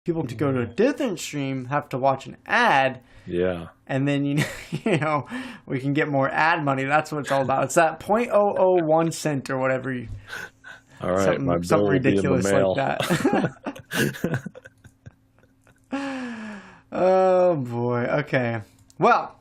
people to go to a different stream have to watch an ad. Yeah. And then, you know, we can get more ad money. That's what it's all about. It's that 0.001 cent or whatever. All right, something ridiculous like that. Oh, boy. Okay. Well,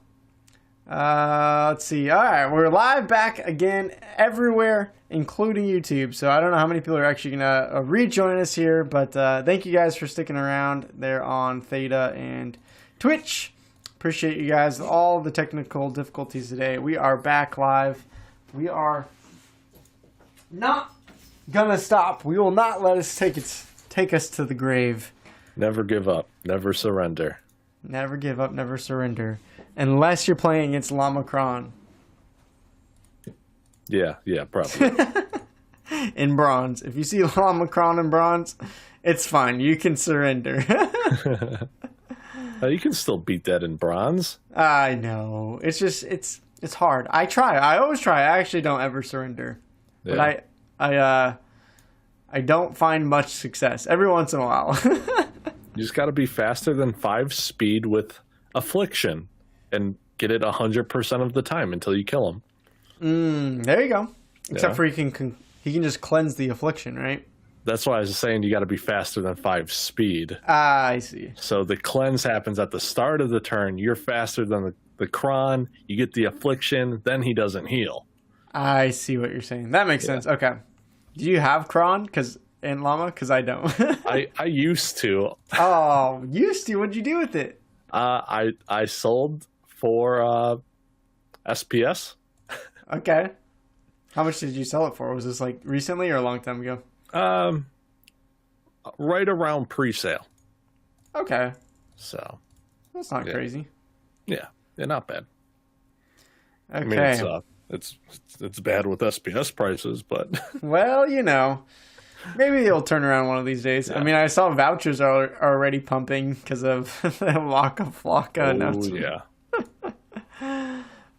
let's see. All right, we're live back again everywhere, including YouTube. So I don't know how many people are actually going to rejoin us here, but thank you guys for sticking around there on Theta and Twitch. Appreciate you guys. All the technical difficulties today. We are back live. We are not gonna stop. We will not let us take us to the grave. Never give up. Never surrender. Never give up. Never surrender. Unless you're playing against Lamacron. Yeah, probably. In bronze. If you see Lamacron in bronze, it's fine. You can surrender. You can still beat that in bronze. I know. It's just it's hard. I try. I always try. I actually don't ever surrender. Yeah. But I don't find much success. Every once in a while. You just got to be faster than 5 speed with affliction and get it 100% of the time until you kill him. There you go. Except for he can just cleanse the affliction, right? That's why I was saying you got to be faster than 5 speed. I see. So the cleanse happens at the start of the turn. You're faster than the Kron. You get the affliction. Then he doesn't heal. I see what you're saying. That makes sense. Okay. Do you have Kron in Llama? Because I don't. I used to. Oh, used to? What'd you do with it? I sold for SPS. Okay. How much did you sell it for? Was this like recently or a long time ago? Right around pre-sale. Okay. So. That's not crazy. Yeah, not bad. Okay. I mean, it's bad with SPS prices, but well, you know, maybe it'll turn around one of these days. Yeah. I mean, I saw vouchers are already pumping because of the Waka Flocka announcement.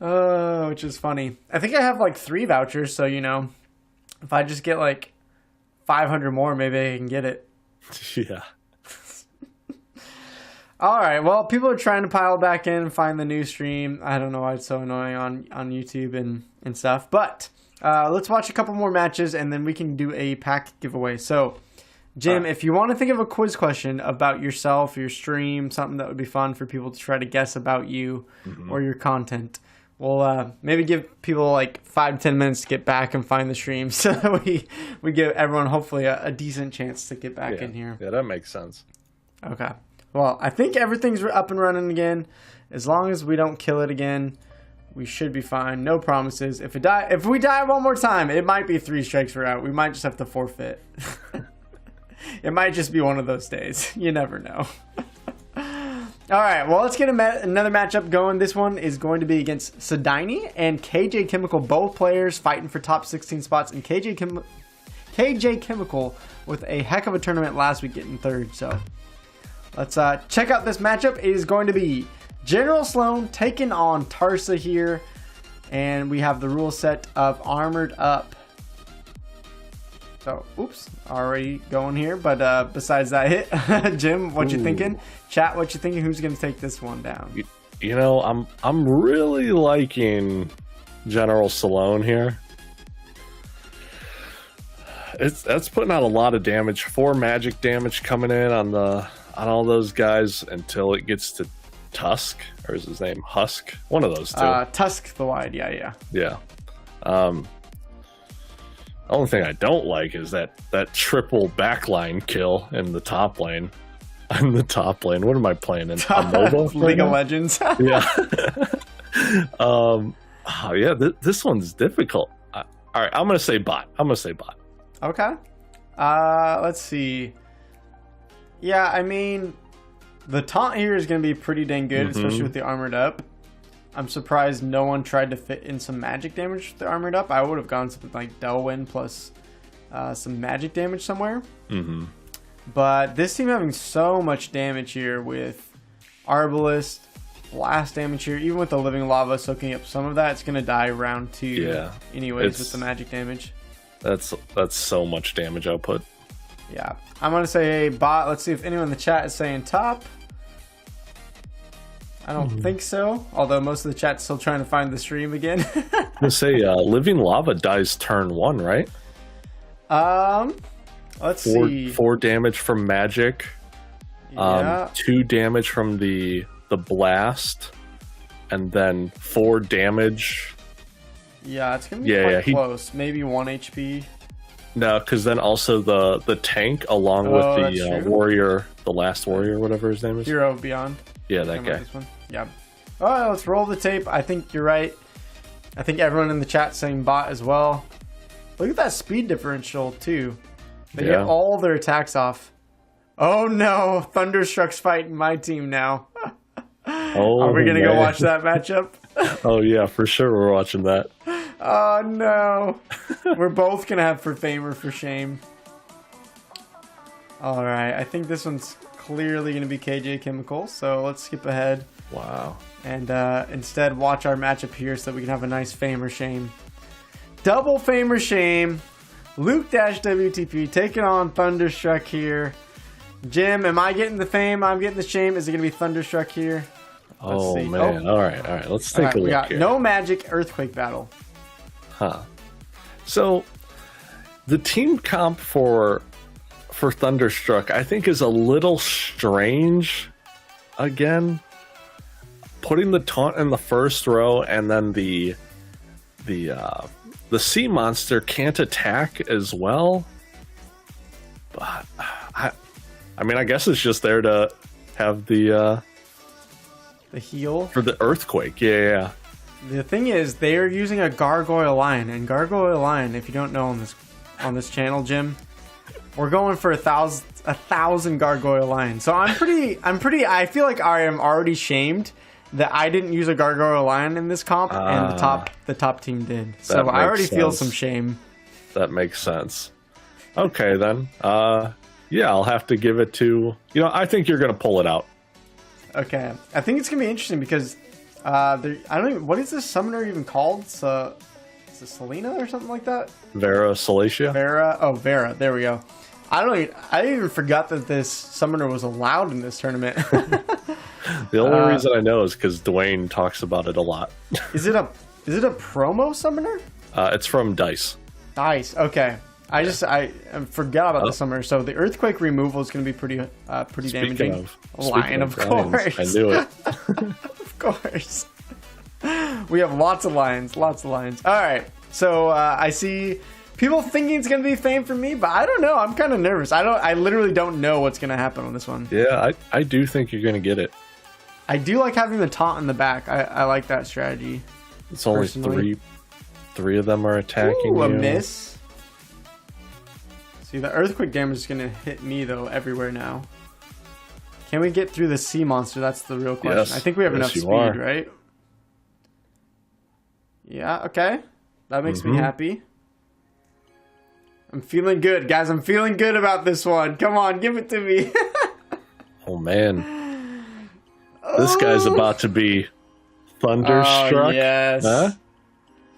Oh, which is funny. I think I have like 3 vouchers, so you know, if I just get like 500 more, maybe I can get it. Yeah. All right. Well, people are trying to pile back in and find the new stream. I don't know why it's so annoying on YouTube and stuff. But let's watch a couple more matches, and then we can do a pack giveaway. So, Jim, if you want to think of a quiz question about yourself, your stream, something that would be fun for people to try to guess about you or your content, we'll maybe give people like 5-10 minutes to get back and find the stream so that we give everyone hopefully a decent chance to get back in here. Yeah, that makes sense. Okay. Well, I think everything's up and running again. As long as we don't kill it again, we should be fine. No promises. If we die one more time, it might be 3 strikes we're out. We might just have to forfeit. It might just be one of those days. You never know. All right, well, let's get another matchup going. This one is going to be against Sedini and KJ Chemical, both players fighting for top 16 spots. And KJ Chemical with a heck of a tournament last week, getting 3rd. So let's check out this matchup. It is going to be General Sloan taking on Tarsa here. And we have the rule set of Armored Up. So, oops, already going here. But besides that hit, Jim, what you thinking? Chat, what you thinking? Who's going to take this one down? You know, I'm really liking General Sloan here. That's putting out a lot of damage. 4 magic damage coming in on all those guys until it gets to Tusk, or is his name Husk? One of those 2. Tusk the Wide, yeah. The only thing I don't like is that triple backline kill in the top lane. In the top lane, what am I playing in? MOBA? League of Legends. Yeah. This one's difficult. All right, I'm gonna say bot. Okay. Let's see. Yeah, I mean, the taunt here is going to be pretty dang good, especially with the Armored Up. I'm surprised no one tried to fit in some magic damage with the Armored Up. I would have gone something like Delwyn plus some magic damage somewhere. But this team having so much damage here with Arbalest, blast damage here, even with the Living Lava soaking up some of that, it's going to die round 2 anyways with the magic damage. That's so much damage output. Yeah, I'm gonna say bot. Let's see if anyone in the chat is saying top. I don't think so. Although most of the chat's still trying to find the stream again. Let's say living lava dies turn 1, right? Let's see. 4 damage from magic. Yeah. 2 damage from the blast, and then 4 damage. Yeah, it's gonna be quite close. Maybe 1 HP. No, because then also the tank along with the warrior, the last warrior, whatever his name is. Hero Beyond. Yeah, that guy. This one. Yeah. All right, let's roll the tape. I think you're right. I think everyone in the chat saying bot as well. Look at that speed differential too. They get all their attacks off. Oh no, Thunderstruck's fighting my team now. Are we gonna go watch that matchup? Oh yeah, for sure we're watching that. Oh no. We're both gonna have for fame or for shame. Alright, I think this one's clearly gonna be KJ Chemical, so let's skip ahead. Wow. And instead watch our matchup here so that we can have a nice fame or shame. Double fame or shame. Luke-WTP taking on Thunderstruck here. Jim, am I getting the fame? I'm getting the shame. Is it going to be Thunderstruck here? Oh, man. All right. Let's take a look. We got here. no magic earthquake battle. Huh. So, the team comp for Thunderstruck, I think, is a little strange. Again, putting the taunt in the first row, and then the sea monster can't attack as well. But I mean, I guess it's just there to have the heal for the earthquake. Yeah. The thing is, they are using a Gargoyle Lion, and Gargoyle Lion, if you don't know on this channel, Jim, we're going for 1,000 Gargoyle Lions. So I feel like I am already shamed that I didn't use a Gargoyle Lion in this comp, and the top team did. So I already feel some shame. That makes sense. Okay then. Yeah, I'll have to give it to, I think you're gonna pull it out. Okay, I think it's gonna be interesting because what is this summoner even called? Is it Selena or something like that? Vera Salacia? Vera. There we go. I even forgot that this summoner was allowed in this tournament. The only reason I know is because Dwayne talks about it a lot. Is it a promo summoner? It's from Dice. Dice. Okay. I forgot about the summoner. So the earthquake removal is going to be pretty damaging. Lion, of course. I knew it. Of course. We have lots of lions. All right. So I see people thinking it's going to be fame for me, but I don't know. I'm kind of nervous. I literally don't know what's going to happen on this one. Yeah, I do think you're going to get it. I do like having the taunt in the back. I like that strategy. It's only three of them are attacking. Ooh, a miss. See, the earthquake damage is going to hit me, though, everywhere now. Can we get through the sea monster? That's the real question. Yes. I think we have enough speed, right? Yeah, okay. That makes me happy. I'm feeling good, guys. I'm feeling good about this one. Come on, give it to me. Oh, man. This guy's about to be thunderstruck. Oh, yes.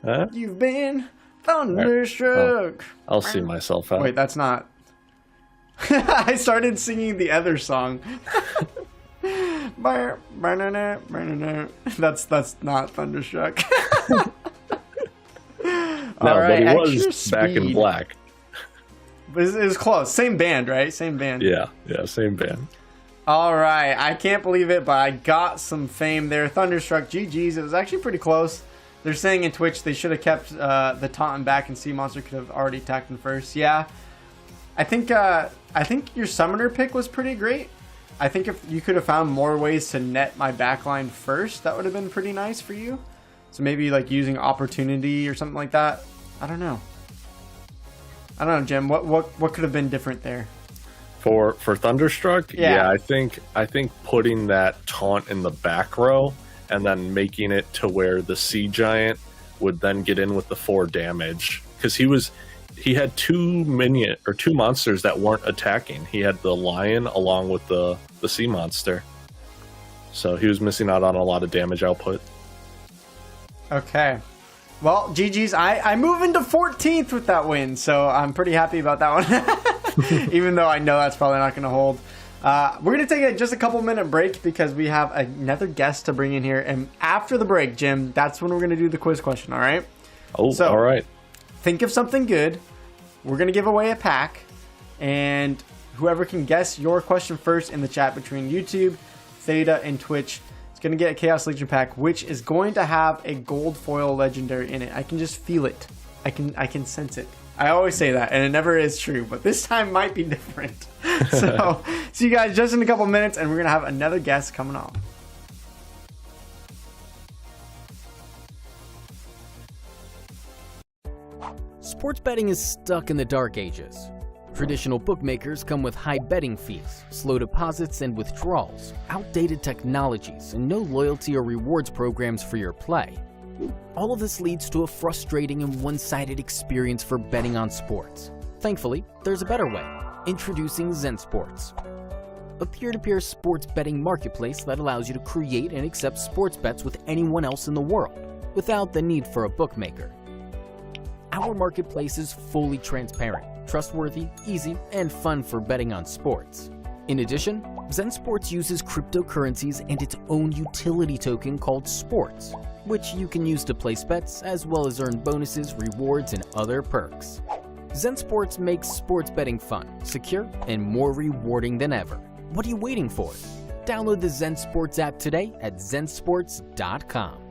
Huh? You've been thunderstruck. I'll see myself out. Wait, that's not. I started singing the other song. That's not Thunderstruck. No, but he was back in black. But it was close. Same band, right? Same band. Yeah, same band. All right, I can't believe it, but I got some fame there. Thunderstruck, GG's. It was actually pretty close. They're saying in Twitch they should have kept the taunt back, and Sea Monster could have already attacked him first. Yeah, I think your summoner pick was pretty great. I think if you could have found more ways to net my backline first, that would have been pretty nice for you. So maybe like using opportunity or something like that. I don't know, Jim. What could have been different there? For Thunderstruck, yeah, I think putting that taunt in the back row and then making it to where the Sea Giant would then get in with the 4 damage, because he had two monsters that weren't attacking. He had the lion along with the sea monster, so he was missing out on a lot of damage output. Okay, well, GG's. I move into 14th with that win, so I'm pretty happy about that one. Even though I know that's probably not going to hold. We're going to take just a couple minute break because we have another guest to bring in here. And after the break, Jim, that's when we're going to do the quiz question, all right? Oh, so, all right. Think of something good. We're going to give away a pack. And whoever can guess your question first in the chat between YouTube, Theta, and Twitch is going to get a Chaos Legion pack, which is going to have a gold foil legendary in it. I can just feel it. I can sense it. I always say that, and it never is true, but this time might be different. So, see you guys just in a couple minutes, and we're going to have another guest coming on. Sports betting is stuck in the dark ages. Traditional bookmakers come with high betting fees, slow deposits and withdrawals, outdated technologies, and no loyalty or rewards programs for your play. All of this leads to a frustrating and one-sided experience for betting on sports. Thankfully, there's a better way. Introducing Zensports, a peer-to-peer sports betting marketplace that allows you to create and accept sports bets with anyone else in the world, without the need for a bookmaker. Our marketplace is fully transparent, trustworthy, easy, and fun for betting on sports. In addition, Zensports uses cryptocurrencies and its own utility token called Sports, which you can use to place bets as well as earn bonuses, rewards, and other perks. Zensports makes sports betting fun, secure, and more rewarding than ever. What are you waiting for? Download the Zensports app today at zensports.com.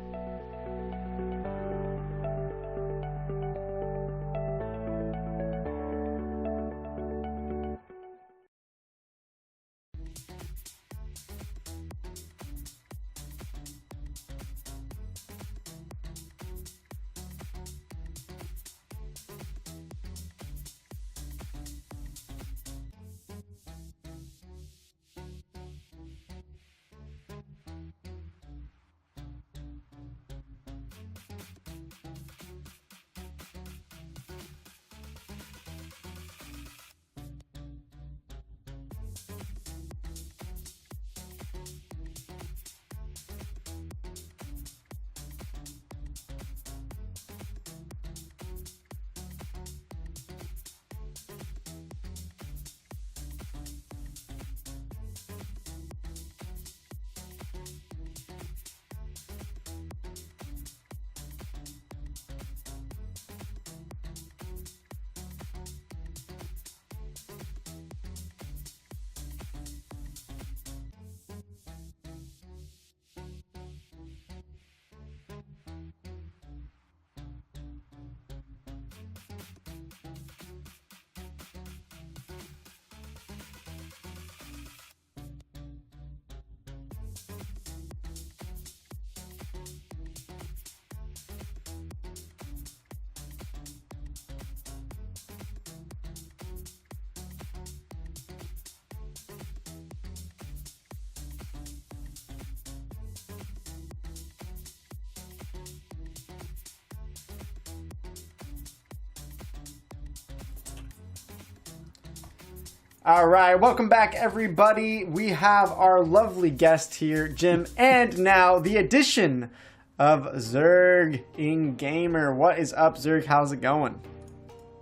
All right, welcome back, everybody. We have our lovely guest here, Jim, and now the addition of Zerg in Gamer. What is up, Zerg? How's it going?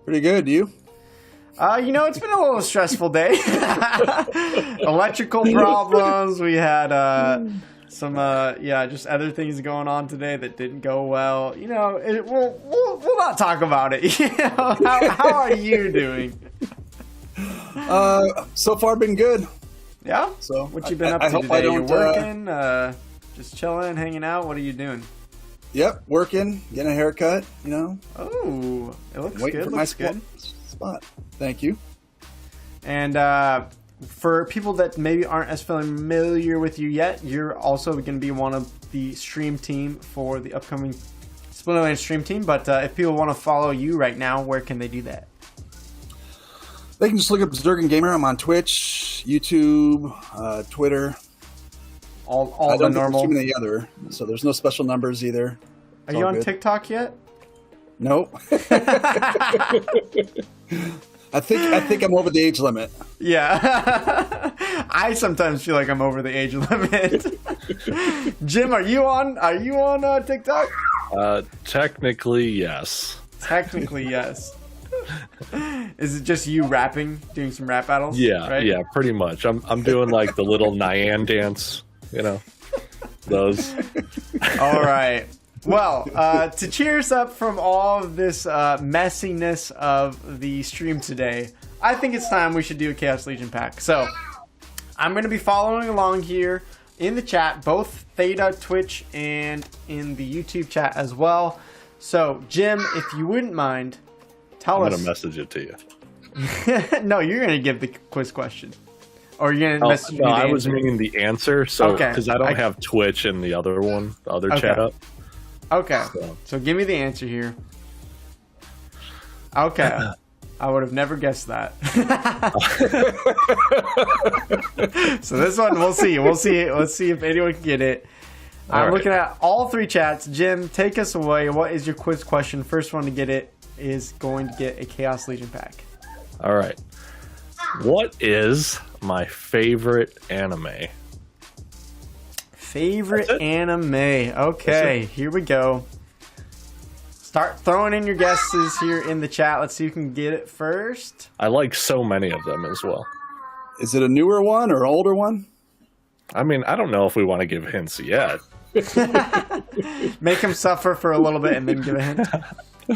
Pretty good. You? You know, it's been a little stressful day. Electrical problems. We had some, just other things going on today that didn't go well. You know, we'll not talk about it. You know, how are you doing? So far been good. Yeah? So what you been up to today? You working? Just chilling, hanging out? What are you doing? Yep, working, getting a haircut, you know. Oh, it looks waiting good. for Looks my good. spot. Thank you. And for people that maybe aren't as familiar with you yet, you're also going to be one of the stream team for the upcoming SPLINTERLAND stream team. But if people want to follow you right now, where can they do that? They can just look up Zerg Gamer. I'm on Twitch, YouTube, Twitter. All the normal. Too many other, so there's no special numbers either. Are you on TikTok yet? Nope. I think I'm over the age limit. Yeah. I sometimes feel like I'm over the age limit. Jim, are you on TikTok? Technically, yes. Technically, yes. Is it just you rapping, doing some rap battles? Yeah, right? yeah, pretty much. I'm doing like the little Nyan dance, those. All right. Well, to cheer us up from all of this messiness of the stream today, I think it's time we should do a Chaos Legion pack. So I'm going to be following along here in the chat, both Theta, Twitch, and in the YouTube chat as well. So, Jim, if you wouldn't mind, tell us. I'm going to message it to you. No, you're going to give the quiz question. Or you're going to message me the I answer. was meaning the answer, so Okay. because I don't have Twitch and the other one, the other chat up. Okay, so give me the answer here. Okay. I would have never guessed that. So this one, we'll see. Let's see if anyone can get it. I'm looking at all three chats. Jim, take us away. What is your quiz question? First one to get it is going to get a Chaos Legion pack. All right. What is my favorite anime? Favorite anime. Okay, here we go. Start throwing in your guesses here in the chat. Let's see who can get it first. I like so many of them as well. Is it a newer one or an older one? I mean, I don't know if we want to give hints yet. Make him suffer for a little bit and then give a hint.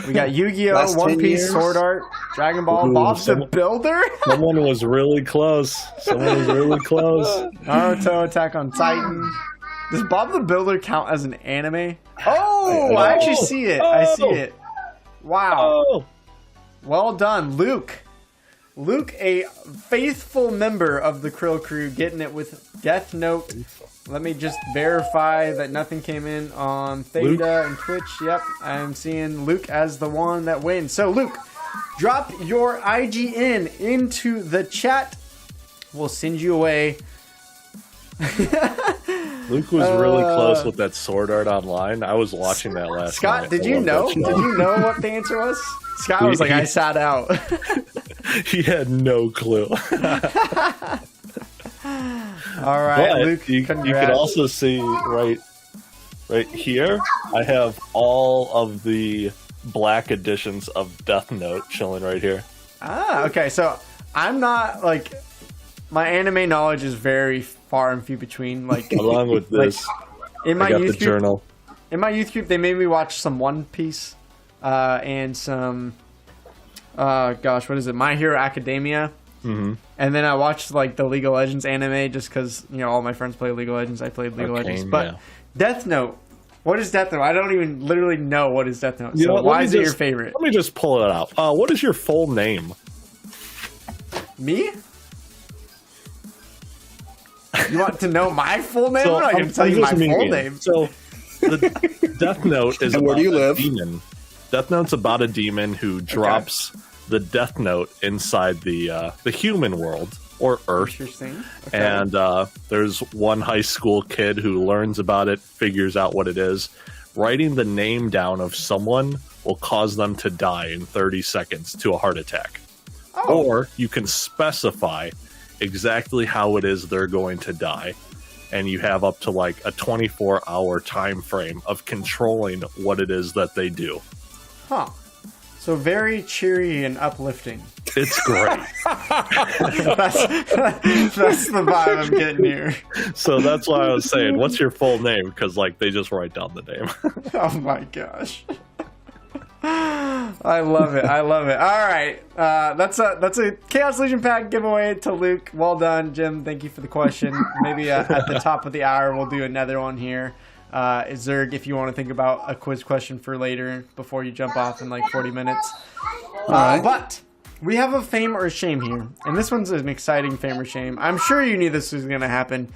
We got Yu-Gi-Oh, Last One 10 Piece, years? Sword Art, Dragon Ball, Bob the Builder, Someone was really close. Naruto, Attack on Titan. Does Bob the Builder count as an anime? Oh, I actually see it. I see it. Wow. Oh, Well done, Luke. Luke, a faithful member of the Krill crew, getting it with Death Note. Let me just verify that nothing came in on Theta Luke. and Twitch. Yep, I'm seeing Luke as the one that wins. So, Luke, drop your IGN into the chat. We'll send you away. Luke was really close with that Sword Art Online. I was watching that last Scott, night. did I you love know? that Did show. you know what the answer was? Scott was like, I sat out. He had no clue. All right, But Luke, you congrats. can also see right here, I have all of the black editions of Death Note chilling right here. Ah, okay. So I'm not like, my anime knowledge is very far and few between. Like Along with this, in my I got the youth group, journal. in my youth group, they made me watch some One Piece, and some, gosh, what is it? My Hero Academia. Mm-hmm. And then I watched like the League of Legends anime just because all my friends play League of Legends. I played League of Legends, but yeah. Death Note. What is Death Note? I don't even literally know what is Death Note. You So know what, why let me is it your just- favorite? Let me just pull it out. What is your full name? Me? You want to know my full name? I'm not going to tell you my just full meaning- name. So, the Death Note is And where about do you a live? demon. Death Note's about a demon who drops the Death Note inside the human world, or Earth. Interesting. Okay. And there's one high school kid who learns about it, figures out what it is. Writing the name down of someone will cause them to die in 30 seconds to a heart attack. Oh. Or you can specify exactly how it is they're going to die. And you have up to like a 24-hour time frame of controlling what it is that they do. Huh. So very cheery and uplifting. It's great. That's the vibe I'm getting here. So that's why I was saying, what's your full name? Because like they just write down the name. Oh my gosh. I love it. I love it. All right. That's a Chaos Legion pack giveaway to Luke. Well done, Jim. Thank you for the question. Maybe at the top of the hour, we'll do another one here. Zerg, if you want to think about a quiz question for later before you jump off in like 40 minutes. right. But we have a fame or a shame here. And this one's an exciting fame or shame. I'm sure you knew this was going to happen.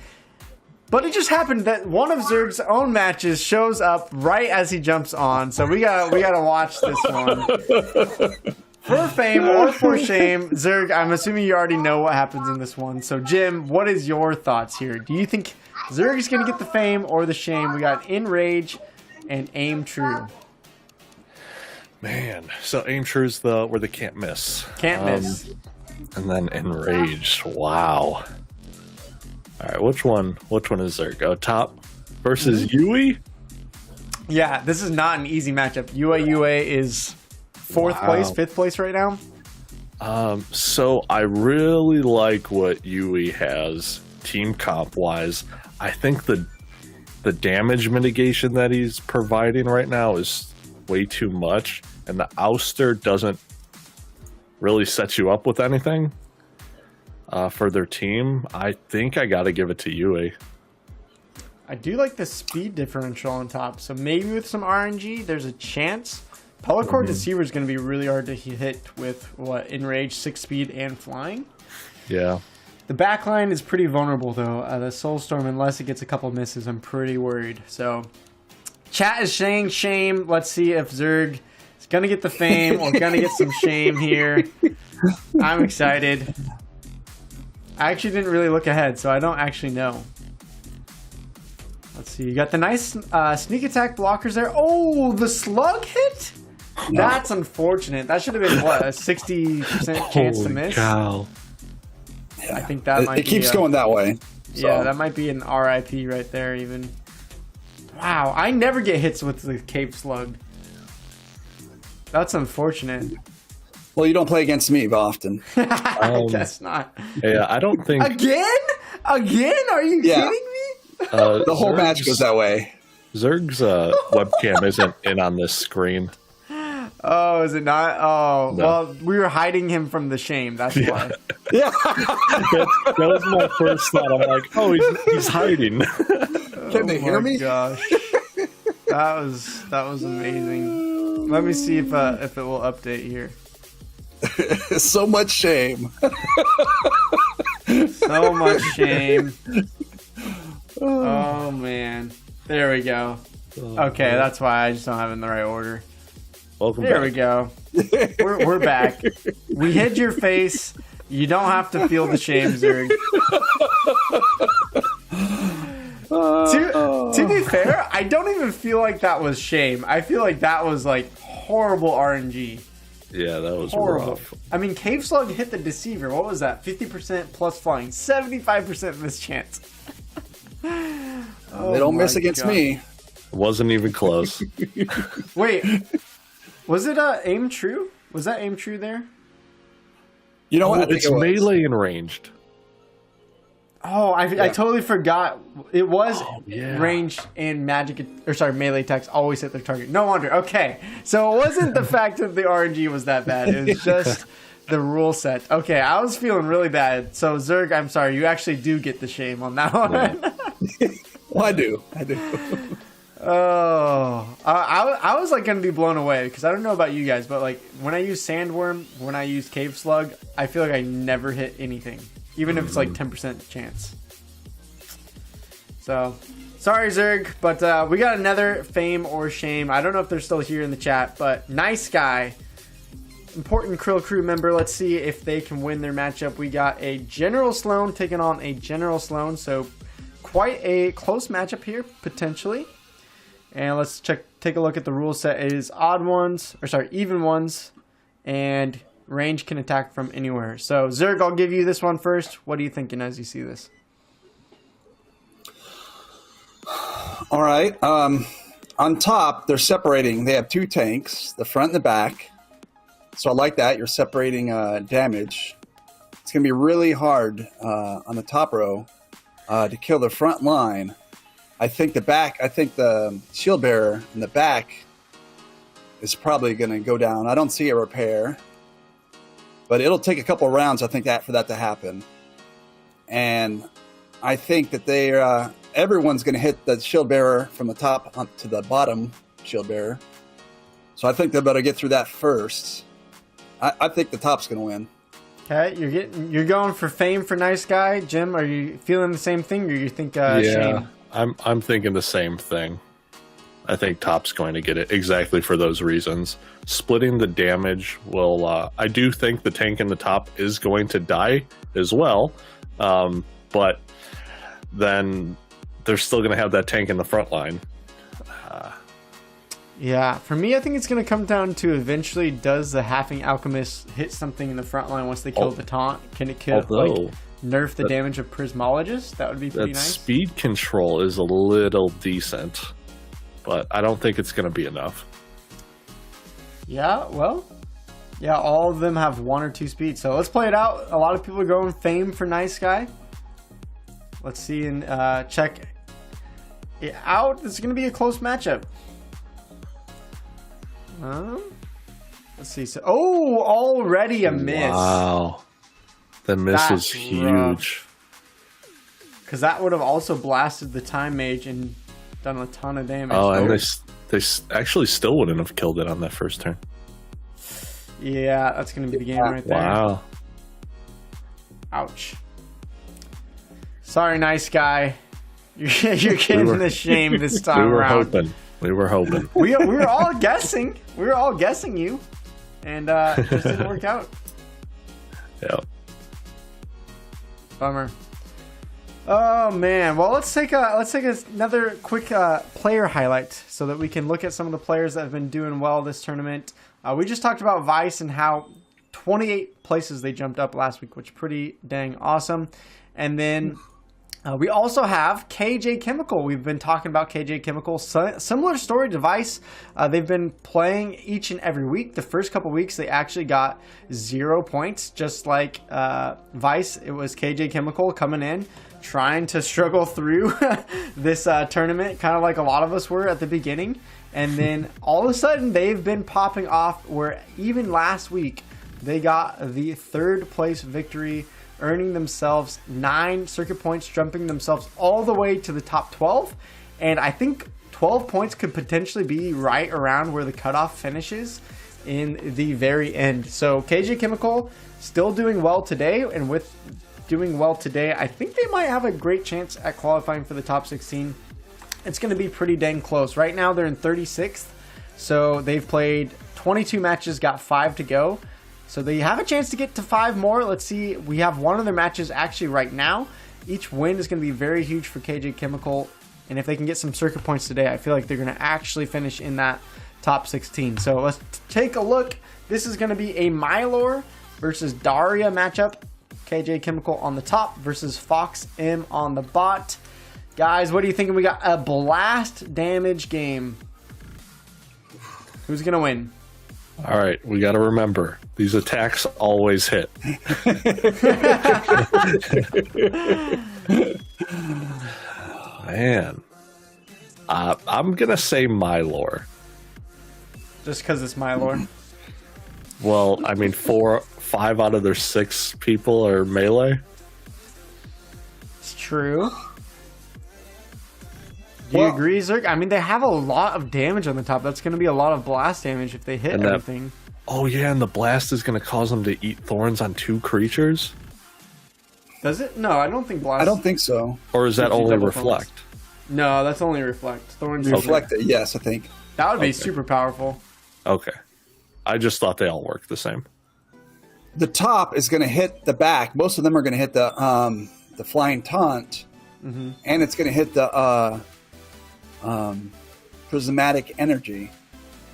But it just happened that one of Zerg's own matches shows up right as he jumps on. So we gotta watch this one. For fame or for shame, Zerg, I'm assuming you already know what happens in this one. So Jim, what is your thoughts here? Do you think Zerg is gonna get the fame or the shame? We got Enrage and Aim True. Man, so Aim True's where they can't miss. Can't miss. And then Enraged. Wow. All right, which one is there? Go top versus Yui? Yeah, this is not an easy matchup. UA is fourth place, fifth place right now. So I really like what Yui has team comp wise. I think the damage mitigation that he's providing right now is way too much, and the ouster doesn't really set you up with anything for their team. I think I got to give it to Yui. I do like the speed differential on top, so maybe with some RNG, there's a chance. Pellicord Deceiver is going to be really hard to hit with, what, Enrage, 6 speed, and flying? Yeah. The backline is pretty vulnerable, though. The Soulstorm, unless it gets a couple misses, I'm pretty worried. So, chat is saying shame. Let's see if Zerg is going to get the fame or going to get some shame here. I'm excited. I actually didn't really look ahead, so I don't actually know. Let's see. You got the nice sneak attack blockers there. Oh, the slug hit? That's unfortunate. That should have been, what, a 60% chance to miss? Cow. Yeah. I think that might it keeps going that way. So. Yeah, that might be an RIP right there even. Wow, I never get hits with the Cave Slug. That's unfortunate. Well, you don't play against me often. I guess not. Yeah, I don't think... Again? Again? Are you kidding me? The whole match goes that way. Zerg's webcam isn't in on this screen. Oh, is it not? Oh, No. well, we were hiding him from the shame. That's why. Yeah. that was my first thought. I'm like, oh, he's hiding. Can they hear me? Gosh. That was amazing. Let me see if it will update here. So much shame. So much shame. Oh man. There we go. Okay, that's why I just don't have it in the right order. Welcome There back. we go. We're back. We hid your face. You don't have to feel the shame, Zerg. To be fair, I don't even feel like that was shame. I feel like that was like horrible RNG. Yeah, that was Horrible. rough. I mean, Cave Slug hit the Deceiver. What was that? 50% plus flying. 75% miss chance. They don't miss against me. Wasn't even close. Wait. Was it aim true? Was that aim true there? You know what? I think It's it was. melee and ranged. Oh, I totally forgot. It was yeah. ranged and melee attacks always hit their target. No wonder. Okay. So it wasn't the fact that the RNG was that bad. It was just the rule set. Okay, I was feeling really bad. So Zerg, I'm sorry. You actually do get the shame on that one. Well, I do. Oh, I was like going to be blown away because I don't know about you guys, but like when I use Sandworm, when I use Cave Slug, I feel like I never hit anything. Even if it's like 10% chance. So, sorry Zerg, but we got another fame or shame. I don't know if they're still here in the chat, but Nice Guy, important Krill Crew member. Let's see if they can win their matchup. We got a General Sloan taking on a General Sloan, so quite a close matchup here, potentially. And let's take a look at the rule set. It is even ones, and range can attack from anywhere. So, Zerg, I'll give you this one first. What are you thinking as you see this? All right. On top, they're separating. They have two tanks, the front and the back. So I like that. You're separating damage. It's going to be really hard on the top row to kill the front line. I think the shield bearer in the back is probably going to go down. I don't see a repair. But it'll take a couple of rounds, I think, for that to happen. And I think that everyone's going to hit the shield bearer from the top to the bottom shield bearer. So I think they better get through that first. I think the top's going to win. Okay, you're going for fame for Nice Guy. Jim, are you feeling the same thing, or you think shame? I'm thinking the same thing. I think top's going to get it exactly for those reasons. Splitting the damage will... I do think the tank in the top is going to die as well. But then they're still going to have that tank in the front line. Yeah, for me, I think it's going to come down to eventually, does the Halfing Alchemist hit something in the front line once they kill the taunt? Can it nerf the damage of Prismologist? That would be pretty nice. Speed control is a little decent, but I don't think it's going to be enough. Yeah, well, Yeah, all of them have 1 or 2 speed. So let's play it out. A lot of people are going Fame for Nice Guy. Let's see and check it out. This is going to be a close matchup. Let's see. So, already a miss. Wow. The miss That's was huge. Because that would have also blasted the Time Mage and done a ton of damage. Oh, and they actually still wouldn't have killed it on that first turn. Yeah, that's going to be the game right there. Wow. Ouch. Sorry, Nice Guy. You're getting the shame this time around. We were hoping. We were all guessing. We were all guessing you. And it just didn't work out. Yeah. Bummer. Oh man. Well, let's take another quick player highlight so that we can look at some of the players that have been doing well this tournament. We just talked about Vice and how 28 places they jumped up last week, which is pretty dang awesome. And then we also have KJ Chemical. We've been talking about KJ Chemical. Similar story to Vice. They've been playing each and every week. The first couple weeks, they actually got 0 points. Just like Vice, it was KJ Chemical coming in, trying to struggle through this tournament, kind of like a lot of us were at the beginning. And then all of a sudden, they've been popping off where even last week, they got the 3rd place victory, earning themselves 9 circuit points, jumping themselves all the way to the top 12. And I think 12 points could potentially be right around where the cutoff finishes in the very end. So KJ Chemical still doing well today. And with doing well today, I think they might have a great chance at qualifying for the top 16. It's going to be pretty dang close. Right now, they're in 36th. So they've played 22 matches, got 5 to go. So they have a chance to get to 5 more. Let's see. We have one of their matches actually right now. Each win is going to be very huge for KJ Chemical. And if they can get some circuit points today, I feel like they're going to actually finish in that top 16. So let's take a look. This is going to be a Mylor versus Daria matchup. KJ Chemical on the top versus Fox M on the bot. Guys, what are you thinking? We got a blast damage game. Who's going to win? All right, we got to remember, these attacks always hit. Man. I'm going to say Mylor. Just because it's Mylor? Well, I mean, 5 out of their 6 people are melee. It's true. Do you agree, Zerk? I mean, they have a lot of damage on the top. That's going to be a lot of blast damage if they hit everything. Oh, yeah, and the blast is going to cause them to eat thorns on 2 creatures? Does it? No, I don't think blast... I don't think so. Or is that only reflect? Thorns. No, that's only reflect. Thorns reflect it, yes, I think. That would be super powerful. Okay. I just thought they all worked the same. The top is going to hit the back. Most of them are going to hit the flying taunt. Mm-hmm. And it's going to hit the... prismatic energy.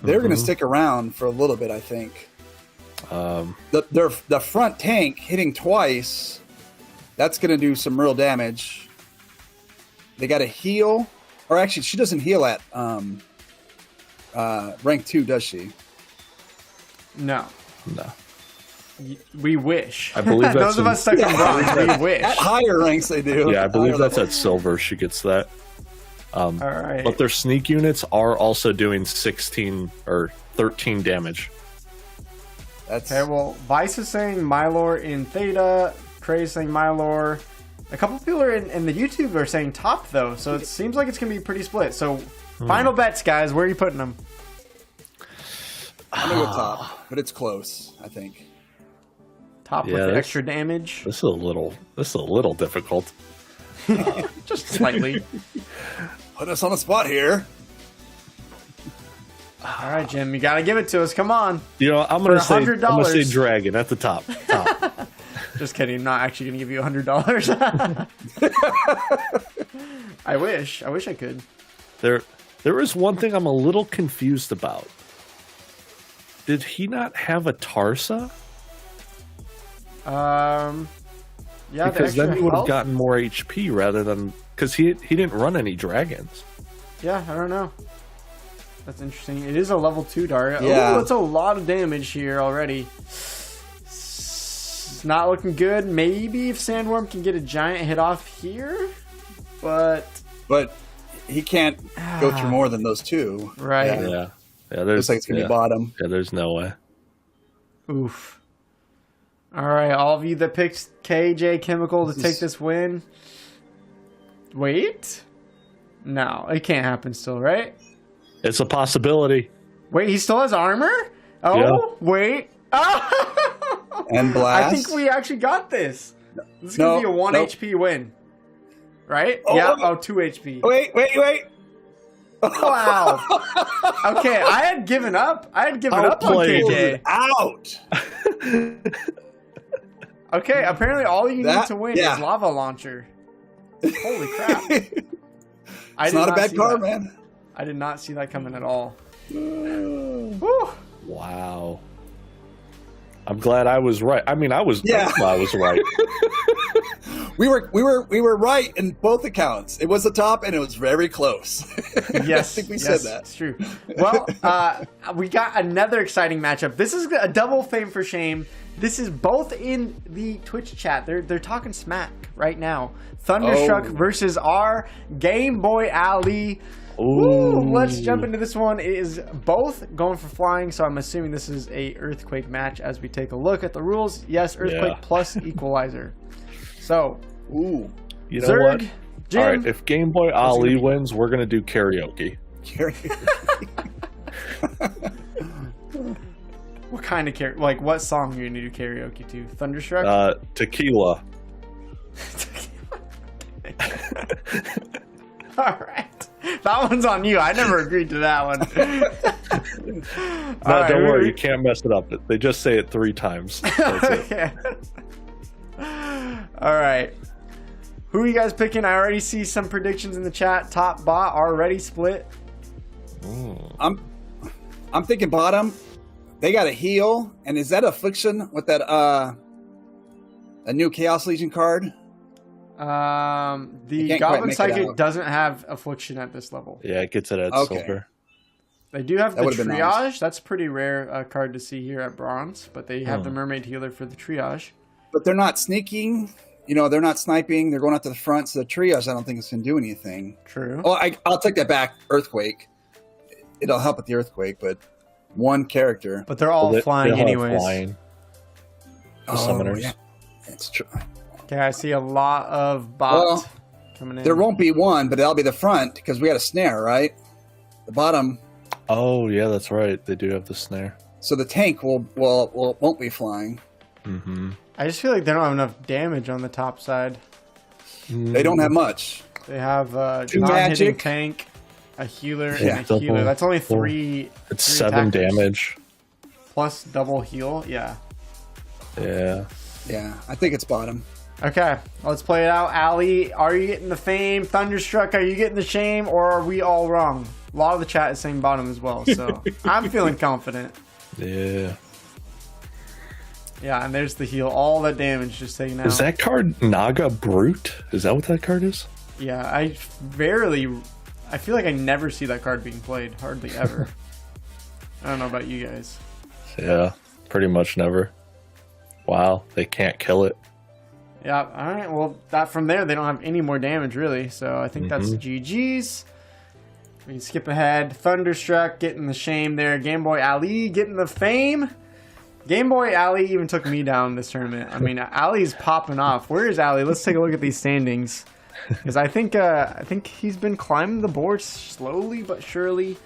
They're going to stick around for a little bit, I think. The front tank hitting twice, that's going to do some real damage. They got to heal, or actually, she doesn't heal at rank 2, does she? No. No. We wish. I believe that's those of us stuck in bronze. We wish. At higher ranks, they do. Yeah, I believe that's at silver. She gets that. All right. But their sneak units are also doing 16 or 13 damage. Okay, well, Vice is saying Mylor in Theta. Cray is saying Mylor. A couple of people are in the YouTube are saying top, though. So it seems like it's going to be pretty split. So final bets, guys. Where are you putting them? I'm going to go top, but it's close, I think. Top with the extra damage. This is a little difficult. Just slightly. Put us on a spot here. All right, Jim, you got to give it to us. Come on. You know, I'm going to say dragon at the top. Just kidding. I'm not actually going to give you $100. I wish I could. There is one thing I'm a little confused about. Did he not have a Tarsa? Yeah, because then he would have gotten more HP rather than because he didn't run any dragons. Yeah, I don't know. That's interesting. It is a level 2 dart. Yeah. Oh, that's a lot of damage here already. It's not looking good. Maybe if Sandworm can get a giant hit off here, but he can't go through more than those two. Right. Yeah. Looks like it's gonna be bottom. Yeah, there's no way. Oof. All right, all of you that picked KJ Chemical to take this win. Wait. No, it can't happen still, right? It's a possibility. Wait, he still has armor? Oh, yeah. Wait. And blast. I think we actually got this. This is going to be a 1 HP win. Right? Oh, yeah. Oh, 2 HP. Wait. Wow. Okay, I had given up. I had given up on KJ. Out. Okay, apparently all you need to win is Lava Launcher. Holy crap. It's not a bad card, man. I did not see that coming at all. Wow. I'm glad I was right. I mean, I was right. We were right in both accounts. It was the top, and it was very close. Yes, I think we said that. It's true. Well, we got another exciting matchup. This is a double fame for shame. This is both in the Twitch chat. They're talking smack right now. Thunderstruck versus our Game Boy Ali. Ooh, let's jump into this one. It is both going for flying, so I'm assuming this is a Earthquake match as we take a look at the rules. Yes, Earthquake plus Equalizer. So, ooh. You know Zerg, what? Jim, all right, if Game Boy Ali wins, we're going to do karaoke. What kind of karaoke? Like, what song are you going to do karaoke to? Thunderstruck? Tequila. All right. That one's on you. I never agreed to that one. No, don't worry. You can't mess it up. They just say it 3 times. That's it. Yeah. All right. Who are you guys picking? I already see some predictions in the chat. Top bot already split. I'm thinking bottom. They got a heal, and is that Affliction with that a new Chaos Legion card? The Goblin Psychic doesn't have Affliction at this level. Yeah, it gets it at silver. They do have the Triage. Nice. That's a pretty rare card to see here at bronze, but they have the Mermaid Healer for the Triage. But they're not sneaking. You know, they're not sniping. They're going out to the front, so the Triage I don't think it's going to do anything. True. Oh, I'll take that back. Earthquake. It'll help with the Earthquake, but one character. But they're all flying anyways. Flying. The summoners. Yeah. It's true. Okay, I see a lot of bots coming in. There won't be one, but that'll be the front because we got a snare, right? The bottom. Oh yeah, that's right. They do have the snare. So the tank won't be flying. Mm-hmm. I just feel like they don't have enough damage on the top side. They don't have much. They have Two non-hitting magic. tank, a healer, Yeah. and a healer. That's only 3. It's 3 7 attackers. damage. Plus double heal. Yeah. Yeah. Yeah, I think it's bottom. Okay, let's play it out. Ali, are you getting the fame? Thunderstruck, are you getting the shame? Or are we all wrong? A lot of the chat is saying bottom as well, so I'm feeling confident. Yeah. Yeah, and there's the heal. All that damage just taken out. Is that card Naga Brute? Is that what that card is? Yeah, I feel like I never see that card being played. Hardly ever. I don't know about you guys. Yeah, pretty much never. Wow, they can't kill it. Yeah, all right. Well, that from there, they don't have any more damage, really. So I think that's GG's. We can skip ahead. Thunderstruck getting the shame there. Game Boy Ali getting the fame. Game Boy Ali even took me down this tournament. I mean, Ali's popping off. Where is Ali? Let's take a look at these standings. Because I think he's been climbing the board slowly but surely.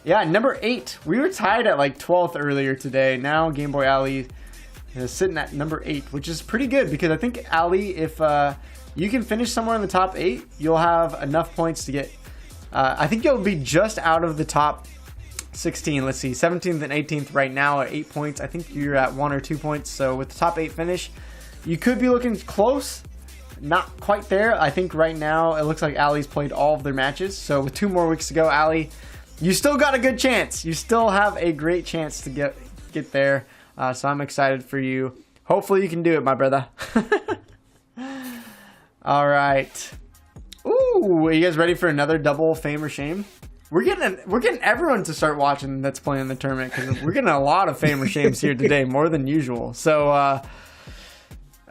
Yeah, number 8. We were tied at like 12th earlier today. Now Game Boy Ali is sitting at number 8, which is pretty good because I think Ali, if you can finish somewhere in the top 8, you'll have enough points to get. I think you'll be just out of the top 16. Let's see, 17th and 18th right now at 8 points. I think you're at 1 or 2 points. So with the top 8 finish, you could be looking close. Not quite there. I think right now it looks like Ali's played all of their matches. So with 2 more weeks to go, Ali, you still got a good chance. You still have a great chance to get there. So I'm excited for you. Hopefully you can do it, my brother. All right. Ooh, are you guys ready for another double fame or shame? We're getting everyone to start watching that's playing the tournament because we're getting a lot of fame or shames here today, more than usual. So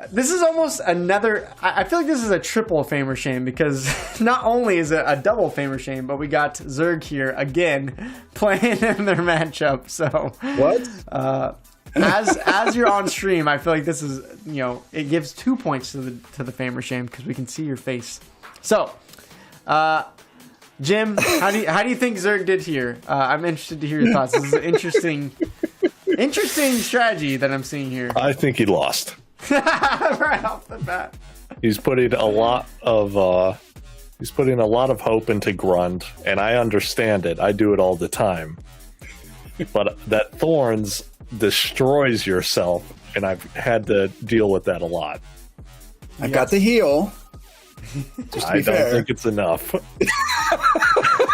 this is almost another. I feel like this is a triple fame or shame because not only is it a double fame or shame, but we got Zerg here again playing in their matchup. So What? as you're on stream, I feel like this is it gives 2 points to the fame or shame because we can see your face. So. Jim, how do you think Zerg did here? I'm interested to hear your thoughts. This is an interesting strategy that I'm seeing here. I think he lost. Right off the bat. He's putting a lot of hope into Grund, and I understand it. I do it all the time. But that Thorns destroys yourself, and I've had to deal with that a lot. I've got the heal. I don't think it's enough.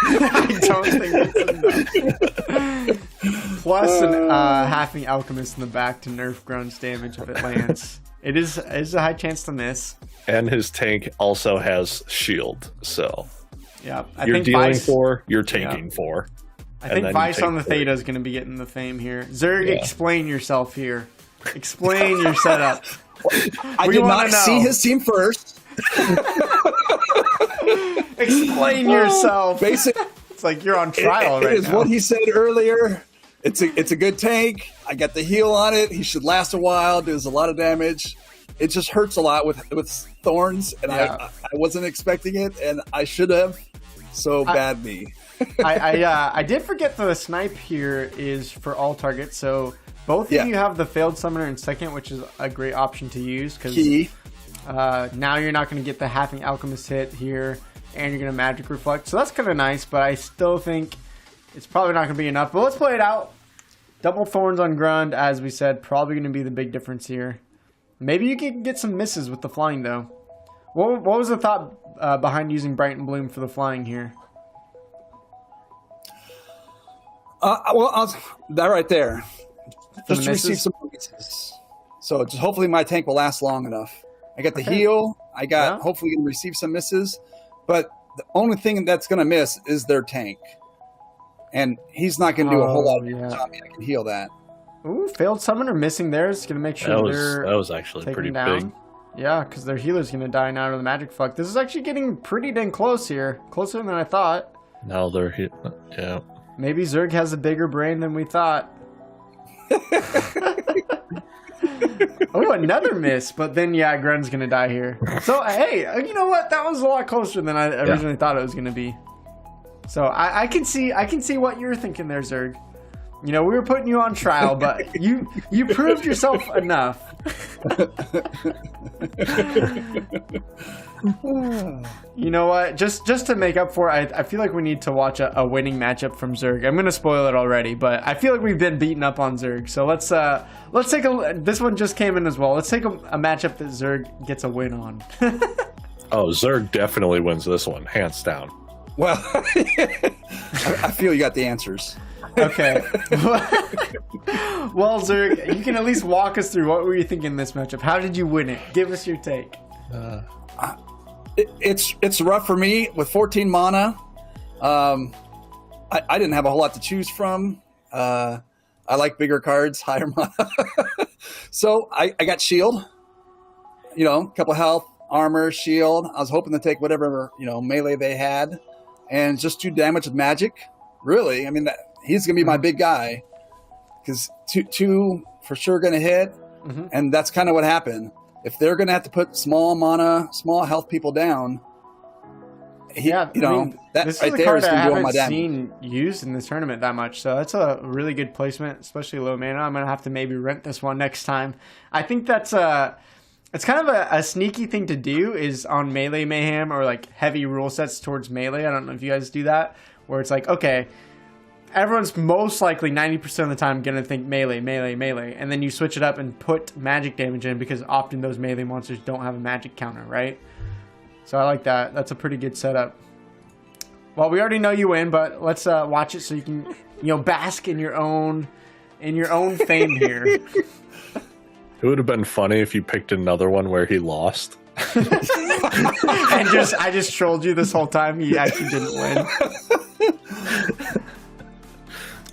I don't think it's enough. Plus an halving alchemist in the back to nerf Grund's damage if it lands. It is a high chance to miss. And his tank also has shield, so yeah, you're dealing for, you're taking for. I think Vice on the Theta is going to be getting the fame here. Zerg, explain yourself here. Explain your setup. I did not see his team first. Explain yourself. Basically, it's like you're on trial right now. It is what he said earlier. It's a good tank. I got the heal on it. He should last a while. Does a lot of damage. It just hurts a lot with Thorns, and I wasn't expecting it, and I should have. So bad me. I did forget the snipe here is for all targets. So both of you have the failed summoner in second, which is a great option to use because now you're not going to get the halving alchemist hit here, and you're going to magic reflect. So that's kind of nice, but I still think it's probably not going to be enough. But let's play it out. Double Thorns on Grund, as we said, probably going to be the big difference here. Maybe you can get some misses with the flying, though. What was the thought behind using Bright and Bloom for the flying here? That right there. Just to misses? receive some misses. So just hopefully my tank will last long enough. I got the heal. I got hopefully going to receive some misses. But the only thing that's going to miss is their tank. And he's not going to do a whole lot of damage on me. I can heal that. Ooh, failed summoner missing there. It's going to make sure that was actually pretty big. Yeah, because their healer's going to die now to the magic fuck. This is actually getting pretty dang close here. Closer than I thought. Now they're hit. Yeah. Maybe Zerg has a bigger brain than we thought. Oh, another miss. But then, Grund's going to die here. So, hey, you know what? That was a lot closer than I originally thought it was going to be. So, I can see what you were thinking there, Zerg. You know, we were putting you on trial, but you proved yourself enough. You know what? Just to make up for it, I feel like we need to watch a winning matchup from Zerg. I'm going to spoil it already, but I feel like we've been beaten up on Zerg. So let's take this one just came in as well. Let's take a matchup that Zerg gets a win on. Oh, Zerg definitely wins this one, hands down. Well, I feel you got the answers. Okay. Well, Zerg, you can at least walk us through what were you thinking in this matchup. How did you win it? Give us your take. It's rough for me with 14 mana. I didn't have a whole lot to choose from. I like bigger cards, higher mana. So I got shield. A couple health, armor, shield. I was hoping to take whatever melee they had, and just do damage with magic. Really, I mean he's gonna be my big guy because two for sure gonna hit, and that's kind of what happened. If they're gonna have to put small mana, small health people down, this is a card I haven't seen used in this tournament that much, so that's a really good placement, especially low mana. I'm gonna have to maybe rent this one next time. I think that's it's kind of a sneaky thing to do is on melee mayhem or like heavy rule sets towards melee. I don't know if you guys do that, where it's like, okay, everyone's most likely 90% of the time going to think melee, and then you switch it up and put magic damage in because often those melee monsters don't have a magic counter, right? So I like that. That's a pretty good setup. Well, we already know you win, but let's watch it so you can, bask in your own fame here. It would have been funny if you picked another one where he lost. And I just trolled you this whole time. He actually didn't win.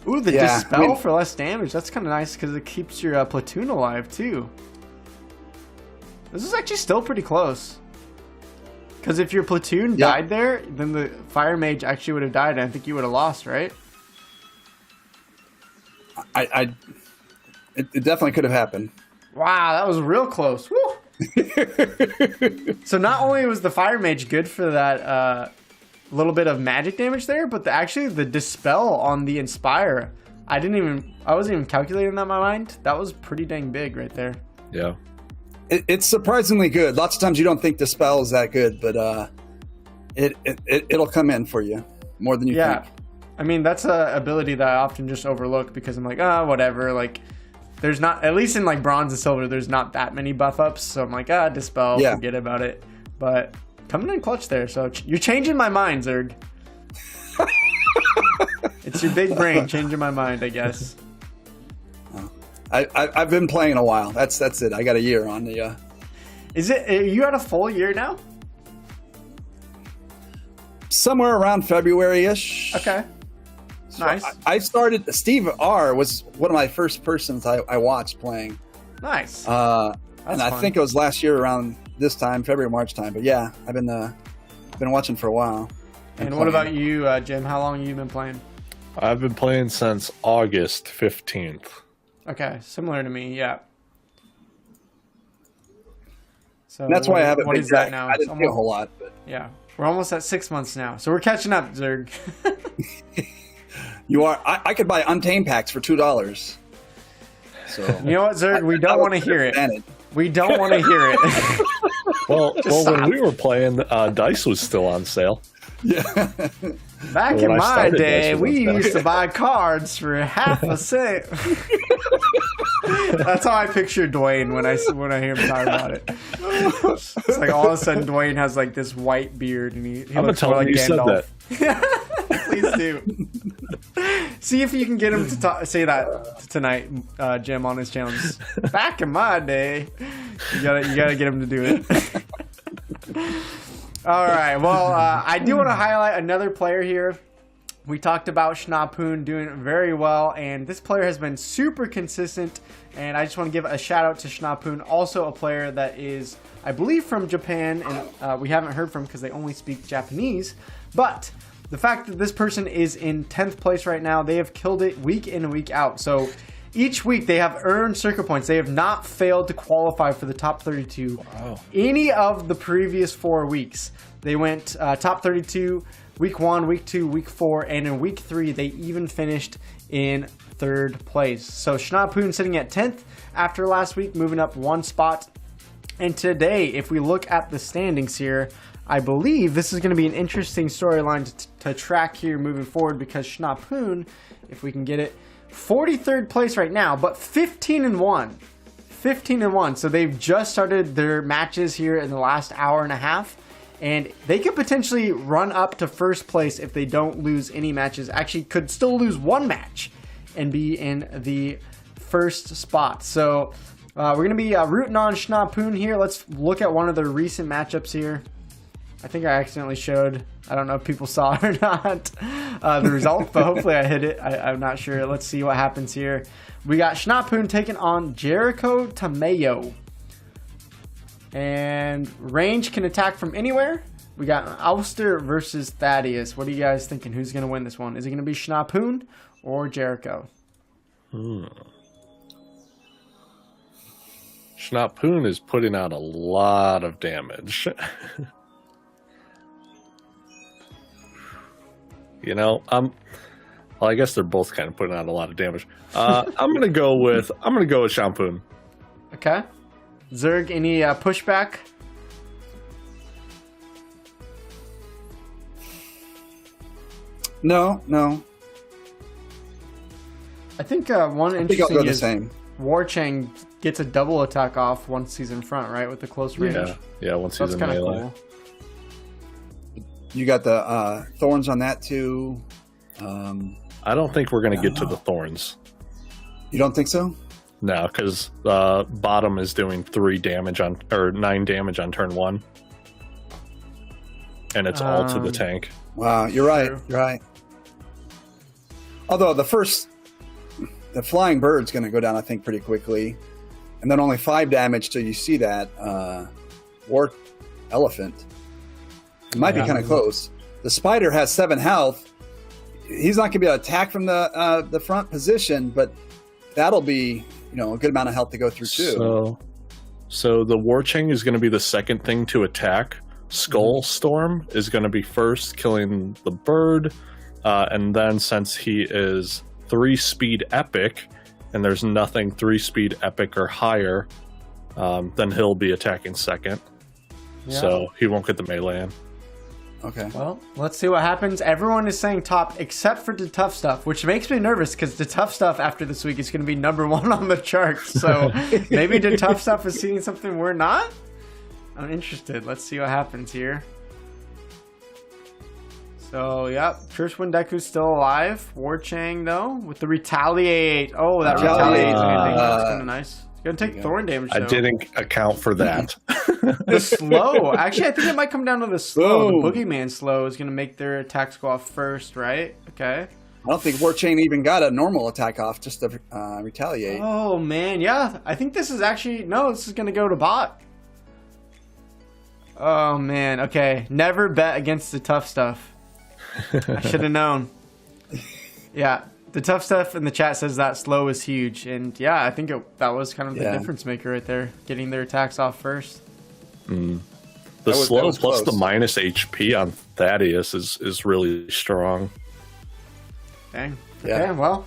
Ooh, the dispel for less damage. That's kind of nice because it keeps your platoon alive too. This is actually still pretty close. Because if your platoon died there, then the fire mage actually would have died, and I think you would have lost, right? It definitely could have happened. Wow, that was real close. Woo! So not only was the fire mage good for that little bit of magic damage there, but actually the dispel on the inspire, I wasn't even calculating that in my mind. That was pretty dang big right there. Yeah. It's surprisingly good. Lots of times you don't think dispel is that good, but it'll come in for you more than you think. I mean, that's a ability that I often just overlook because I'm like, whatever. Like, there's not, at least in like bronze and silver, there's not that many buff ups. So I'm like, dispel, forget about it. But coming in clutch there. So you're changing my mind, Zerg. It's your big brain changing my mind, I guess. I've been playing a while. That's it. I got a year on the. Are you at a full year now? Somewhere around February-ish. Okay. So Nice. I started. Steve R was one of my first persons I watched playing. Nice. And fun. I think it was last year around this time, February, March time. But yeah, I've been watching for a while. And what about you, Jim? How long have you been playing? I've been playing since August 15th. Okay, similar to me, yeah. So And that's why I haven't. What is that now? I didn't play a whole lot. But. Yeah, we're almost at 6 months now, so we're catching up, Zerg. You are. I could buy Untamed packs for $2. So you know what, Zerg? We don't want to hear it. We don't want to hear it. Well, when we were playing, Dice was still on sale. Yeah. Back in my day, we used to buy cards for half a cent. That's how I picture Dwayne when I hear him talk about it. It's like all of a sudden Dwayne has like this white beard and he looks more like Gandalf. Please do. See if you can get him to say that tonight, Jim, on his channel. Just, back in my day, you gotta get him to do it. All right. Well, I do want to highlight another player here. We talked about Schnapoon doing very well, and this player has been super consistent. And I just want to give a shout out to Schnapoon, also a player that is, I believe, from Japan, and we haven't heard from because they only speak Japanese. But the fact that this person is in 10th place right now, they have killed it week in and week out. So each week they have earned circuit points. They have not failed to qualify for the top 32 any of the previous 4 weeks. They went top 32 week 1, week 2, week 4, and in week 3 they even finished in 3rd place. So Schnapoon sitting at 10th after last week, moving up 1 spot. And today, if we look at the standings here, I believe this is going to be an interesting storyline to track here moving forward because Schnapoon, if we can get it, 43rd place right now, but 15-1. 15-1. So they've just started their matches here in the last hour and a half. And they could potentially run up to 1st place if they don't lose any matches. Actually, could still lose 1 match and be in the 1st spot. So we're going to be rooting on Schnapoon here. Let's look at one of their recent matchups here. I think I accidentally showed, I don't know if people saw it or not, the result, but hopefully I hit it. I'm not sure. Let's see what happens here. We got Schnapoon taking on Jericho Tamayo. And range can attack from anywhere. We got Ulster versus Thaddeus. What are you guys thinking? Who's going to win this one? Is it going to be Schnapoon or Jericho? Schnapoon is putting out a lot of damage. You know, well, I guess they're both kind of putting out a lot of damage. I'm gonna go with Schnapoon. Okay. Zerg, any pushback? No. I think one I think I'll interesting go the is same. Warchang gets a double attack off once he's in front, right, with the close range. Yeah, once So he's that's in kind of melee. cool. You got the thorns on that too. I don't think we're gonna get to the thorns. You don't think so? No, because bottom is doing 9 damage on turn 1, and it's all to the tank. Wow, you're right. True. You're right. Although the flying bird's going to go down, I think, pretty quickly. And then only 5 damage till you see that war elephant. It might be kind of close. The spider has 7 health. He's not going to be able to attack from the front position, but that'll be a good amount of health to go through too. So the Warchang is going to be the second thing to attack. Skull Storm is going to be first, killing the bird, and then since he is 3-speed epic, and there's nothing 3-speed epic or higher, then he'll be attacking second. Yeah. So he won't get the melee in. Okay. Well, let's see what happens. Everyone is saying top except for the tough stuff, which makes me nervous because the tough stuff after this week is going to be #1 on the charts. So maybe the tough stuff is seeing something we're not. I'm interested. Let's see what happens here. So, yep. Trish Windeku's still alive. Warchang, though, with the retaliate. Oh, that retaliate is that's kind of nice. It's going to take thorn damage, though. I didn't account for that. The slow. Actually, I think it might come down to the slow. The boogeyman slow is going to make their attacks go off first, right? Okay. I don't think Warchain even got a normal attack off, just to retaliate. Oh, man. Yeah. I think this is actually... No, this is going to go to bot. Oh, man. Okay. Never bet against the tough stuff. I should have known. Yeah. The tough stuff in the chat says that slow is huge. And, yeah, I think that was kind of the difference maker right there. Getting their attacks off first. The slow plus the minus HP on Thaddeus is really strong. Dang. Yeah. Okay, well,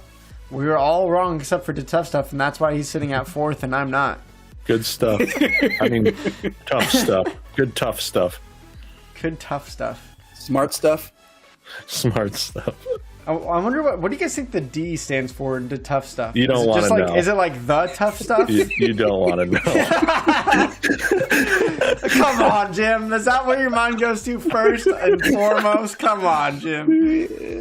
we were all wrong except for the tough stuff, and that's why he's sitting at 4th and I'm not. Good stuff. I mean, tough stuff. Good tough stuff. Good tough stuff. Smart stuff. Smart stuff. I wonder what do you guys think the D stands for in the tough stuff? You don't want to know. Is it like the tough stuff? You don't want to know. Come on, Jim. Is that where your mind goes to first and foremost? Come on, Jim.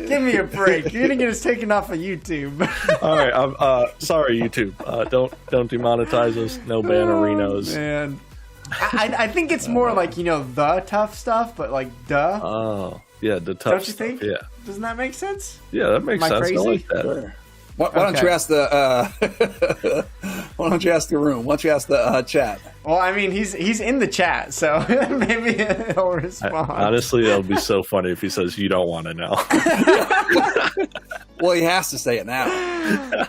Give me a break. You're gonna get us taken off of YouTube. All right. I'm sorry, YouTube. Don't demonetize us. No bannerinos. Man. I think it's more like the tough stuff, but like duh. Oh. Yeah, the tough Don't you think? Yeah. Doesn't that make sense? Yeah, that makes sense. Crazy? I like that. Sure. Why don't you ask the why don't you ask the room? Why don't you ask the chat? Well, I mean, he's in the chat, so maybe he'll respond. Honestly, that would be so funny if he says you don't want to know. Well, he has to say it now.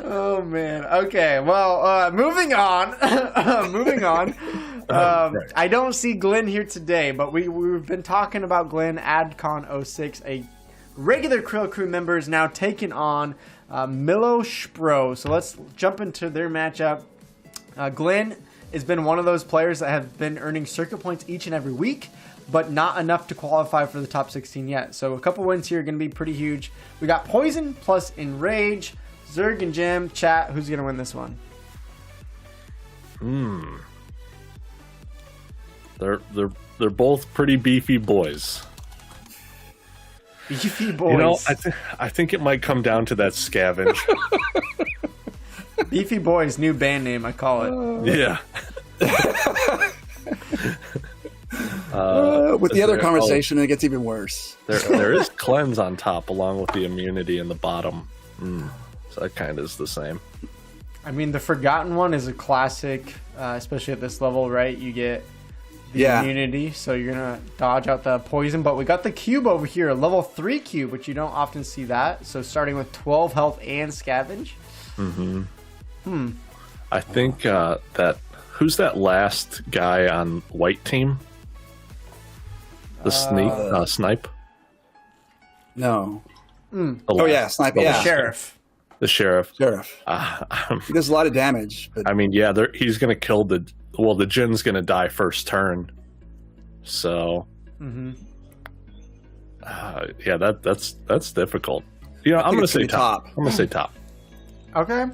Oh man. Okay. Well, moving on. Moving on. Right. I don't see Glenn here today, but we've been talking about Glenn. AdCon06, a regular Krill Crew member, is now taking on Milo Spro. So let's jump into their matchup. Glenn has been one of those players that have been earning circuit points each and every week, but not enough to qualify for the top 16 yet. So a couple wins here are going to be pretty huge. We got Poison plus Enrage. Zerg and Jim, chat, who's going to win this one? They're both pretty beefy boys. Beefy boys. I think it might come down to that scavenge. Beefy boys, new band name, I call it. Yeah. With the other conversation, it gets even worse. There is cleanse on top, along with the immunity in the bottom. So that kind of is the same. I mean, the Forgotten one is a classic, especially at this level, right? You get the immunity, so you're going to dodge out the poison. But we got the cube over here, a level 3 cube, which you don't often see that. So starting with 12 health and scavenge. I think that... Who's that last guy on white team? The snipe? No. Yeah, snipe. Yeah, the sheriff. He does a lot of damage. But... I mean, yeah, he's going to kill the Jin's going to die first turn. So, yeah, that's difficult. I'm going to say top. I'm going to say top. Okay.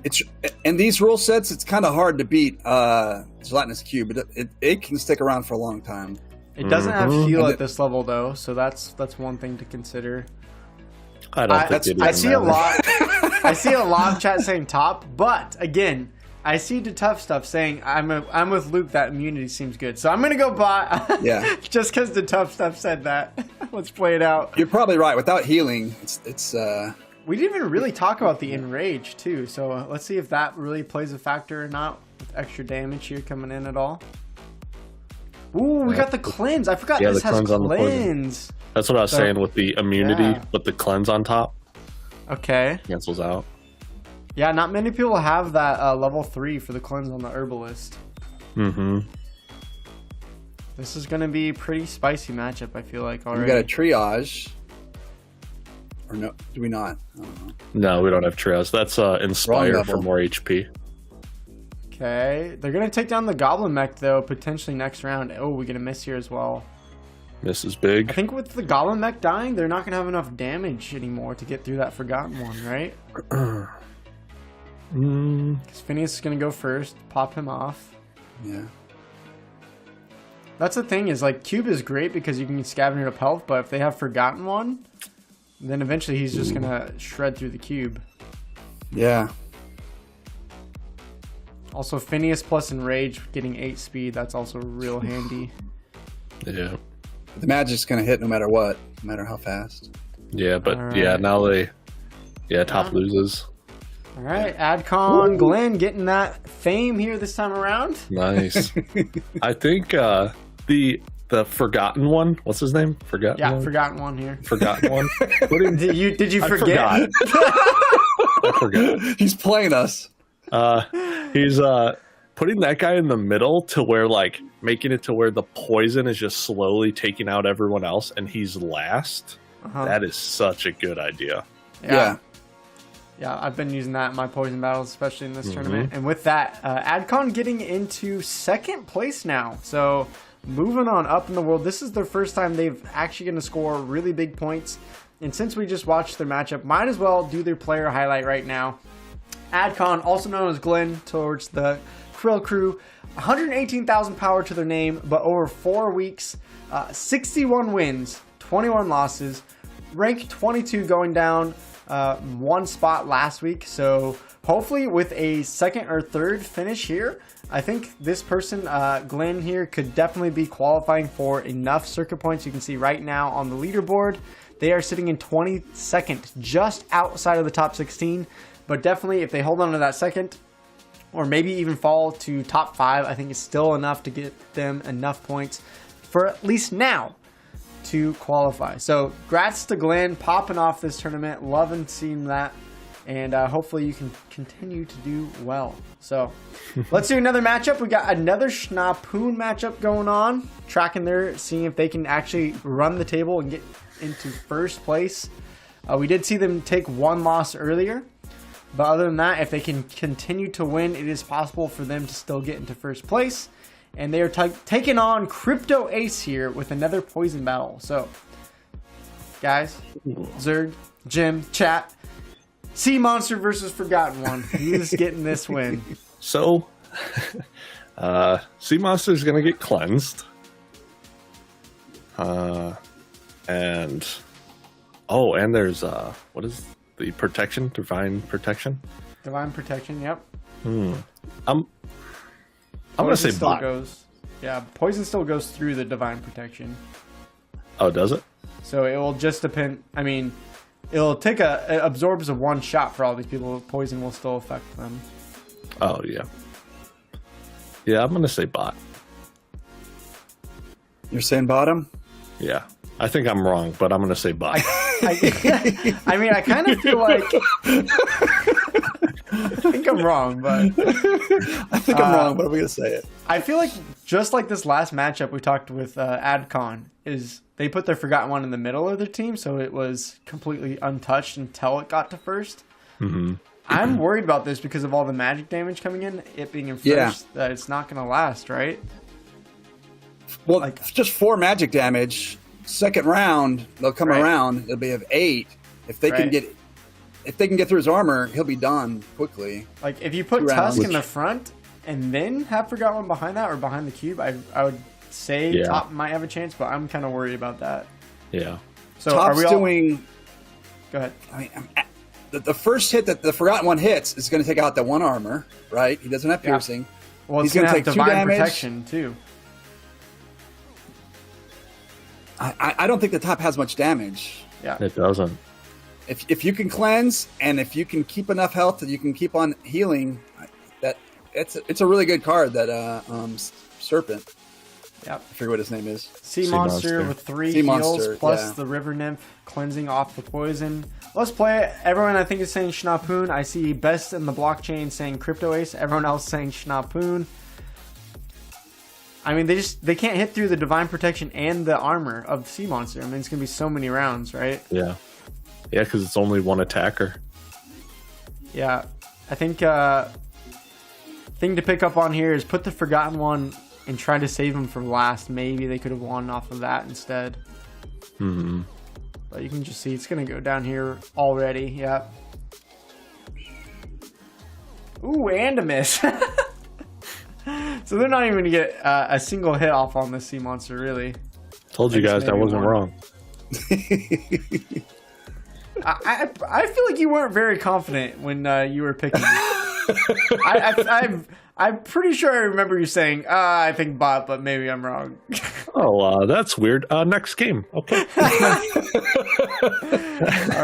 In these rule sets, it's kind of hard to beat Gelatinous Cube, but it can stick around for a long time. It doesn't have heal at this level though, so that's one thing to consider. I see a lot. I see a lot of chat saying top, but again, I see the tough stuff saying I'm with Luke. That immunity seems good, so I'm gonna go bot. Yeah. Just because the tough stuff said that. Let's play it out. You're probably right. Without healing, it's We didn't even really talk about the enrage too, so let's see if that really plays a factor or not with extra damage here coming in at all. Ooh, we got the cleanse. I forgot this has cleanse. That's what I was saying with the immunity, but the cleanse on top. Okay. Cancels out. Yeah, not many people have that level 3 for the cleanse on the herbalist. Mm-hmm. This is going to be a pretty spicy matchup, I feel like, already. We got a triage. Or no, do we not? I don't know. No, we don't have triage. That's Inspire for more HP. Okay. They're going to take down the Goblin Mech, though, potentially next round. Oh, we're going to miss here as well. This is big. I think with the Goblin Mech dying, they're not going to have enough damage anymore to get through that Forgotten one, right? Because Phineas is going to go first, pop him off. Yeah. That's the thing is, like, Cube is great because you can scavenger up health, but if they have Forgotten one, then eventually he's just going to shred through the cube. Yeah. Also, Phineas plus Enrage getting 8 speed, that's also real handy. Yeah. The magic's going to hit no matter what, no matter how fast. Yeah, but yeah, now top loses. All right, Adcon, Glenn getting that fame here this time around. Nice. I think the Forgotten one. What's his name? Forgotten. Yeah, one? Forgotten one here. Forgotten one. Did you forget? I forgot. He's playing us. He's putting that guy in the middle to where making it to where the poison is just slowly taking out everyone else, and he's last. That is such a good idea. Yeah. Yeah, I've been using that in my poison battles, especially in this tournament. And with that, Adcon getting into second place now. So moving on up in the world. This is their first time they've actually going to score really big points. And since we just watched their matchup, might as well do their player highlight right now. Adcon, also known as Glenn, towards the Krill crew. 118,000 power to their name, but over 4 weeks, 61 wins, 21 losses, rank 22 going down 1 spot last week. So hopefully with a second or third finish here, I think this person, Glenn here, could definitely be qualifying for enough circuit points. You can see right now on the leaderboard, they are sitting in 22nd, just outside of the top 16. But definitely if they hold on to that second, or maybe even fall to top 5, I think it's still enough to get them enough points for at least now to qualify. So grats to Glenn, popping off this tournament, loving seeing that, and hopefully you can continue to do well. So let's do another matchup. We got another Schnapoon matchup going on, tracking there, seeing if they can actually run the table and get into first place. We did see them take 1 loss earlier, but other than that, if they can continue to win, it is possible for them to still get into first place. And they are taking on Crypto Ace here with another poison battle. So, guys, Zerg, Jim, chat, Sea Monster versus Forgotten One. Who's getting this win? So, Sea Monster is going to get cleansed. And there's, what is the protection? Divine protection? Divine protection, yep. I'm going to say bot. Poison still goes through the divine protection. Oh, does it? So it will just depend. I mean, it'll take it absorbs a 1 shot for all these people. Poison will still affect them. Oh, yeah. Yeah, I'm going to say bot. You're saying bottom? Yeah. I think I'm wrong, but I'm going to say bot. I mean, I kind of feel like... I think I'm wrong, but... I think I'm wrong, but I'm going to say it. I feel like just like this last matchup we talked with Adcon, is they put their Forgotten One in the middle of their team, so it was completely untouched until it got to first. Mm-hmm. I'm worried about this because of all the magic damage coming in, it being in first, that it's not going to last, right? Well, just 4 magic damage. Second round, they'll come around. It'll be of 8. If they can get through his armor, he'll be done quickly. Like if you put Tusk in the front and then have Forgotten One behind that or behind the cube, I would say top might have a chance, but I'm kind of worried about that. Yeah. So Top's doing. Go ahead. I mean, the first hit that the Forgotten One hits is going to take out that 1 armor, right? He doesn't have piercing. Well, he's going to take divine 2 damage. Protection too. I don't think the top has much damage. Yeah, it doesn't. if you can cleanse and if you can keep enough health that you can keep on healing, it's a really good card. That Serpent. Yep. I forget what his name is. Sea monster with 3 heals plus the river nymph cleansing off the poison. Let's play it. Everyone I think is saying Schnapoon. I see Best in the blockchain saying Crypto Ace. Everyone else saying Schnapoon. I mean, they can't hit through the divine protection and the armor of the sea monster. I mean, it's gonna be so many rounds, right? Yeah, because it's only one attacker. Yeah, I think thing to pick up on here is put the Forgotten One and try to save him for last. Maybe they could have won off of that instead. But you can just see it's gonna go down here already. Yeah. Ooh, and a miss. So they're not even gonna get a single hit off on this sea monster, really. Told you guys I wasn't wrong. I feel like you weren't very confident when you were picking. I'm pretty sure I remember you saying, I think bot, but maybe I'm wrong. Oh, that's weird. Next game. Okay. All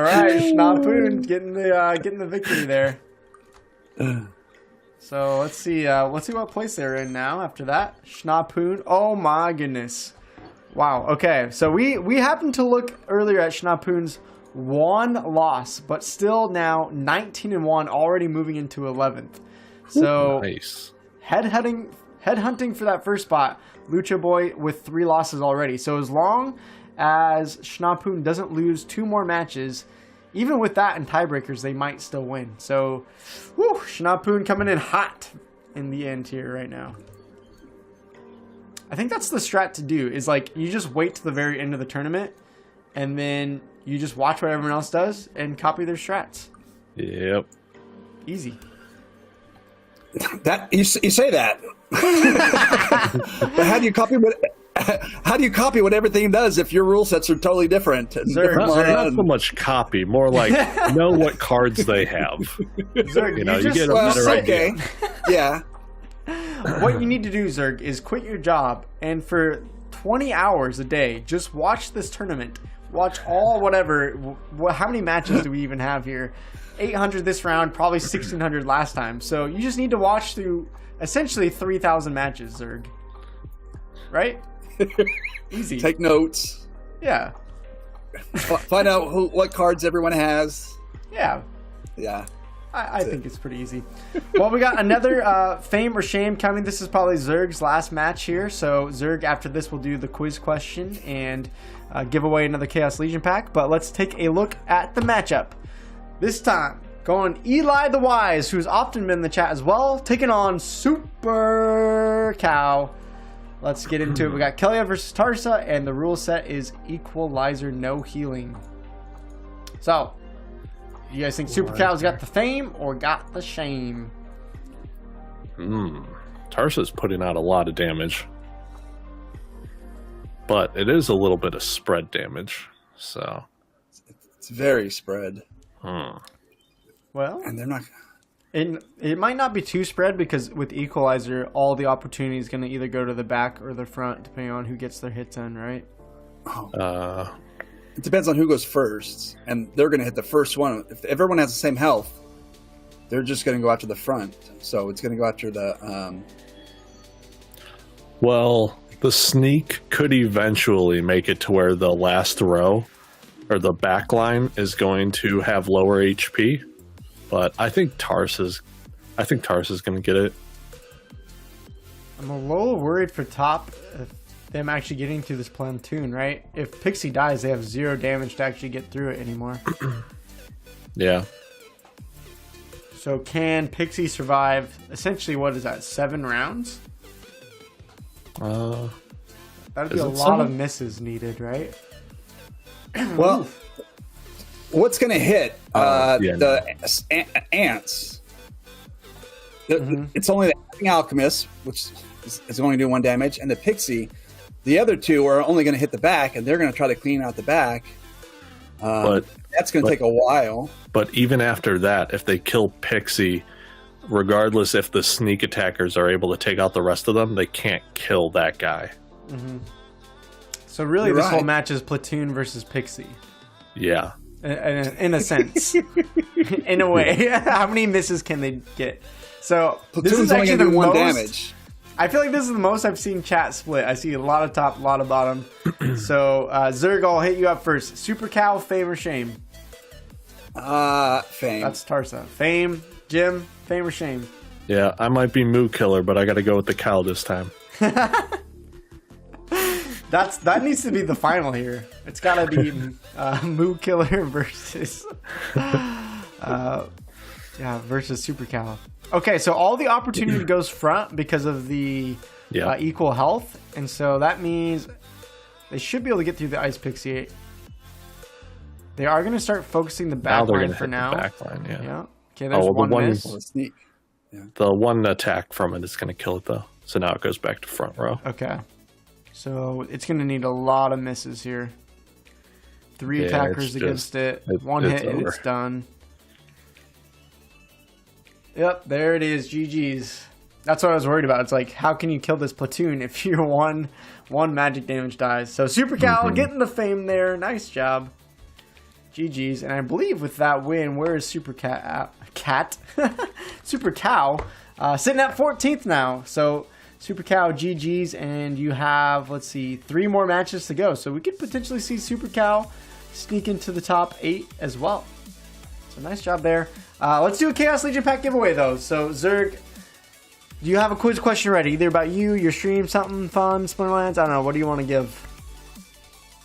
right, Schnapoon getting the victory there. So let's see what place they're in now after that. Schnapoon. Oh my goodness. Wow. Okay. So we happened to look earlier at Schnapoon's 1 loss, but still now 19-1, already moving into 11th. So nice. Headhunting for that first spot. Lucha Boy with 3 losses already. So as long as Schnapoon doesn't lose 2 more matches, even with that and tiebreakers, they might still win. So, whew, Schnapoon coming in hot in the end here right now. I think that's the strat to do, is like you just wait to the very end of the tournament and then you just watch what everyone else does and copy their strats. Yep. Easy. That you say that. But how do you copy what everything does if your rule sets are totally different? Not so much copy, more like know what cards they have. Zerg, you get a better idea. Yeah. What you need to do, Zerg, is quit your job and for 20 hours a day, just watch this tournament. Watch all whatever. How many matches do we even have here? 800 this round, probably 1,600 last time. So you just need to watch through essentially 3,000 matches, Zerg. Right? Easy. Take notes. Yeah. Find out what cards everyone has. Yeah. Yeah. I think it's pretty easy. Well, we got another fame or shame coming. This is probably Zerg's last match here. So Zerg, after this, will do the quiz question and give away another Chaos Legion pack. But let's take a look at the matchup. This time, going Eli the Wise, who's often been in the chat as well, taking on Super Cow. Let's get into it. We got Kellyanne versus Tarsa, and the rule set is Equalizer, no healing. So, you guys think Super Cow's got the fame or got the shame? Tarsa's putting out a lot of damage. But it is a little bit of spread damage, so... It's very spread. Well... And they're not... It might not be too spread because with Equalizer, all the opportunity is going to either go to the back or the front, depending on who gets their hits in, right? It depends on who goes first, and they're going to hit the first one. If everyone has the same health, they're just going to go after the front. So it's going to go after the... Well, the sneak could eventually make it to where the last row or the back line is going to have lower HP. But I think Tarsa's going to get it. I'm a little worried for top of them actually getting through this platoon, right? If Pixie dies, they have 0 damage to actually get through it anymore. Yeah. So can Pixie survive, essentially, what is that, 7 rounds? That'd be a lot of misses needed, right? Well... What's going to hit the ants? It's only the Alchemist, which is only doing 1 damage, and the Pixie. The other 2 are only going to hit the back, and they're going to try to clean out the back. But that's going to take a while. But even after that, if they kill Pixie, regardless if the sneak attackers are able to take out the rest of them, they can't kill that guy. So really, this whole match is Platoon versus Pixie. Yeah. in a sense. In a way. How many misses can they get? So this is only actually gonna the do one most damage. I feel like this is the most I've seen chat split. I see a lot of top, a lot of bottom. So Zerg, I'll hit you up first. Super Cow, fame or shame? Fame. That's Tarsa. Fame. Jim, fame or shame? Yeah, I might be Moo Killer, but I got to go with the cow this time. That needs to be the final here. It's got to be Moo Killer versus versus Super Cow. Okay, so all the opportunity goes front because of the equal health, and so that means they should be able to get through the Ice Pixie. They are going to start focusing the back line for now. Back line, yeah. Okay, there's one miss. Sneak. Yeah. The one attack from it is going to kill it, though. So now it goes back to front row. Okay. So it's going to need a lot of misses here. 3 attackers against it. One hit and it's done. Yep, there it is. GG's. That's what I was worried about. It's like, how can you kill this platoon if your one magic damage dies? So Super Cow getting the fame there. Nice job. GG's. And I believe with that win, where is Super Super Cow sitting at 14th now. So Super Cow, GG's, and you have, let's see, 3 more matches to go. So we could potentially see Super Cow sneak into the top 8 as well. So nice job there. Let's do a Chaos Legion pack giveaway, though. So, Zerg, do you have a quiz question ready? Either about you, your stream, something fun, Splinterlands? I don't know. What do you want to give?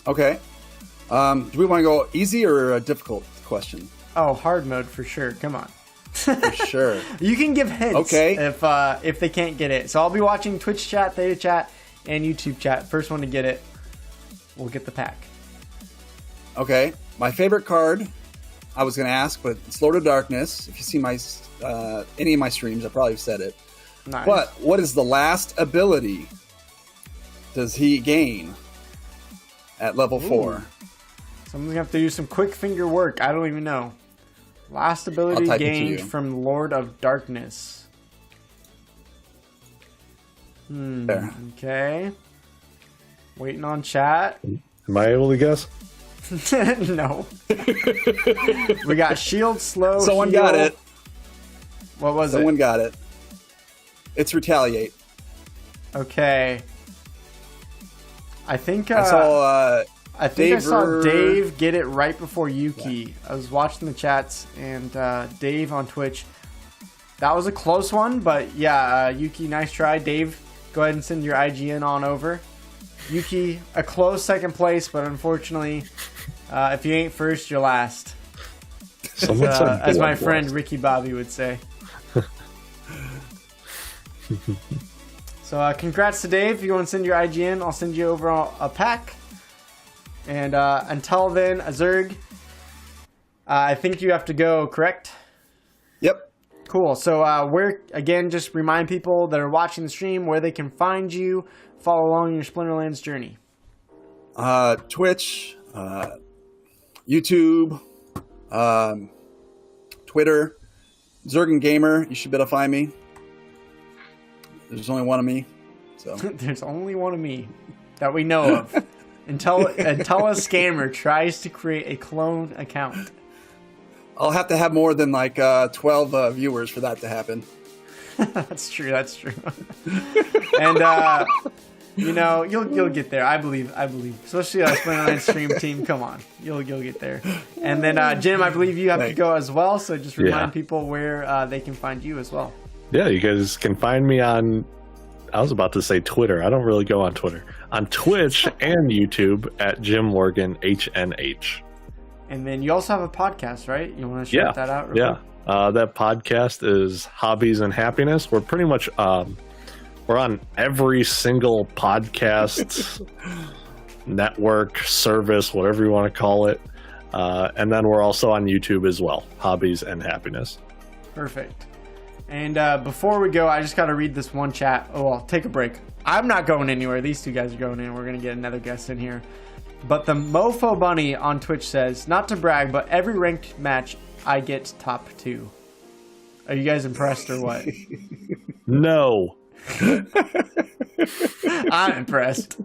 Okay. Do we want to go easy or a difficult question? Oh, hard mode for sure. Come on. For sure. You can give hints if they can't get it. So I'll be watching Twitch chat, Theta chat, and YouTube chat. First one to get it will get the pack. Okay. My favorite card, I was going to ask, but it's Lord of Darkness. If you see my any of my streams, I probably have said it. Nice. But what is the last ability does he gain at level 4? Someone's going to have to do some quick finger work. I don't even know. Last ability gained from Lord of Darkness. There. Okay. Waiting on chat. Am I able to guess? No. We got shield, slow, Someone heal. got it. What was Someone it? got it. It's Okay. I think I saw I saw Dave get it right before Yuki. Yeah. I was watching the chats, and Dave on Twitch. That was a close one, but yeah, Yuki, nice try. Dave, go ahead and send your IGN on over. Yuki, a close second place, but unfortunately, if you ain't first, you're last. As my friend Ricky Bobby would say. So congrats to Dave. If you want to send your IGN, I'll send you over a pack. And until then, Zerg, I think you have to go, correct? Yep. Cool. So where, again, just remind people that are watching the stream where they can find you, follow along your Splinterlands journey. Twitch, YouTube, Twitter, Zergan Gamer. You should be able to find me. There's only one of me. So There's only one of me that we know of. Until a scammer tries to create a clone account. I'll have to have more than like 12 viewers for that to happen. That's true. And you'll get there. I believe. Especially our Splinterlands stream team. Come on, you'll get there. And then Jim, I believe you have to go as well. So just remind people where they can find you as well. Yeah, you guys can find me on. I was about to say Twitter. I don't really go on Twitter. On Twitch and YouTube at Jim Morgan HNH. And then you also have a podcast, right? You want to shout that out? Real quick? That podcast is Hobbies and Happiness. We're pretty much we're on every single podcast network, service, whatever you want to call it. And then we're also on YouTube as well. Hobbies and Happiness. Perfect. And before we go, I just got to read this one chat. Oh, well, take a break. I'm not going anywhere. These two guys are going in. We're going to get another guest in here. But the Mofo Bunny on Twitch says, not to brag, but every ranked match, I get top 2. Are you guys impressed or what? No. I'm impressed.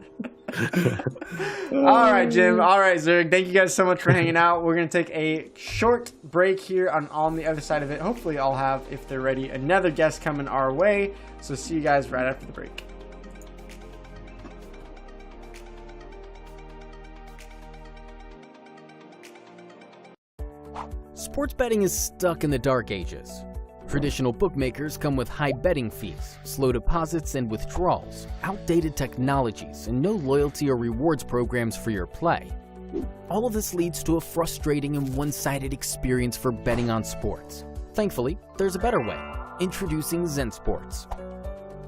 All right, Jim. All right, Zerg. Thank you guys so much for hanging out. We're going to take a short break here on the other side of it. Hopefully I'll have, if they're ready, another guest coming our way. So see you guys right after the break. Sports betting is stuck in the dark ages. Traditional bookmakers come with high betting fees, slow deposits and withdrawals, outdated technologies, and no loyalty or rewards programs for your play. All of this leads to a frustrating and one-sided experience for betting on sports. Thankfully, there's a better way. Introducing Zensports,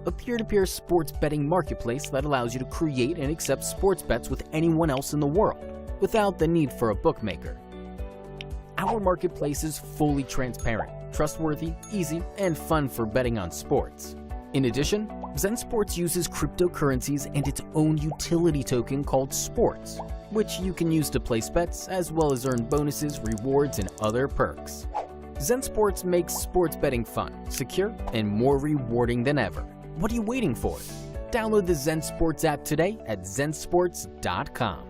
a peer-to-peer sports betting marketplace that allows you to create and accept sports bets with anyone else in the world, without the need for a bookmaker. Our marketplace is fully transparent, trustworthy, easy, and fun for betting on sports. In addition, Zensports uses cryptocurrencies and its own utility token called Sports, which you can use to place bets as well as earn bonuses, rewards, and other perks. Zensports makes sports betting fun, secure, and more rewarding than ever. What are you waiting for? Download the Zensports app today at zensports.com.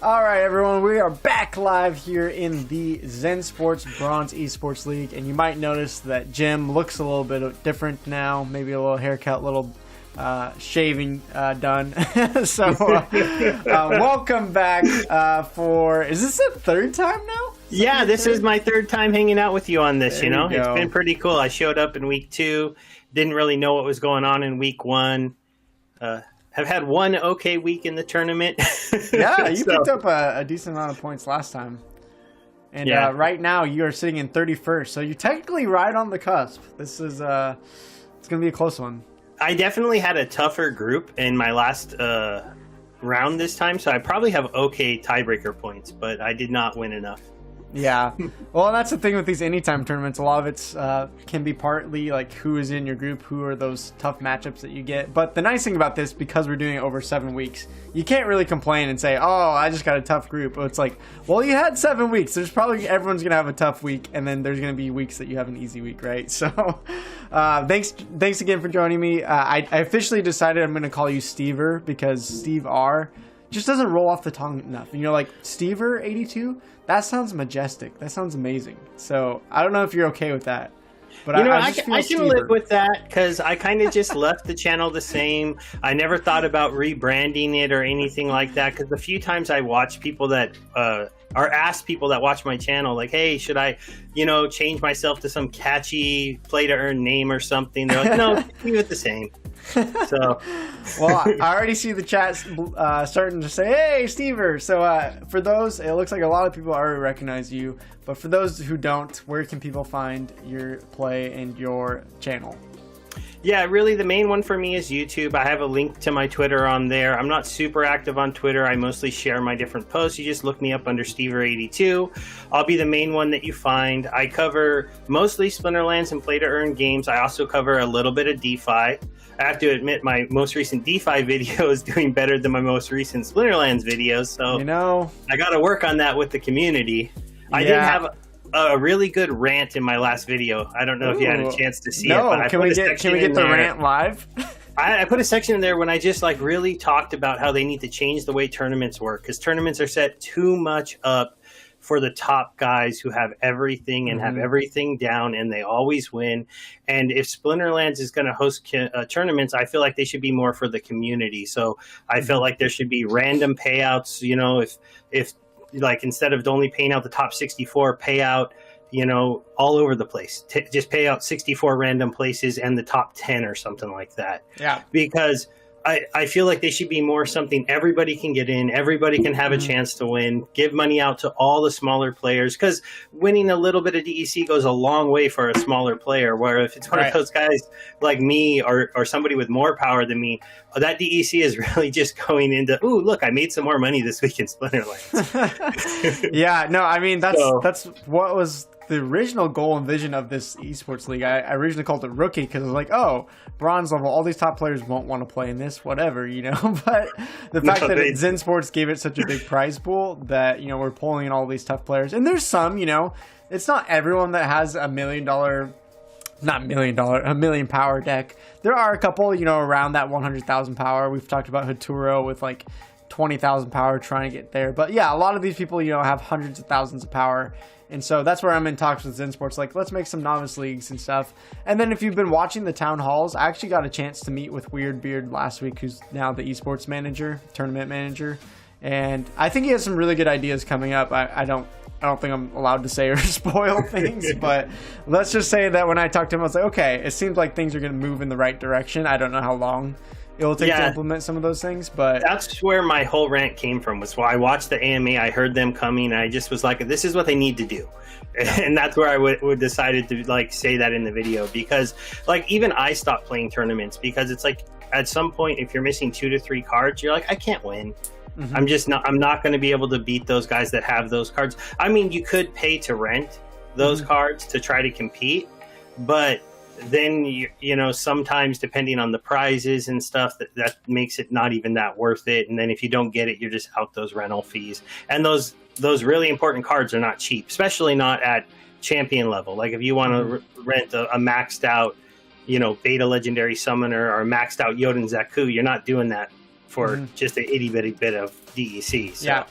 All right, everyone, we are back live here in the Zensports Bronze Esports League, and you might notice that Jim looks a little bit different now, maybe a little haircut, a little shaving done. So welcome back for, is this the third time now? Yeah, this is my third time hanging out with you on this, There you It's go. been pretty cool. I showed up in week 2, didn't really know what was going on in week 1. Have had one okay week in the tournament. Yeah, you picked up a decent amount of points last time. And right now you are sitting in 31st, so you're technically right on the cusp. This is it's going to be a close one. I definitely had a tougher group in my last round this time, so I probably have okay tiebreaker points, but I did not win enough. Yeah. Well, that's the thing with these anytime tournaments. A lot of it's can be partly like who is in your group, who are those tough matchups that you get. But the nice thing about this, because we're doing it over 7 weeks, you can't really complain and say, oh, I just got a tough group. It's like, well, you had 7 weeks. There's probably everyone's going to have a tough week, and then there's going to be weeks that you have an easy week, right? So thanks again for joining me. I officially decided I'm going to call you Stever because Steve R just doesn't roll off the tongue enough. And you're like, Stever 82? That sounds majestic. That sounds amazing. So I don't know if you're okay with that. But I can live with that because I kind of just left the channel the same. I never thought about rebranding it or anything like that because the few times I watch people that or ask people that watch my channel, like, hey, should I, change myself to some catchy play to earn name or something? They're like, no, leave it the same. So, well, I already see the chat starting to say, hey, Stever. So for those, it looks like a lot of people already recognize you. But for those who don't, where can people find your play and your channel? Yeah, really the main one for me is YouTube. I have a link to my Twitter on there. I'm not super active on Twitter. I mostly share my different posts. You just look me up under Stever82. I'll be the main one that you find. I cover mostly Splinterlands and play to earn games. I also cover a little bit of DeFi. I have to admit my most recent DeFi video is doing better than my most recent Splinterlands videos. So I got to work on that with the community. I did have a really good rant in my last video. I don't know if you had a chance to see it. But can we get the rant live? I put a section in there when I just really talked about how they need to change the way tournaments work because tournaments are set too much up for the top guys who have everything and have everything down and they always win. And if Splinterlands is going to host tournaments, I feel like they should be more for the community. So I felt like there should be random payouts, if like instead of only paying out the top 64, pay out, all over the place. Just pay out 64 random places and the top 10 or something like that. Yeah. Because I feel like they should be more something everybody can get in, everybody can have a chance to win, give money out to all the smaller players, because winning a little bit of DEC goes a long way for a smaller player, where if it's one of those guys like me or somebody with more power than me, that DEC is really just going into, ooh, look, I made some more money this week in Splinterlands. Yeah, no, I mean, that's what was the original goal and vision of this esports league. I originally called it rookie because I was like, oh, bronze level, all these top players won't want to play in this, whatever, But the fact that Zensports gave it such a big prize pool that, we're pulling in all these tough players. And there's some, it's not everyone that has a $1 million power deck. There are a couple, around that 100,000 power. We've talked about Haturo with like 20,000 power trying to get there. But yeah, a lot of these people, have hundreds of thousands of power. And so that's where I'm in talks with Zensports, like, let's make some novice leagues and stuff. And then if you've been watching the town halls, I actually got a chance to meet with Weird Beard last week, who's now the esports manager, tournament manager. And I think he has some really good ideas coming up. I don't think I'm allowed to say or spoil things, but let's just say that when I talked to him, I was like, okay, it seems like things are going to move in the right direction. I don't know how long it will take to implement some of those things, but that's where my whole rant came from. Was why I watched the AMA, I heard them coming, and I just was like, this is what they need to do. And that's where I would decided to say that in the video, because even I stopped playing tournaments because it's like at some point, if you're missing 2 to 3 cards, you're like, I can't win. I'm not going to be able to beat those guys that have those cards. I mean, you could pay to rent those cards to try to compete, but then sometimes depending on the prizes and stuff, that makes it not even that worth it. And then if you don't get it, you're just out those rental fees. And those really important cards are not cheap, especially not at champion level. Like if you want to rent a maxed out, beta legendary summoner or a maxed out Yoden Zaku, you're not doing that for just an itty bitty bit of DEC. So. Yeah.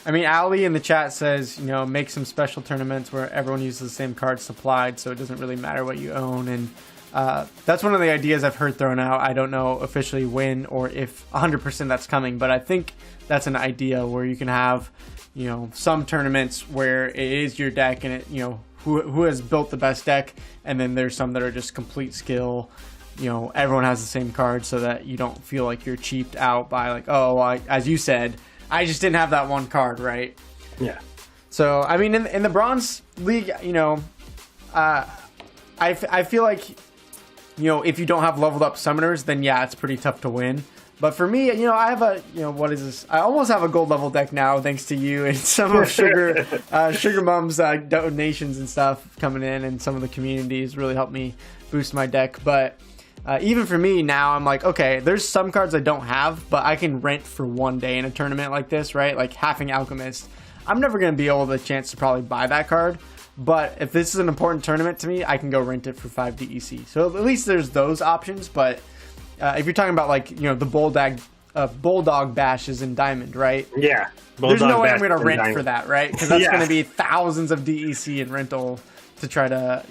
I mean, Ali in the chat says, make some special tournaments where everyone uses the same cards supplied, so it doesn't really matter what you own. And that's one of the ideas I've heard thrown out. I don't know officially when or if 100% that's coming, but I think that's an idea where you can have, some tournaments where it is your deck and it, who has built the best deck, and then there's some that are just complete skill. Everyone has the same card, so that you don't feel like you're cheaped out by like, as you said, I just didn't have that one card, right? Yeah. So, I mean, in the Bronze League, I feel like, if you don't have leveled up summoners, then yeah, it's pretty tough to win. But for me, I have a, what is this? I almost have a gold level deck now, thanks to you and some of Sugar Mom's donations and stuff coming in, and some of the communities really helped me boost my deck. But even for me now, I'm like, okay, there's some cards I don't have, but I can rent for one day in a tournament like this, right? Like Halfing Alchemist. I'm never going to be able to chance to probably buy that card. But if this is an important tournament to me, I can go rent it for 5 DEC. So at least there's those options. But if you're talking about like, the Bulldog bashes in Diamond, right? Yeah. There's no way I'm going to rent for that, right? Because that's going to be thousands of DEC in rental to try to,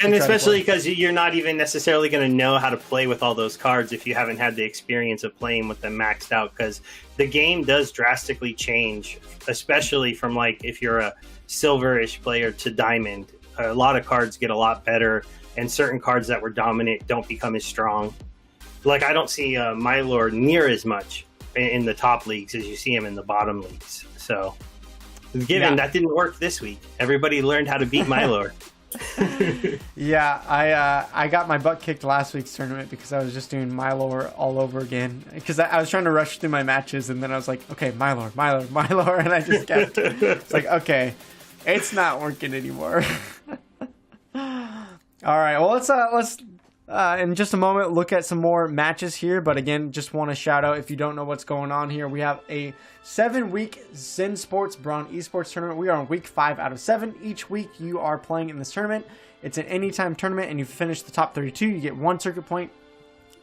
and especially because you're not even necessarily going to know how to play with all those cards if you haven't had the experience of playing with them maxed out, because the game does drastically change, especially from like if you're a silverish player to diamond. A lot of cards get a lot better, and certain cards that were dominant don't become as strong. Like I don't see Mylord near as much in the top leagues as you see him in the bottom leagues. So that didn't work this week. Everybody learned how to beat Mylord. Yeah, I got my butt kicked last week's tournament because I was just doing Mylord all over again. Because I was trying to rush through my matches, and then I was like, okay, Mylord, and I just kept. It's like, okay, it's not working anymore. All right, well let's in just a moment look at some more matches here. But again, just want to shout out, if you don't know what's going on here, we have a 7-week Zensports Braun Esports tournament. We are on week 5 out of 7. Each week you are playing in this tournament. It's an anytime tournament, and you finish the top 32, you get 1 circuit point.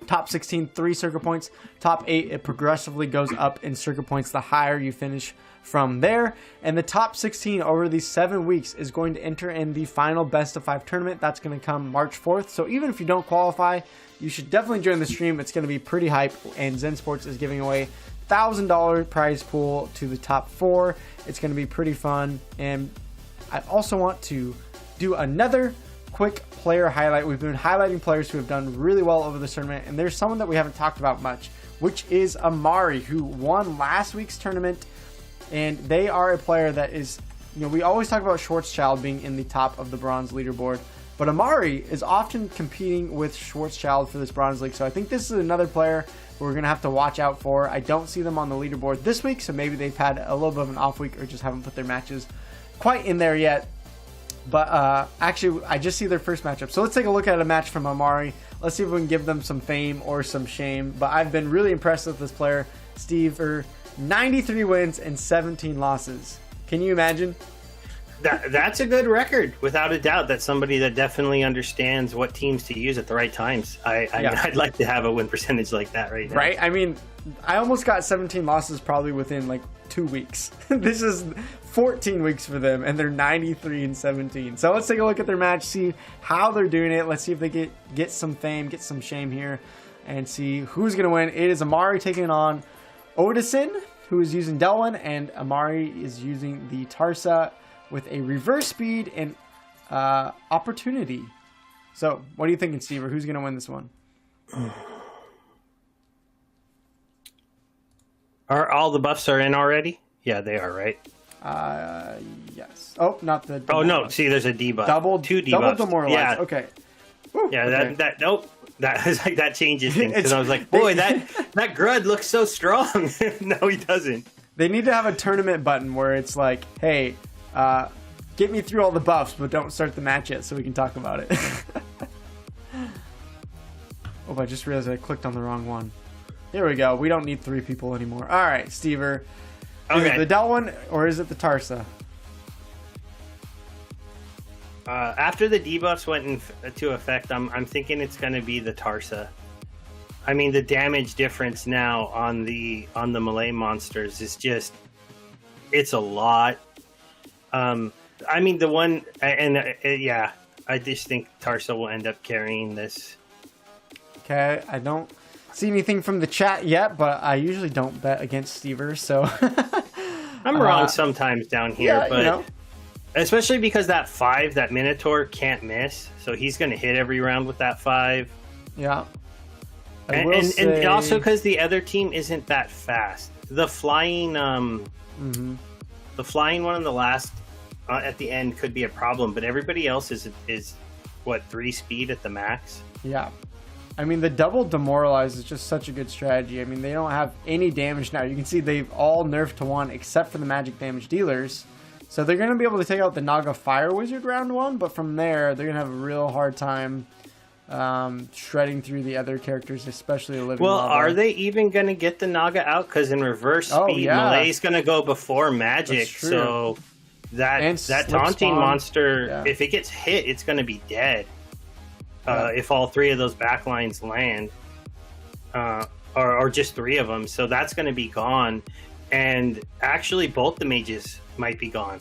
Top 16, 3 circuit points. Top 8, it progressively goes up in circuit points the higher you finish from there. And the top 16 over these 7 weeks is going to enter in the final best of 5 tournament. That's going to come March 4th. So even if you don't qualify, you should definitely join the stream. It's going to be pretty hype, and Zensports is giving away $1,000 prize pool to the top 4. It's going to be pretty fun. And I also want to do another quick player highlight. We've been highlighting players who have done really well over this tournament, and there's someone that we haven't talked about much, which is Amari, who won last week's tournament. And they are a player that is, we always talk about Schwarzschild being in the top of the bronze leaderboard, but Amari is often competing with Schwarzschild for this bronze league. So I think this is another player we're going to have to watch out for. I don't see them on the leaderboard this week, so maybe they've had a little bit of an off week or just haven't put their matches quite in there yet. But actually, I just see their first matchup. So let's take a look at a match from Amari. Let's see if we can give them some fame or some shame. But I've been really impressed with this player, Steve. 93 wins and 17 losses. Can you imagine? That's a good record, without a doubt. That's somebody that definitely understands what teams to use at the right times. I'd like to have a win percentage like that right now. Right? I mean, I almost got 17 losses probably within like 2 weeks. This is 14 weeks for them, and they're 93 and 17. So let's take a look at their match, see how they're doing it. Let's see if they get some fame, get some shame here, and see who's going to win. It is Amari taking on Odison, who is using Delwyn, and Amari is using the Tarsa with a reverse speed and opportunity. So what are you thinking, Steve? Who's going to win this one? Are all the buffs are in already? Yeah, they are, right? Yes. Oh, not the... Oh, no. Buff. See, there's a debuff. Two debuffs. Double demoralized. Yeah. Okay. Ooh, yeah, okay. Nope. That changes things, because I was like, boy, that Grud looks so strong. No, he doesn't. They need to have a tournament button where it's like, hey, get me through all the buffs, but don't start the match yet so we can talk about it. Oh, I just realized I clicked on the wrong one. Here we go. We don't need 3 people anymore. All right, Stever. Is it the Delwyn or is it the Tarsa? After the debuffs went into effect, I'm thinking it's going to be the Tarsa. I mean, the damage difference now on the melee monsters is just It's a lot. I mean, the one, and yeah, I just think Tarsa will end up carrying this. Okay, I don't see anything from the chat yet, but I usually don't bet against Stever, so. I'm wrong sometimes down here, yeah, but you know. Especially because that 5, that Minotaur can't miss, so he's going to hit every round with that 5. Yeah. And also because the other team isn't that fast. The flying, the flying one in the last at the end could be a problem, but everybody else is what, 3 speed at the max? Yeah. I mean, the double demoralize is just such a good strategy. I mean, they don't have any damage now. You can see they've all nerfed to 1 except for the magic damage dealers. So they're going to be able to take out the Naga Fire Wizard round 1, but from there, they're going to have a real hard time shredding through the other characters, especially Living Lava. Are they even going to get the Naga out? Because in reverse speed, Melee's going to go before magic, so that taunting monster, if it gets hit, it's going to be dead. If all 3 of those backlines land, or just 3 of them, so that's going to be gone. And actually, both the mages might be gone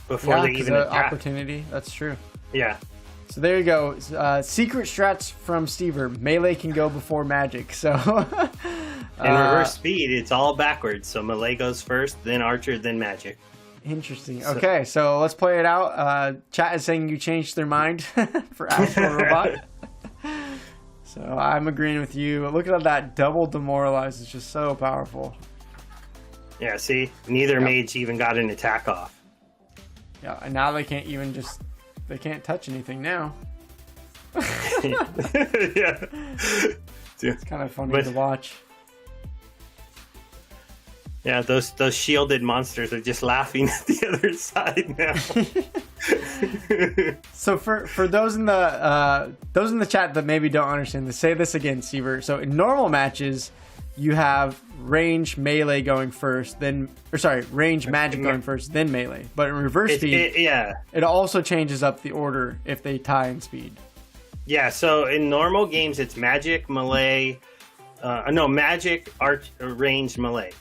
before they even attack. Opportunity. That's true. Yeah. So there you go. Secret strats from Stever. Melee can go before magic. So in reverse speed, it's all backwards. So melee goes first, then archer, then magic. Interesting. Okay, so let's play it out. Chat is saying you changed their mind for actual robot. So I'm agreeing with you. Look at that double demoralize. It's just so powerful. Yeah, see? Neither mage even got an attack off. Yeah, and now they can't even they can't touch anything now. Yeah. It's kind of funny to watch. Yeah, those shielded monsters are just laughing at the other side now. So for those in the chat that maybe don't understand this, say this again, Stever. So in normal matches, you have range melee going first, range magic going first, then melee. But in reverse speed, it also changes up the order if they tie in speed. Yeah, so in normal games, it's magic, melee, magic, arch, range, melee.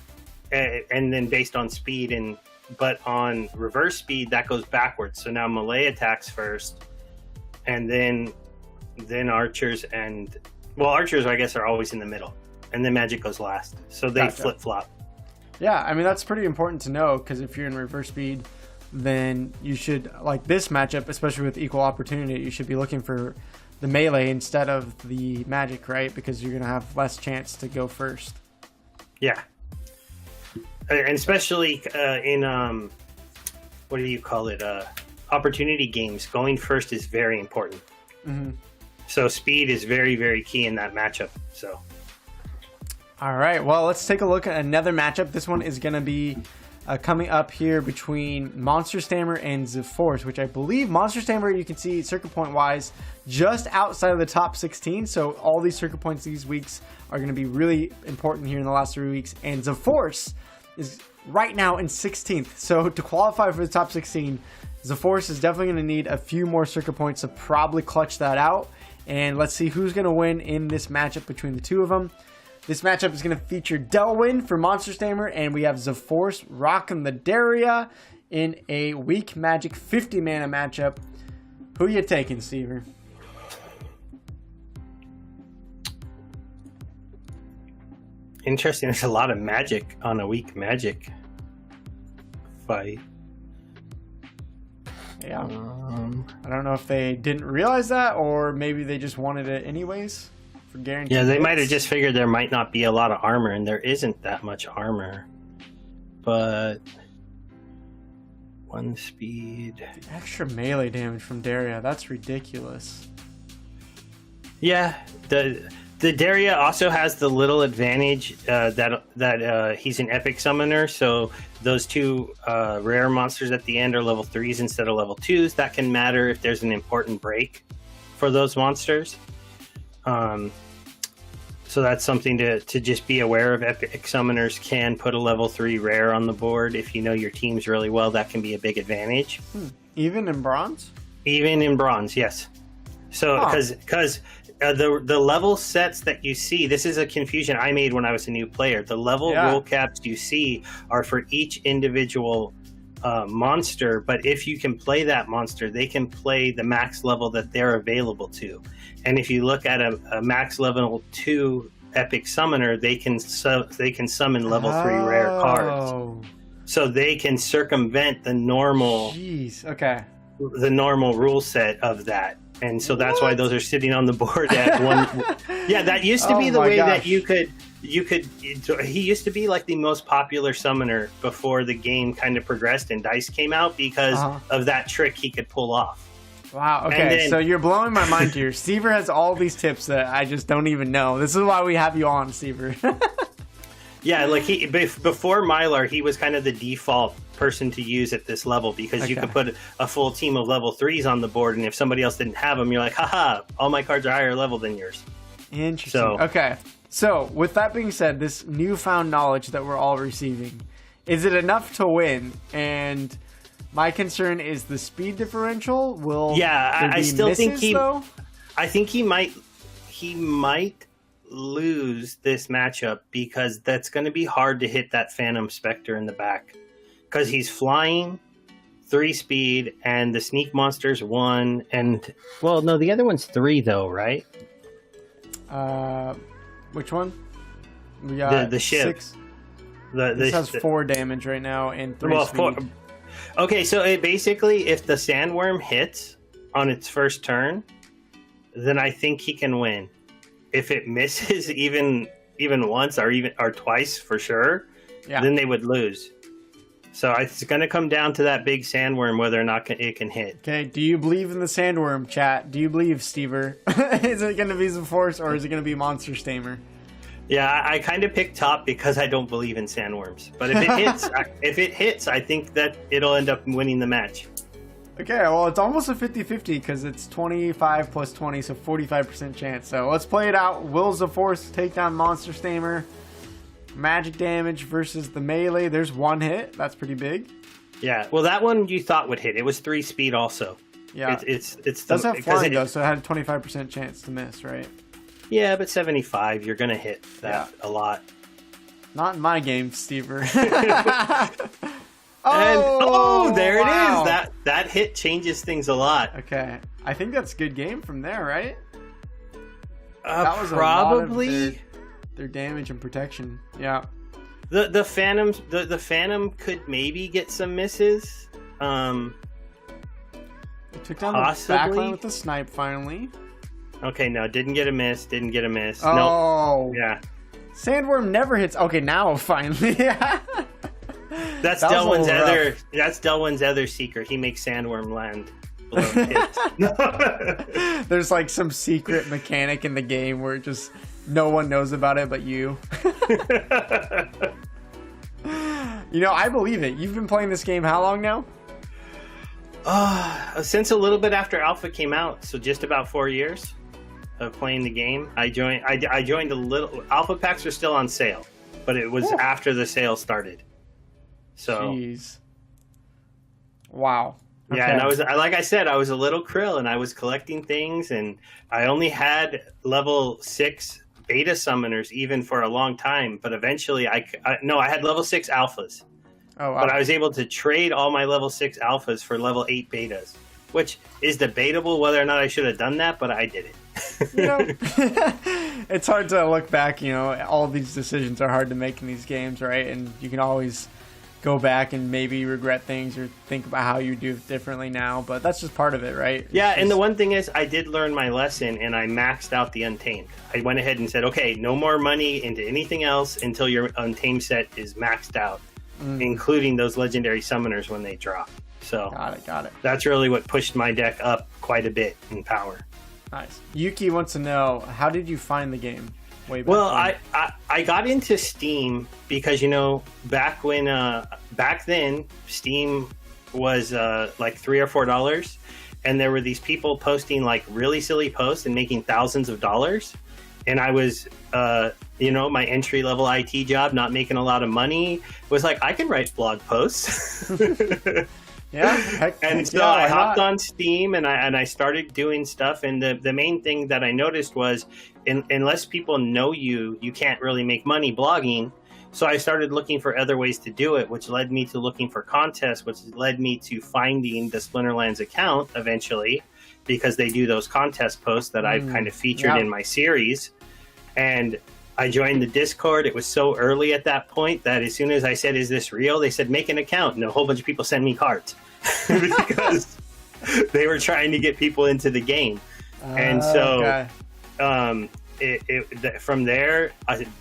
And then based on speed, but on reverse speed, that goes backwards. So now melee attacks first, and then archers archers, I guess, are always in the middle. And then magic goes last. So they flip-flop. Yeah, I mean, that's pretty important to know, because if you're in reverse speed, then you should, like this matchup, especially with equal opportunity, you should be looking for the melee instead of the magic, right? Because you're going to have less chance to go first. Yeah. And especially in, what do you call it? Opportunity games, going first is very important. Mm-hmm. So speed is very, very key in that matchup. So. All right, well, let's take a look at another matchup. This one is going to be coming up here between Monster Stammer and Zensports, which I believe Monster Stammer, you can see circuit point wise, just outside of the top 16. So all these circuit points these weeks are going to be really important here in the last 3 weeks. And Zensports is right now in 16th. So to qualify for the top 16, Zensports is definitely going to need a few more circuit points to probably clutch that out. And let's see who's going to win in this matchup between the two of them. This matchup is going to feature Delwyn for Monster Stammer, and we have Zensports rocking the Daria in a weak magic 50 mana matchup. Who you taking, Stever? Interesting. There's a lot of magic on a weak magic fight. Yeah. I don't know if they didn't realize that, or maybe they just wanted it anyways. For guaranteed yeah, they hits. might have just figured there might not be a lot of armor, and there isn't that much armor. But 1 speed. The extra melee damage from Daria, that's ridiculous. Yeah, the Daria also has the little advantage that he's an epic summoner, so those 2 rare monsters at the end are level 3s instead of level 2s. That can matter if there's an important break for those monsters. So that's something to just be aware of. Epic summoners can put a level 3 rare on the board. If you know your teams really well, that can be a big advantage. Even in bronze? Even in bronze, yes. So because the level sets that you see, this is a confusion I made when I was a new player. The level rule caps you see are for each individual monster, but if you can play that monster, they can play the max level that they're available to. And if you look at a max level 2 epic summoner, they can summon level 3 rare cards. So they can circumvent the normal the normal rule set of that. And so that's why those are sitting on the board at one. Yeah, that used to be the way that you could. He used to be like the most popular summoner before the game kind of progressed and Dice came out because of that trick he could pull off. Wow. Okay, so you're blowing my mind here. Stever has all these tips that I just don't even know. This is why we have you on, Stever. Yeah, like before Mylar, he was kind of the default person to use at this level because you could put a full team of level 3s on the board, and if somebody else didn't have them, you're like, haha, all my cards are higher level than yours. Interesting. So with that being said, this newfound knowledge that we're all receiving, is it enough to win? And my concern is the speed differential. I still think I think he might lose this matchup because that's going to be hard to hit that Phantom Spectre in the back because he's flying 3 speed and the sneak monster's 1 and the other one's 3 though, right? Which one? We got the ship. 6. This has 4 damage right now and 3 speed. Okay, so it basically, if the Sandworm hits on its first turn, then I think he can win. If it misses even once or twice for sure, then they would lose. So it's going to come down to that big Sandworm whether or not it can hit. Okay, do you believe in the Sandworm, chat? Do you believe, Stever? Is it going to be Zenforce or is it going to be Monster Stamer? Yeah, I kind of picked top because I don't believe in sandworms. But if it hits, I think that it'll end up winning the match. Okay, well, it's almost a 50-50 because it's 25 plus 20, so 45% chance. So let's play it out. Will Zenforce take down Monster Stamer? Magic damage versus the melee. There's 1 hit. That's pretty big. Yeah, well, that one you thought would hit. It was 3 speed also. Yeah, it does have flying though, so it had a 25% chance to miss, right? Yeah, but 75, you're going to hit that a lot. Not in my game, Stever. There it is. That hit changes things a lot. Okay. I think that's a good game from there, right? That was probably their damage and protection. Yeah. The Phantom could maybe get some misses. It took down the backline with the snipe finally. Okay, no, didn't get a miss. Oh. Nope. Yeah. Sandworm never hits. Okay, now finally. That's Delwyn's other secret. He makes Sandworm land below hits. There's like some secret mechanic in the game where just no one knows about it but you. I believe it. You've been playing this game how long now? Since a little bit after Alpha came out, so just about 4 years of playing the game. I joined a little. Alpha packs are still on sale, but it was after the sale started. So, jeez. Wow. Yeah, okay. And I was a little krill, and I was collecting things, and I only had level 6 beta summoners even for a long time, but eventually I had level 6 alphas. Oh, wow. But I was able to trade all my level 6 alphas for level 8 betas, which is debatable whether or not I should have done that, but I did it. It's hard to look back, all of these decisions are hard to make in these games, right? And you can always go back and maybe regret things or think about how you do it differently now, but that's just part of it, right? Yeah, and the one thing is I did learn my lesson and I maxed out the Untamed. I went ahead and said, okay, no more money into anything else until your Untamed set is maxed out, including those legendary summoners when they drop. So got it. That's really what pushed my deck up quite a bit in power. Nice. Yuki wants to know, how did you find the game? Well, I got into Steam because back then Steam was like $3 or $4, and there were these people posting like really silly posts and making thousands of dollars, and I was my entry level IT job, not making a lot of money, was like I can write blog posts. Yeah. And so I hopped on Steam and I started doing stuff. And the main thing that I noticed was, unless people know you can't really make money blogging. So I started looking for other ways to do it, which led me to looking for contests, which led me to finding the Splinterlands account eventually, because they do those contest posts that I've kind of featured in my series. And I joined the Discord. It was so early at that point that as soon as I said, "Is this real?" they said, "Make an account." And a whole bunch of people sent me cards because they were trying to get people into the game. And so from there,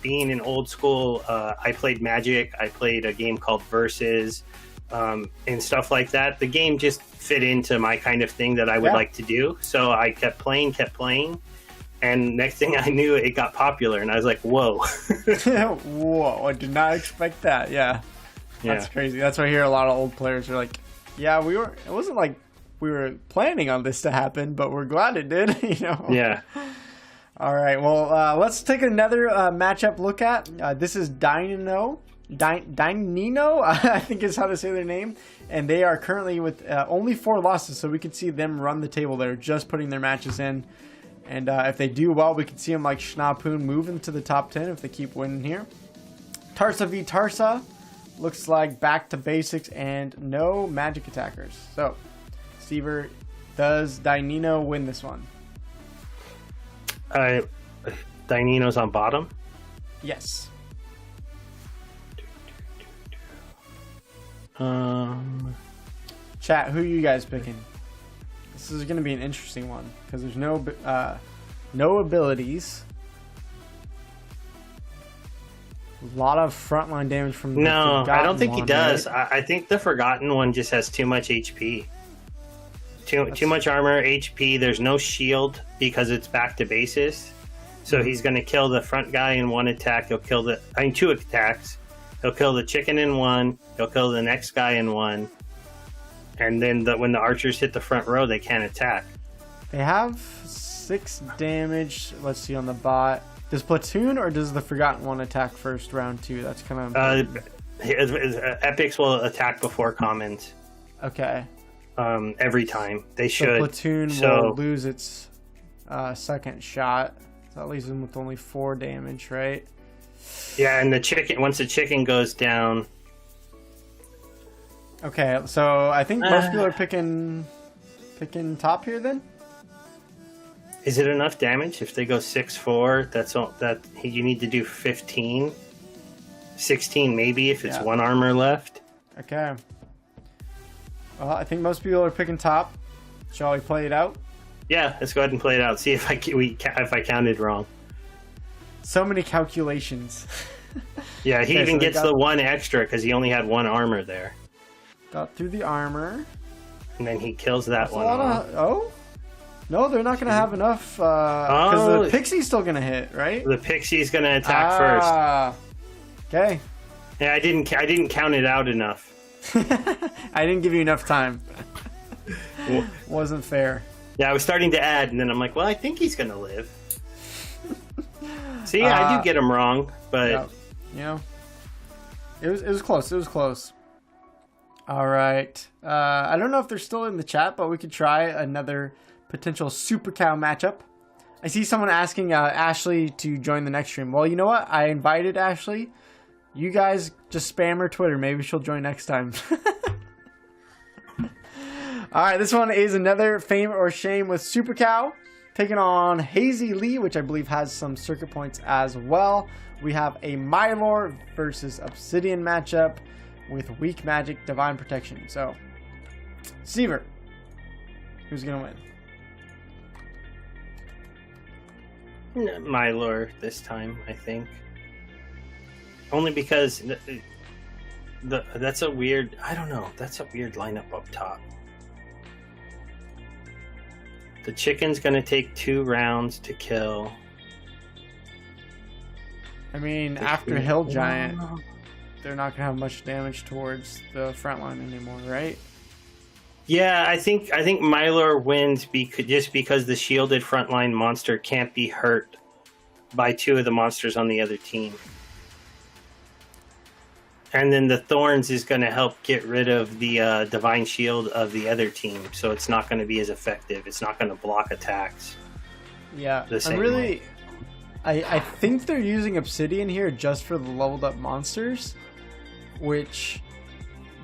being an old school, I played Magic. I played a game called Versus and stuff like that. The game just fit into my kind of thing that I would like to do. So I kept playing. And next thing I knew, it got popular. And I was like, whoa. Whoa, I did not expect that. Yeah. That's crazy. That's why I hear a lot of old players are like, yeah, it wasn't like we were planning on this to happen, but we're glad it did, you know? Yeah. All right, well, let's take another matchup look at. This is Dynino, I think is how to say their name. And they are currently with only 4 losses, so we can see them run the table. They're just putting their matches in. And if they do well, we can see them like Schnapoon moving to the top 10 if they keep winning here. Tarsa v Tarsa looks like back to basics and no magic attackers. So, Seaver, does Dynino win this one? Dynino's on bottom? Yes. Chat, who are you guys picking? This is going to be an interesting one because there's no abilities. A lot of frontline damage from the No, I don't think one, he does. right? I think the Forgotten one just has too much HP. Too much armor, HP. There's no shield because it's back to basis. So he's going to kill the front guy in 1 attack. He'll kill 2 attacks. He'll kill the chicken in 1. He'll kill the next guy in 1. And then when the archers hit the front row, they can't attack. They have 6 damage. Let's see on the bot. Does Platoon or does the Forgotten one attack first round 2? That's kind of Epics will attack before commons. Okay. Every time they should. So Platoon will lose its second shot. So that leaves them with only 4 damage, right? Yeah, and once the chicken goes down. Okay, so I think most people are picking top here then. Is it enough damage if they go 6-4? That's all. That you need to do 15, 16 maybe if it's 1 armor left. Okay. Well, I think most people are picking top. Shall we play it out? Yeah, let's go ahead and play it out. See if I counted wrong. So many calculations. Yeah, he even gets the 1 extra because he only had 1 armor there. Got through the armor. And then he kills that one. No, they're not going to have enough because the Pixie's still going to hit, right? The Pixie's going to attack first. Okay. Yeah, I didn't count it out enough. I didn't give you enough time. Wasn't fair. Yeah, I was starting to add, and then I'm like, well, I think he's going to live. See, I do get him wrong, but... Yeah, it was close. It was close. All right. I don't know if they're still in the chat, but we could try another potential Super Cow matchup. I see someone asking Ashley to join the next stream. Well, you know what? I invited Ashley. You guys just spam her Twitter. Maybe she'll join next time. All right, this one is another Fame or Shame with Super Cow, taking on Hazy Lee, which I believe has some circuit points as well. We have a Mylor versus Obsidian matchup with Weak Magic, Divine Protection. So, Seaver, who's going to win? Mylor this time, I think. Only because that's a weird... I don't know. That's a weird lineup up top. The chicken's going to take 2 rounds to kill. I mean, after Hill Giant, they're not going to have much damage towards the front line anymore, right? Yeah, I think Mylor wins just because the shielded frontline monster can't be hurt by 2 of the monsters on the other team. And then the Thorns is going to help get rid of the Divine Shield of the other team, so it's not going to be as effective. It's not going to block attacks. Yeah, the same way. I think they're using Obsidian here just for the leveled up monsters, which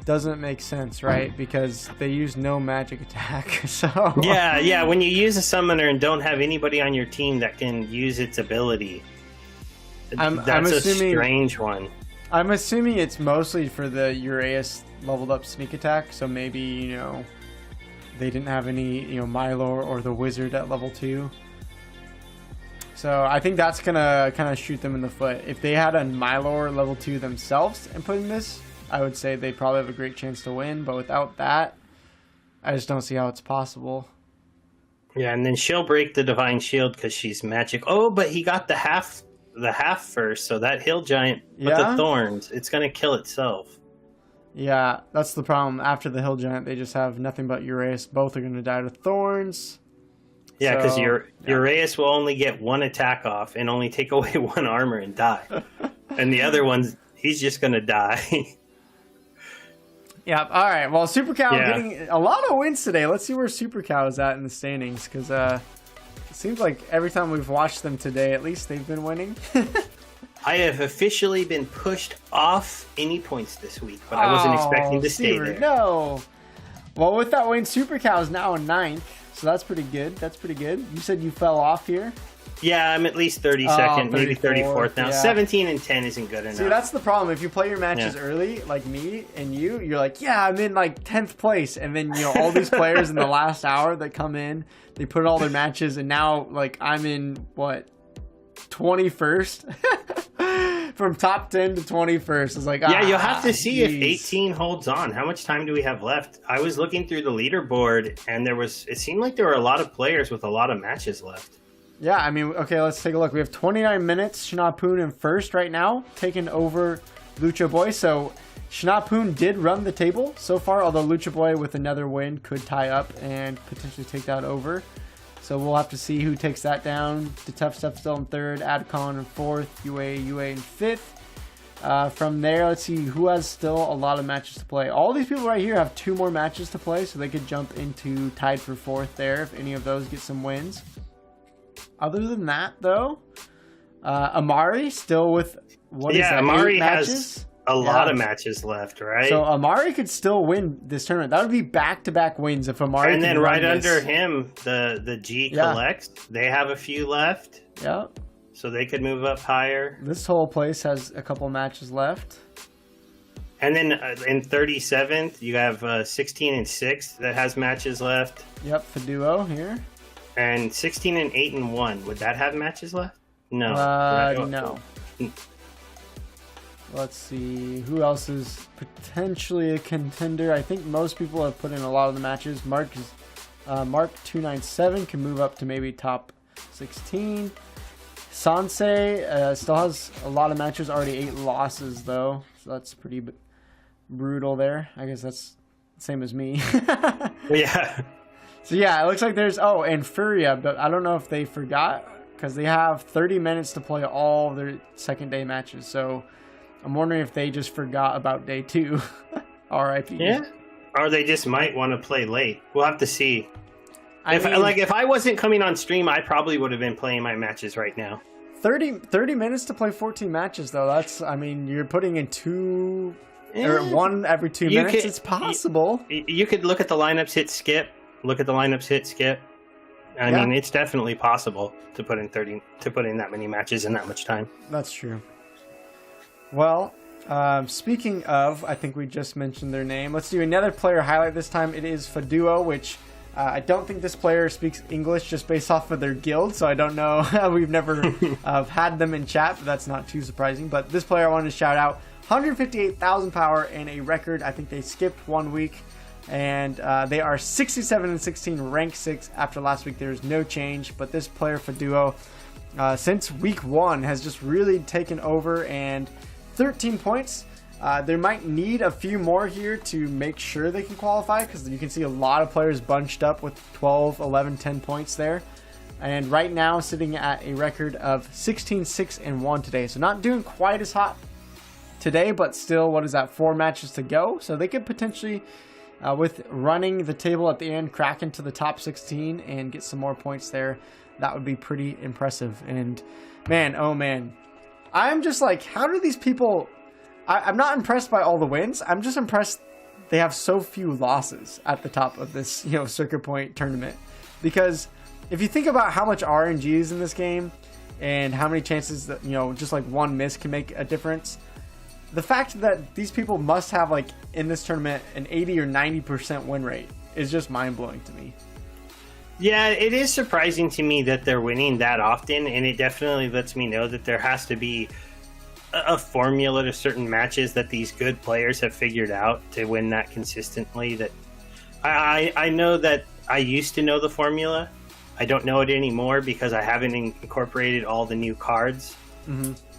doesn't make sense, right? Because they use no magic attack. So yeah. When you use a summoner and don't have anybody on your team that can use its ability, that's a strange one. I'm assuming it's mostly for the Uraeus leveled up sneak attack. So maybe they didn't have any Mylor or the Wizard at level 2. So I think that's gonna kind of shoot them in the foot. If they had a Mylor level 2 themselves and put in this, I would say they probably have a great chance to win, but without that, I just don't see how it's possible. Yeah, and then she'll break the Divine Shield because she's magic. Oh, but he got the half first, so that Hill Giant with the Thorns, it's going to kill itself. Yeah, that's the problem. After the Hill Giant, they just have nothing but Uraeus. Both are going to die to Thorns. Yeah, because Uraeus will only get one attack off and only take away one armor and die. And the other one's, he's just going to die. Yeah, all right. Well, Super Cow getting a lot of wins today. Let's see where Super Cow is at in the standings, because it seems like every time we've watched them today, at least they've been winning. I have officially been pushed off any points this week, but I wasn't expecting to stay there. No. Well, with that win, Super Cow is now in 9th, so that's pretty good. You said you fell off here? Yeah, I'm at least 32nd, maybe 34th now. Yeah. 17 and 10 isn't good enough. See, that's the problem. If you play your matches early, like me and you're like, yeah, I'm in like 10th place. And then, all these players in the last hour that come in, they put all their matches. And now, like, I'm in, 21st? From top 10 to 21st. It's like, you'll have to see if 18 holds on. How much time do we have left? I was looking through the leaderboard, and it seemed like there were a lot of players with a lot of matches left. Yeah, I mean, okay, let's take a look. We have 29 minutes. Shinapoon in first right now, taking over Lucha Boy. So Shinapoon did run the table so far, although Lucha Boy with another win could tie up and potentially take that over. So we'll have to see who takes that down. The Tough Stuff still in third, Adcon in fourth, UA in fifth. From there, let's see who has still a lot of matches to play. All these people right here have 2 more matches to play, so they could jump into tied for fourth there if any of those get some wins. Other than that, though, Amari still with Amari 8 matches? Has a lot of matches left, right? So Amari could still win this tournament. That would be back-to-back wins if Amari. And then right under him, the G Collects. They have a few left. Yeah. So they could move up higher. This whole place has a couple matches left. And then in 37th, you have 16 and 6 that has matches left. Yep, Fiduo here. And 16 and 8 and 1. Would that have matches left? No. No. Let's see. Who else is potentially a contender? I think most people have put in a lot of the matches. Mark 297 can move up to maybe top 16. Sansei still has a lot of matches. Already 8 losses, though. So that's pretty brutal there. I guess that's the same as me. Yeah. So yeah, it looks like there's and Furia, but I don't know if they forgot because they have 30 minutes to play all their second day matches. So I'm wondering if they just forgot about day 2. R.I.P. Yeah, or they just might want to play late. We'll have to see. If I wasn't coming on stream, I probably would have been playing my matches right now. 30 minutes to play 14 matches though. That's you're putting in 2 or 1 every 2 minutes. It's possible. You could look at the lineups, hit skip. Look at the lineups, hit skip. I mean, it's definitely possible to put in that many matches in that much time. That's true. Well, speaking of, I think we just mentioned their name. Let's do another player highlight this time. It is Fiduo, which I don't think this player speaks English just based off of their guild, so I don't know. We've never had them in chat, but that's not too surprising. But this player I wanted to shout out, 158,000 power and a record. I think they skipped 1 week. And they are 67 and 16, rank 6. After last week, there's no change. But this player for Duo, since week 1, has just really taken over and 13 points. They might need a few more here to make sure they can qualify because you can see a lot of players bunched up with 12, 11, 10 points there. And right now, sitting at a record of 16, 6, and 1 today. So not doing quite as hot today, but still, what is that, 4 matches to go? So they could potentially, with running the table at the end, crack into the top 16 and get some more points there. That would be pretty impressive. And man, oh man, I'm just like, how do these people... I'm not impressed by all the wins. I'm just impressed they have so few losses at the top of this, Circuit Point tournament. Because if you think about how much RNG is in this game and how many chances that, just like one miss can make a difference, the fact that these people must have, like, in this tournament, an 80 or 90% win rate is just mind-blowing to me. Yeah, it is surprising to me that they're winning that often, and it definitely lets me know that there has to be a formula to certain matches that these good players have figured out to win that consistently. That I know that I used to know the formula. I don't know it anymore because I haven't incorporated all the new cards.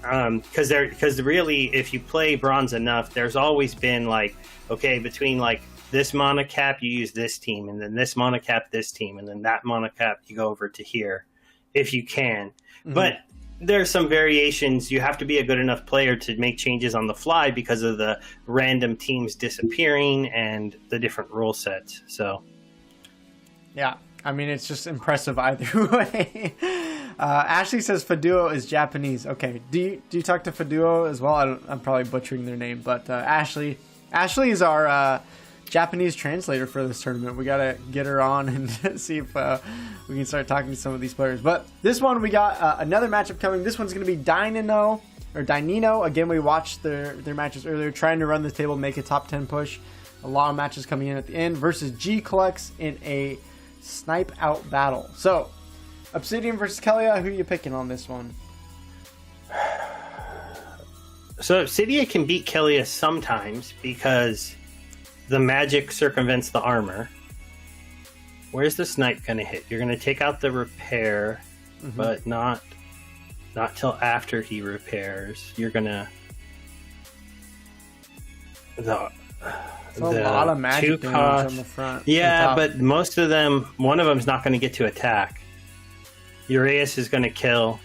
Because really, if you play bronze enough, there's always been like, okay, between like this mana cap, you use this team, and then this mana cap, this team, and then that mana cap, you go over to here, if you can. But there's some variations. You have to be a good enough player to make changes on the fly because of the random teams disappearing and the different rule sets. So, yeah, I mean, it's just impressive either way. Ashley says Faduo is Japanese. Okay, do you talk to Faduo as well? I'm probably butchering their name, but Ashley is our Japanese translator for this tournament. We gotta get her on and see if we can start talking to some of these players. But this one, we got another matchup coming. This one's gonna be Dynino. Again, we watched their matches earlier, trying to run the table, make a top 10 push. A lot of matches coming in at the end versus G-Collects in a snipe out battle. So, Obsidian versus Kellyanne, who are you picking on this one? So Obsidian can beat Kellyanne sometimes because the magic circumvents the armor. Where's the snipe going to hit? You're going to take out the repair, but not till after he repairs. You're going to... a lot of magic damage on the front. Yeah, but most of them, one of them's not going to get to attack. Uraeus is going to kill.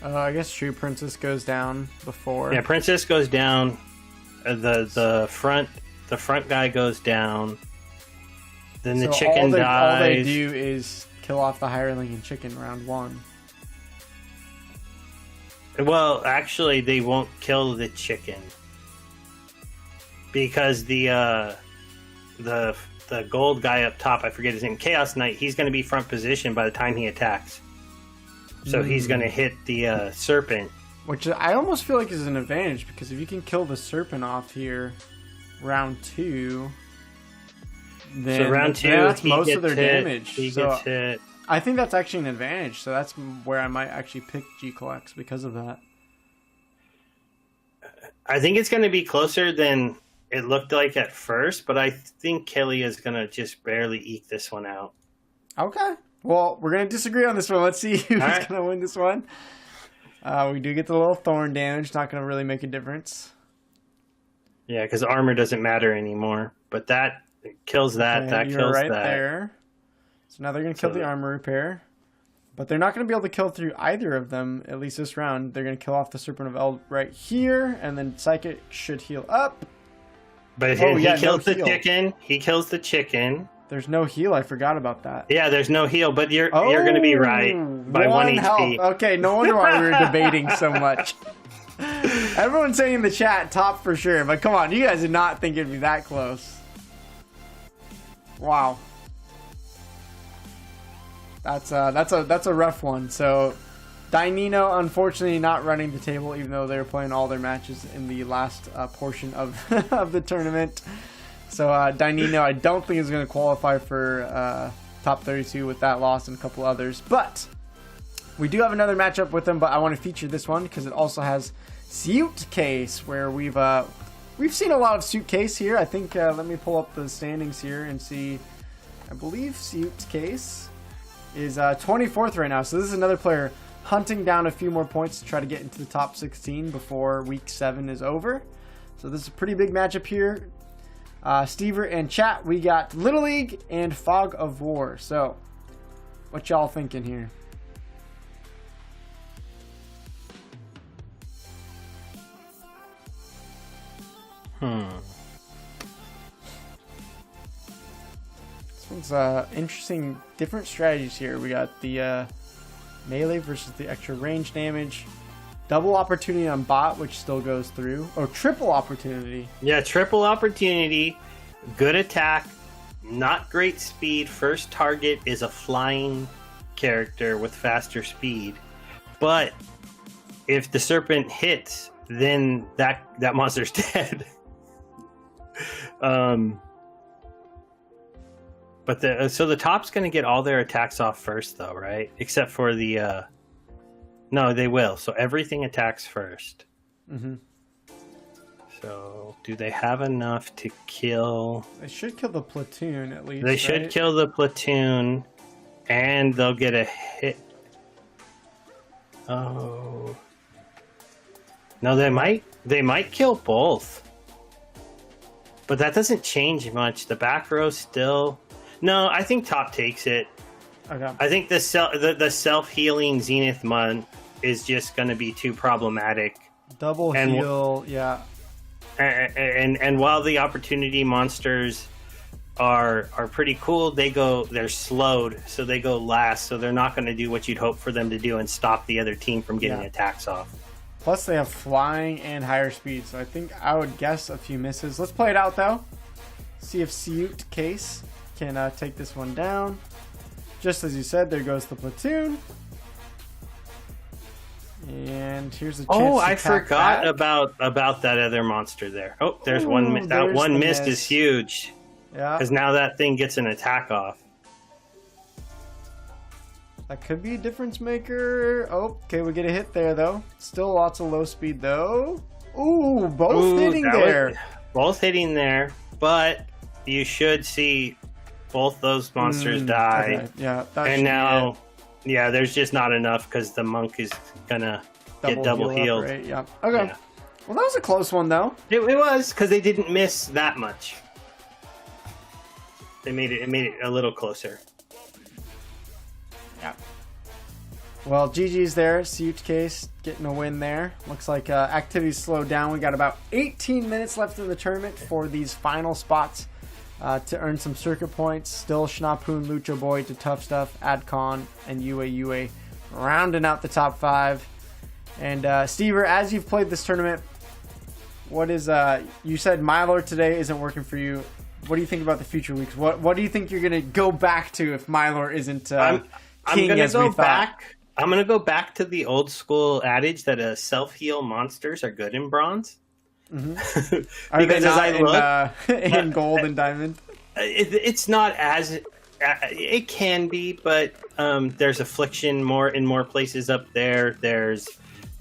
I guess True Princess goes down before. Yeah, Princess goes down. The front guy goes down. Then the chicken dies. All they do is kill off the hireling and chicken round 1. Well, actually, they won't kill the chicken because the gold guy up top, I forget his name, Chaos Knight. He's going to be front position by the time he attacks. So he's going to hit the serpent. Which I almost feel like is an advantage, because if you can kill the serpent off here, round 2, then so round 2, that's most of their damage. He gets hit. I think that's actually an advantage. So that's where I might actually pick G-Collects because of that. I think it's going to be closer than it looked like at first, but I think Kelly is going to just barely eke this one out. Okay. Well, we're going to disagree on this one. Let's see who's going to win this one. We do get the little thorn damage. Not going to really make a difference. Yeah, because armor doesn't matter anymore. But that kills that. That kills right that. There. So now they're going to kill the armor repair. But they're not going to be able to kill through either of them, at least this round. They're going to kill off the Serpent of Eld right here. And then Psychic should heal up. But he kills the chicken. He kills the chicken. There's no heal. I forgot about that. Yeah, there's no heal, but you're going to be right by 1 HP. Okay, no wonder why we were debating so much. Everyone's saying in the chat top for sure, but come on, you guys did not think it'd be that close. Wow. That's a rough one. So Dynino unfortunately not running the table, even though they were playing all their matches in the last portion of of the tournament. So Dynino, I don't think is going to qualify for top 32 with that loss and a couple others. But we do have another matchup with them, but I want to feature this one because it also has Suitcase, where we've seen a lot of Suitcase here. I think, let me pull up the standings here and see. I believe Suitcase is 24th right now. So this is another player hunting down a few more points to try to get into the top 16 before week 7 is over. So this is a pretty big matchup here. Stever and chat, we got Little League and Fog of War. So, what y'all thinking here? This one's interesting. Different strategies here. We got the melee versus the extra range damage. Double opportunity on bot, which still goes through. Or triple opportunity. Yeah, triple opportunity. Good attack. Not great speed. First target is a flying character with faster speed. But if the serpent hits, then that monster's dead. But so the top's going to get all their attacks off first, though, right? Except for the... No, they will. So everything attacks first. Mm-hmm. So do they have enough to kill... They should kill the platoon, at least, They should kill the platoon, and they'll get a hit. Oh... No, they might kill both. But that doesn't change much. The back row still... No, I think top takes it. Okay. I think the self-healing Zenith Mun is just going to be too problematic. Double heal, yeah. And while the opportunity monsters are pretty cool, they're slowed, so they go last, so they're not going to do what you'd hope for them to do and stop the other team from getting attacks off. Plus they have flying and higher speed, so I think I would guess a few misses. Let's play it out though. See if Siut Case can take this one down. Just as you said, there goes the platoon. And here's a chance I forgot about that other monster there. Oh, there's one. That one missed is huge. Yeah. Because now that thing gets an attack off. That could be a difference maker. Oh, okay, we get a hit there though. Still lots of low speed though. Ooh, both hitting there. Both hitting there, but you should see both those monsters die. Okay. Yeah. And now, there's just not enough because the monk is gonna get double healed. Right? Yeah. Okay. Yeah. Well, that was a close one though. It was because they didn't miss that much. They made it a little closer. Yeah. Well, GG's there. Siut Case getting a win there. Looks like activity's slowed down. We got about 18 minutes left in the tournament for these final spots to earn some circuit points. Still Schnapoon, Lucha Boy, to Tough Stuff, Adcon, and UA rounding out the top 5. And Stever, as you've played this tournament, what is you said Mylor today isn't working for you. What do you think about the future weeks? What do you think you're gonna go back to if Mylor isn't I'm gonna go back. I'm gonna go back to the old school adage that self-heal monsters are good in bronze. Mm-hmm. Are they not in gold and diamond? It's not as it can be, but there's affliction in more places up there. There's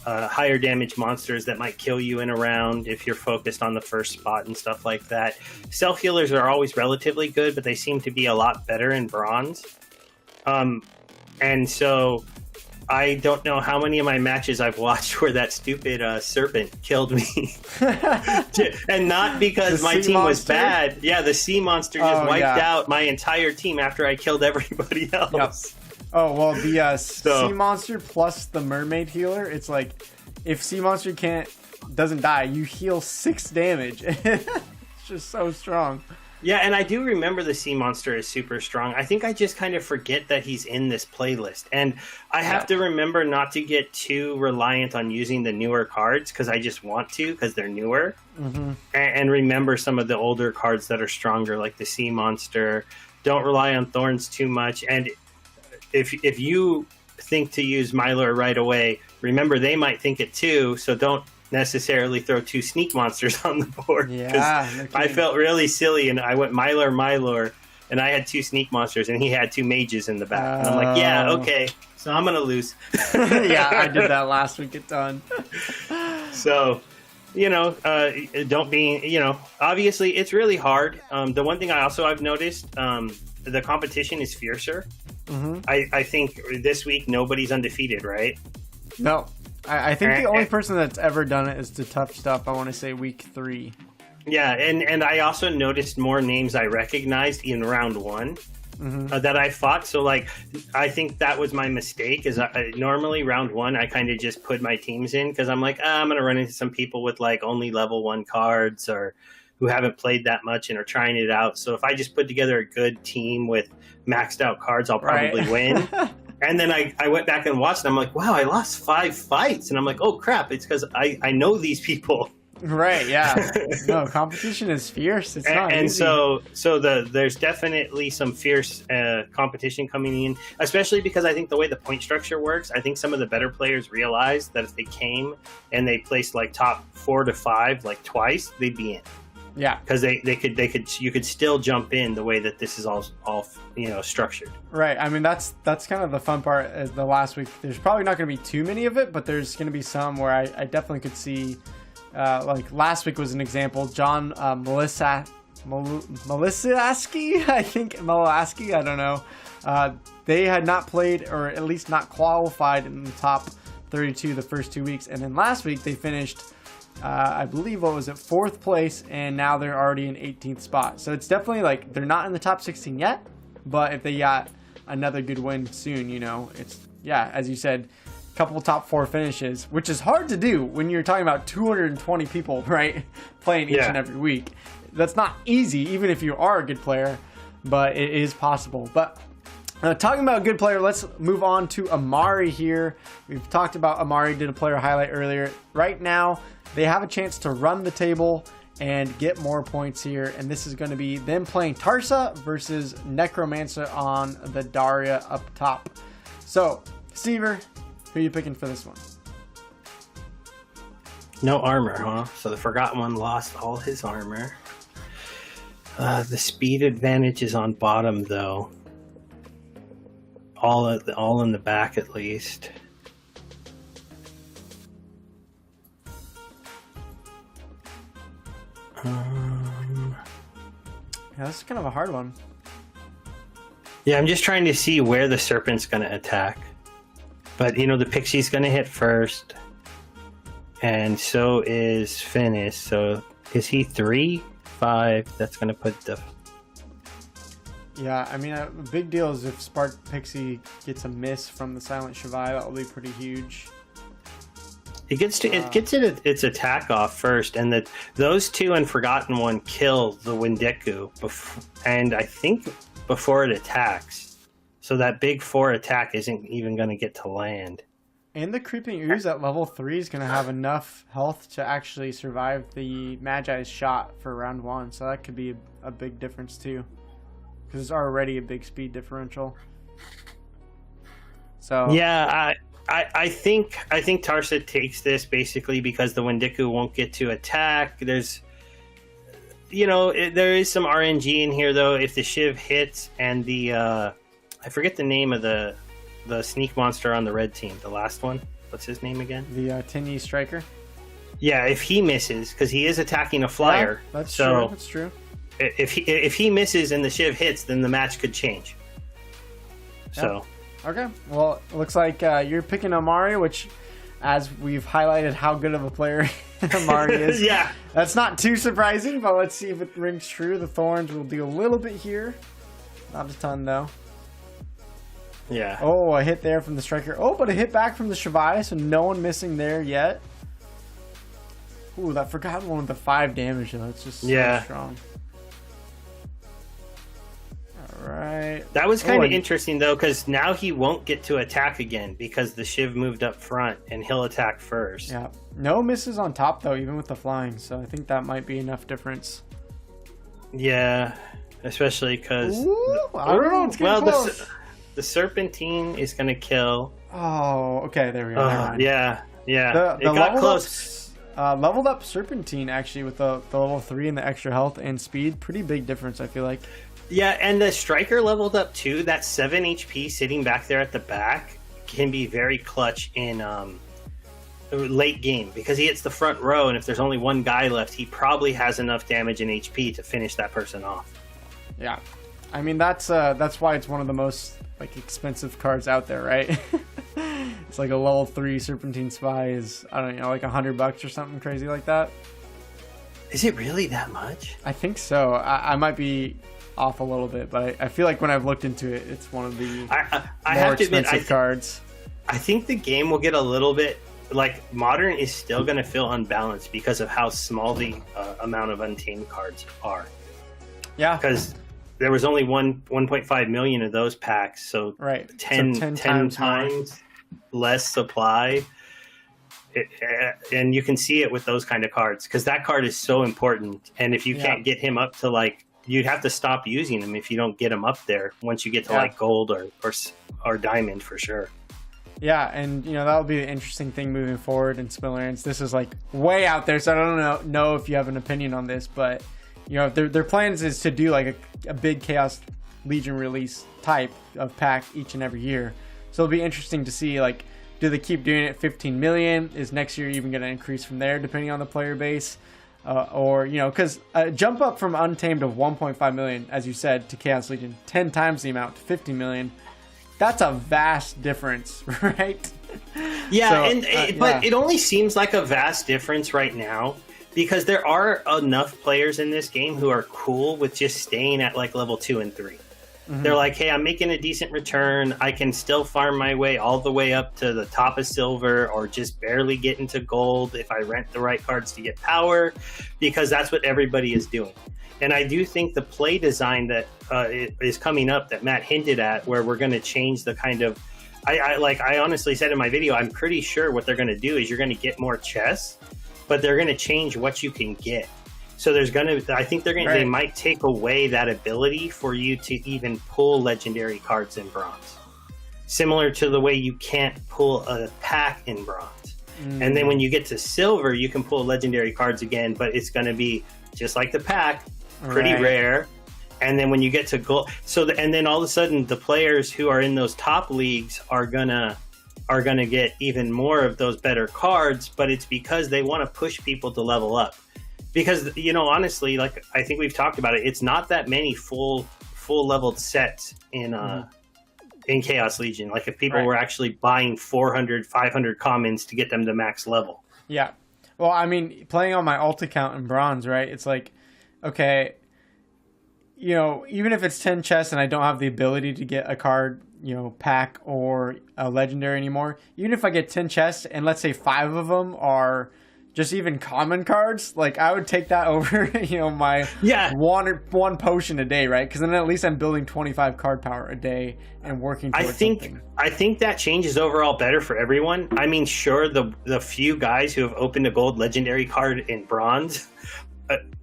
higher damage monsters that might kill you in a round if you're focused on the first spot and stuff like that. Self-healers are always relatively good, but they seem to be a lot better in bronze. And so I don't know how many of my matches I've watched where that stupid serpent killed me. And not because my team was bad. Yeah, the sea monster just wiped out my entire team after I killed everybody else. Yep. Oh, well, the sea monster plus the mermaid healer, it's like, if sea monster doesn't die, you heal 6 damage. It's just so strong. Yeah, and I do remember the sea monster is super strong. I think I just kind of forget that he's in this playlist. And I have to remember not to get too reliant on using the newer cards because I just want to because they're newer. Mm-hmm. And remember some of the older cards that are stronger, like the sea monster. Don't rely on thorns too much. And if you think to use Mylor right away, remember they might think it too, so don't necessarily throw 2 sneak monsters on the board. Yeah, I felt really silly, and I went Mylor, and I had 2 sneak monsters, and he had 2 mages in the back. And I'm like, yeah, okay, so I'm going to lose. Yeah, I did that last week. It's done. So, don't be, obviously it's really hard. The one thing I've noticed, the competition is fiercer. Mm-hmm. I think this week nobody's undefeated, right? No. I think the only person that's ever done it is the Tough Stuff, I want to say week 3. Yeah, and I also noticed more names I recognized in round 1 that I fought. So like, I think that was my mistake. Is normally round one, I kind of just put my teams in because I'm like, I'm going to run into some people with like only level 1 cards or who haven't played that much and are trying it out. So if I just put together a good team with maxed out cards, I'll probably win. And then I went back and watched, and I'm like, wow, I lost 5 fights. And I'm like, oh, crap, it's because I know these people. Right, yeah. No, competition is fierce. It's not and easy. so there's definitely some fierce competition coming in, especially because I think the way the point structure works, I think some of the better players realize that if they came and they placed like top 4 to 5 like twice, they'd be in. Yeah, because you could still jump in the way that this is all structured. Right. I mean, that's kind of the fun part. Is the last week, there's probably not going to be too many of it, but there's going to be some where I definitely could see. Like last week was an example. John Melisaski, I think Melisaski, I don't know. They had not played, or at least not qualified in the top 32 the first 2 weeks, and then last week they finished. I believe, 4th place, and now they're already in 18th spot. So it's definitely like they're not in the top 16 yet, but if they got another good win soon, it's, as you said, a couple top 4 finishes, which is hard to do when you're talking about 220 people, right, playing each and every week. That's not easy, even if you are a good player, but it is possible. But talking about a good player, let's move on to Amari here. We've talked about Amari, did a player highlight earlier. Right now, they have a chance to run the table and get more points here, and this is going to be them playing Tarsa versus Necromancer on the Daria up top. So, Stever, who are you picking for this one? No armor, huh? So the Forgotten One lost all his armor. The speed advantage is on bottom, though. All in the back, at least. Yeah, this is kind of a hard one. Yeah, I'm just trying to see where the Serpent's going to attack. But, the Pixie's going to hit first. And so is Finis. So is he 3? 5? That's going to put the... Yeah, I mean, a big deal is if Spark Pixie gets a miss from the Silent Shavai, that will be pretty huge. It gets its attack off first, and those 2 and Forgotten One kill the Windeku, and I think before it attacks. So that big 4 attack isn't even going to get to land. And the Creeping Ooze at level 3 is going to have enough health to actually survive the Magi's shot for round 1, so that could be a big difference too, because it's already a big speed differential. So yeah, I think Tarsa takes this basically because the Windeku won't get to attack. There's, there is some RNG in here though. If the Shiv hits and the I forget the name of the sneak monster on the red team, the last one. What's his name again? The Tinyi Striker. Yeah, if he misses, because he is attacking a flyer. Yeah, that's true. That's true. If he misses and the Shiv hits, then the match could change. Yeah. So. Okay, well, it looks like you're picking Amari, which, as we've highlighted how good of a player Amari is. Yeah. That's not too surprising, but let's see if it rings true. The Thorns will do a little bit here. Not a ton, though. Yeah. Oh, a hit there from the Striker. Oh, but a hit back from the Shavai, so no one missing there yet. Ooh, that Forgotten One with the 5 damage, though. That's just so strong. Right. That was kind of interesting, though, because now he won't get to attack again because the Shiv moved up front, and he'll attack first. Yeah. No misses on top, though, even with the flying, so I think that might be enough difference. Yeah, especially because... I don't know, it's getting close. The Serpentine is going to kill... Oh, okay, there we go. Yeah. It got close. Leveled up Serpentine, actually, with the level 3 and the extra health and speed. Pretty big difference, I feel like. Yeah, and the Striker leveled up too. That 7 HP sitting back there at the back can be very clutch in late game because he hits the front row, and if there's only one guy left, he probably has enough damage and HP to finish that person off. Yeah, I mean that's why it's one of the most expensive cards out there, right? It's like a level 3 Serpentine Spy is, I don't know, like $100 or something crazy like that. Is it really that much? I think so. I might be off a little bit, but I feel like when I've looked into it, it's one of the I more have to admit, expensive cards. I think the game will get a little bit, like, Modern is still going to feel unbalanced because of how small the amount of Untamed cards are. Yeah. Because there was only 1.5 million of those packs, so right. 10 so 10 times less supply. And you can see it with those kind of cards, because that card is so important. And if you can't get him up to, like, you'd have to stop using him if you don't get him up there once you get to like gold or diamond for sure. Yeah, and that'll be the interesting thing moving forward in SPLINTERLANDS. This is like way out there, so I don't know if you have an opinion on this, but their plans is to do like a big Chaos Legion release type of pack each and every year. So it'll be interesting to see, like, do they keep doing it 15 million? Is next year even going to increase from there depending on the player base? Or because a jump up from Untamed of 1.5 million, as you said, to Chaos Legion, 10 times the amount to 50 million. That's a vast difference, right? Yeah, but it only seems like a vast difference right now because there are enough players in this game who are cool with just staying at like level 2 and 3. Mm-hmm. They're like, hey, I'm making a decent return. I can still farm my way all the way up to the top of silver or just barely get into gold if I rent the right cards to get power, because that's what everybody is doing. And I do think the play design that is coming up that Matt hinted at, where we're going to change the kind of, I honestly said in my video, I'm pretty sure what they're going to do is you're going to get more chests, but they're going to change what you can get. So I think they might take away that ability for you to even pull legendary cards in bronze. Similar to the way you can't pull a pack in bronze. Mm. And then when you get to silver, you can pull legendary cards again, but it's going to be just like the pack, pretty rare. And then when you get to gold, and then all of a sudden the players who are in those top leagues are gonna get even more of those better cards, but it's because they want to push people to level up. Because, honestly, like I think we've talked about it, it's not that many full leveled sets in Chaos Legion. Like if people were actually buying 400, 500 commons to get them to max level. Yeah. Well, I mean, playing on my alt account in bronze, right? It's like, okay, even if it's 10 chests and I don't have the ability to get a card, pack or a legendary anymore, even if I get 10 chests and let's say 5 of them are just even common cards, like I would take that over, my one potion a day, right? Because then at least I'm building 25 card power a day and working towards something. I think that changes overall better for everyone. I mean, sure, the few guys who have opened a gold legendary card in bronze,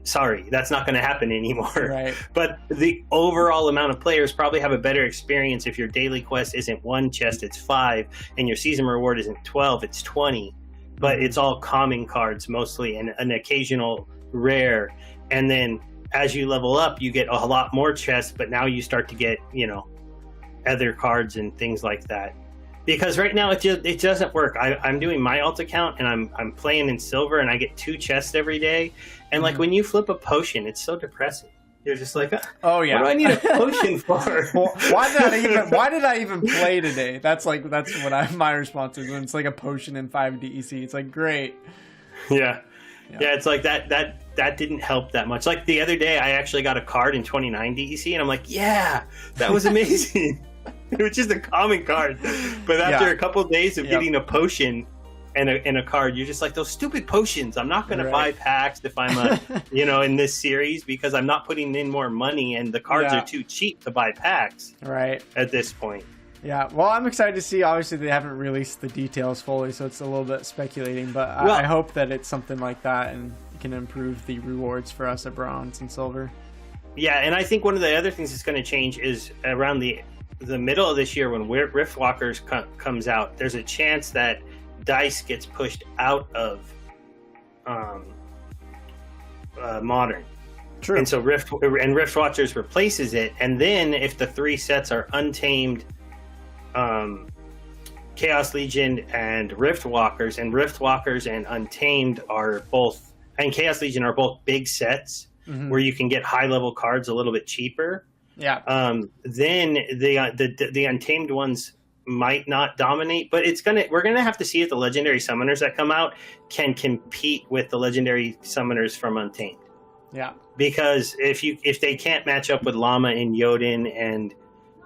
sorry, that's not going to happen anymore. Right. But the overall amount of players probably have a better experience if your daily quest isn't 1 chest, it's 5, and your season reward isn't 12, it's 20. But it's all common cards mostly and an occasional rare. And then as you level up, you get a lot more chests, but now you start to get, other cards and things like that. Because right now it doesn't work. I'm doing my alt account and I'm playing in silver and I get 2 chests every day. And like when you flip a potion, it's so depressing. You're just like, oh yeah, what do I need a potion for? Well, why did I even play today? That's what my response is when it's like a potion in 5 DEC. It's like, great. Yeah. It's like that didn't help that much. Like the other day, I actually got a card in 29 DEC, and I'm like, yeah, that was amazing. It was just a common card, but after a couple of days of getting a potion and a card, you're just like, those stupid potions. I'm not going to buy packs if I'm in this series, because I'm not putting in more money and the cards are too cheap to buy packs at this point. Yeah, well, I'm excited to see. Obviously, they haven't released the details fully, so it's a little bit speculating, but I hope that it's something like that and can improve the rewards for us at bronze and silver. Yeah, and I think one of the other things that's going to change is around the middle of this year when Riftwalkers comes out, there's a chance that Dice gets pushed out of Modern. True. And so Riftwatchers replaces it, and then if the 3 sets are Untamed, Chaos Legion, and Riftwalkers and Untamed are both, and Chaos Legion are both big sets where you can get high level cards a little bit cheaper. Yeah. Then the Untamed ones might not dominate, but we're gonna have to see if the legendary summoners that come out can compete with the legendary summoners from Untamed. Yeah. Because if they can't match up with Llama and Jotun, and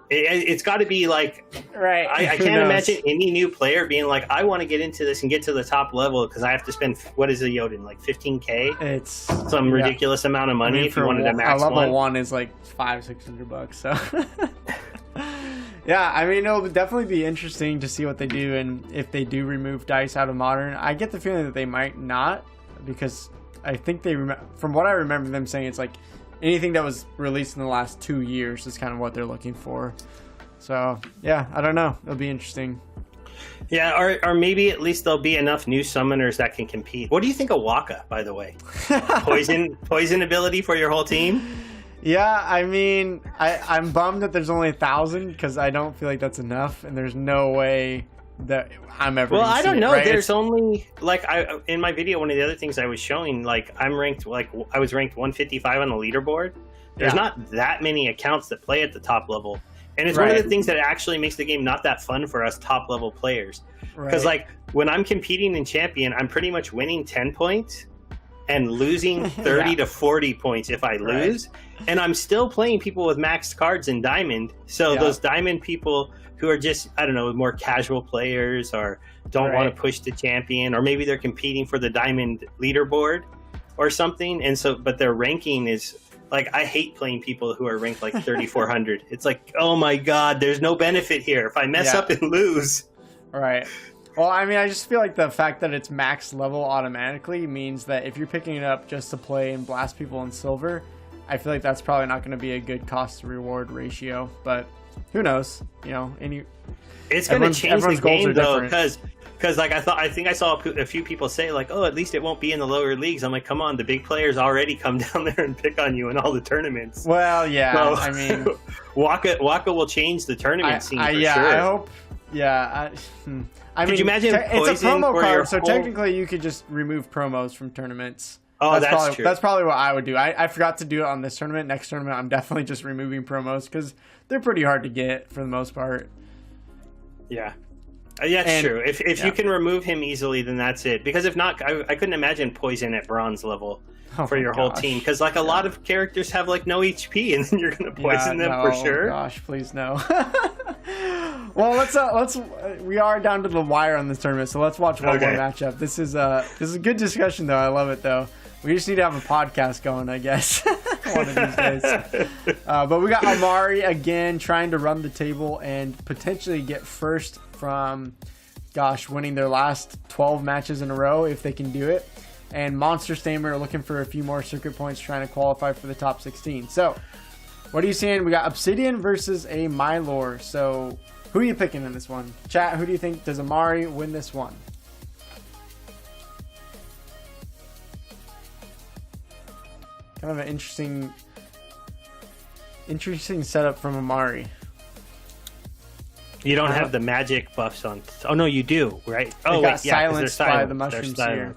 it's got to be like, right. I can't imagine any new player being like, I want to get into this and get to the top level because I have to spend, what is a Jotun, like 15K? It's some ridiculous amount of money if you wanted to max a level one. 1 is like $500-$600. So yeah, I mean, it'll definitely be interesting to see what they do, and if they do remove dice out of modern. I get the feeling that they might not, because I think from what I remember them saying, it's like anything that was released in the last 2 years is kind of what they're looking for. So yeah, I don't know. It'll be interesting. Yeah, or maybe at least there'll be enough new summoners that can compete. What do you think of Waka, by the way? Poison ability for your whole team? Yeah, I mean, I'm bummed that there's only 1,000 because I don't feel like that's enough, and there's no way that I'm ever. Well, I don't know. Right? There's only like in my video, one of the other things I was showing, like I was ranked 155 on the leaderboard. There's not that many accounts that play at the top level, and it's one of the things that actually makes the game not that fun for us top level players. Because like when I'm competing in champion, I'm pretty much winning 10 points and losing 30 to 40 points if I lose. And I'm still playing people with maxed cards in Diamond. So those Diamond people who are just, I don't know, more casual players or don't want to push the champion, or maybe they're competing for the Diamond leaderboard or something. And so, but their ranking is like, I hate playing people who are ranked like 3,400. It's like, oh my God, there's no benefit here if I mess up and lose. Right. Well, I mean, I just feel like the fact that it's max level automatically means that if you're picking it up just to play and blast people in silver, I feel like that's probably not going to be a good cost to reward ratio. But who knows? You know, it's going to change the game though, because like I think I saw a few people say like, oh, at least it won't be in the lower leagues. I'm like, come on, the big players already come down there and pick on you in all the tournaments. Well, yeah, so, I mean, Waka will change the tournament scene for sure. I hope. Yeah. I mean, could you imagine it's a promo card, so technically you could just remove promos from tournaments. Oh, that's true. That's probably what I would do. I forgot to do it on this tournament. Next tournament, I'm definitely just removing promos because they're pretty hard to get for the most part. Yeah. It's true. If you can remove him easily, then that's it. Because if not, I couldn't imagine poison at bronze level for your whole team. Because like a lot of characters have like no HP, and then you're going to poison them for sure. Gosh, please no. Well, let's we are down to the wire on this tournament, so let's watch one more matchup. This is a good discussion though. I love it though. We just need to have a podcast going, I guess, one of these days. But we got Amari again trying to run the table and potentially get first from, winning their last 12 matches in a row if they can do it. And Monster Stamer looking for a few more circuit points, trying to qualify for the top 16. So, what are you seeing? We got Obsidian versus a Mylor. So, who are you picking in this one? Chat, who do you think? Does Amari win this one? Kind of an interesting setup from Amari. You don't have the magic buffs on. Oh no, you do, right? Oh wait, silenced by the mushroom seer.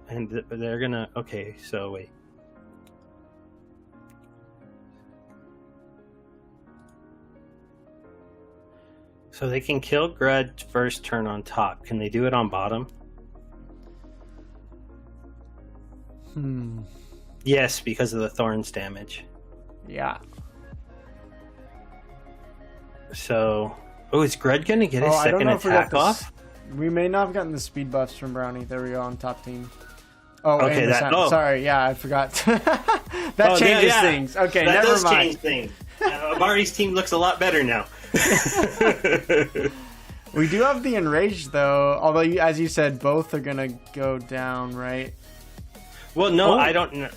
And they're gonna. Okay, so wait. So they can kill Grud first turn on top. Can they do it on bottom? Yes, because of the thorns damage. Yeah. So, is Grud gonna get his second attack off? We may not have gotten the speed buffs from Brownie. There we go on top team. Oh, okay. Sorry, yeah, I forgot. That changes things. Okay, that never mind. That does change things. Amari's team looks a lot better now. We do have the Enraged though, although as you said, both are gonna go down, right? Well, no, I don't know.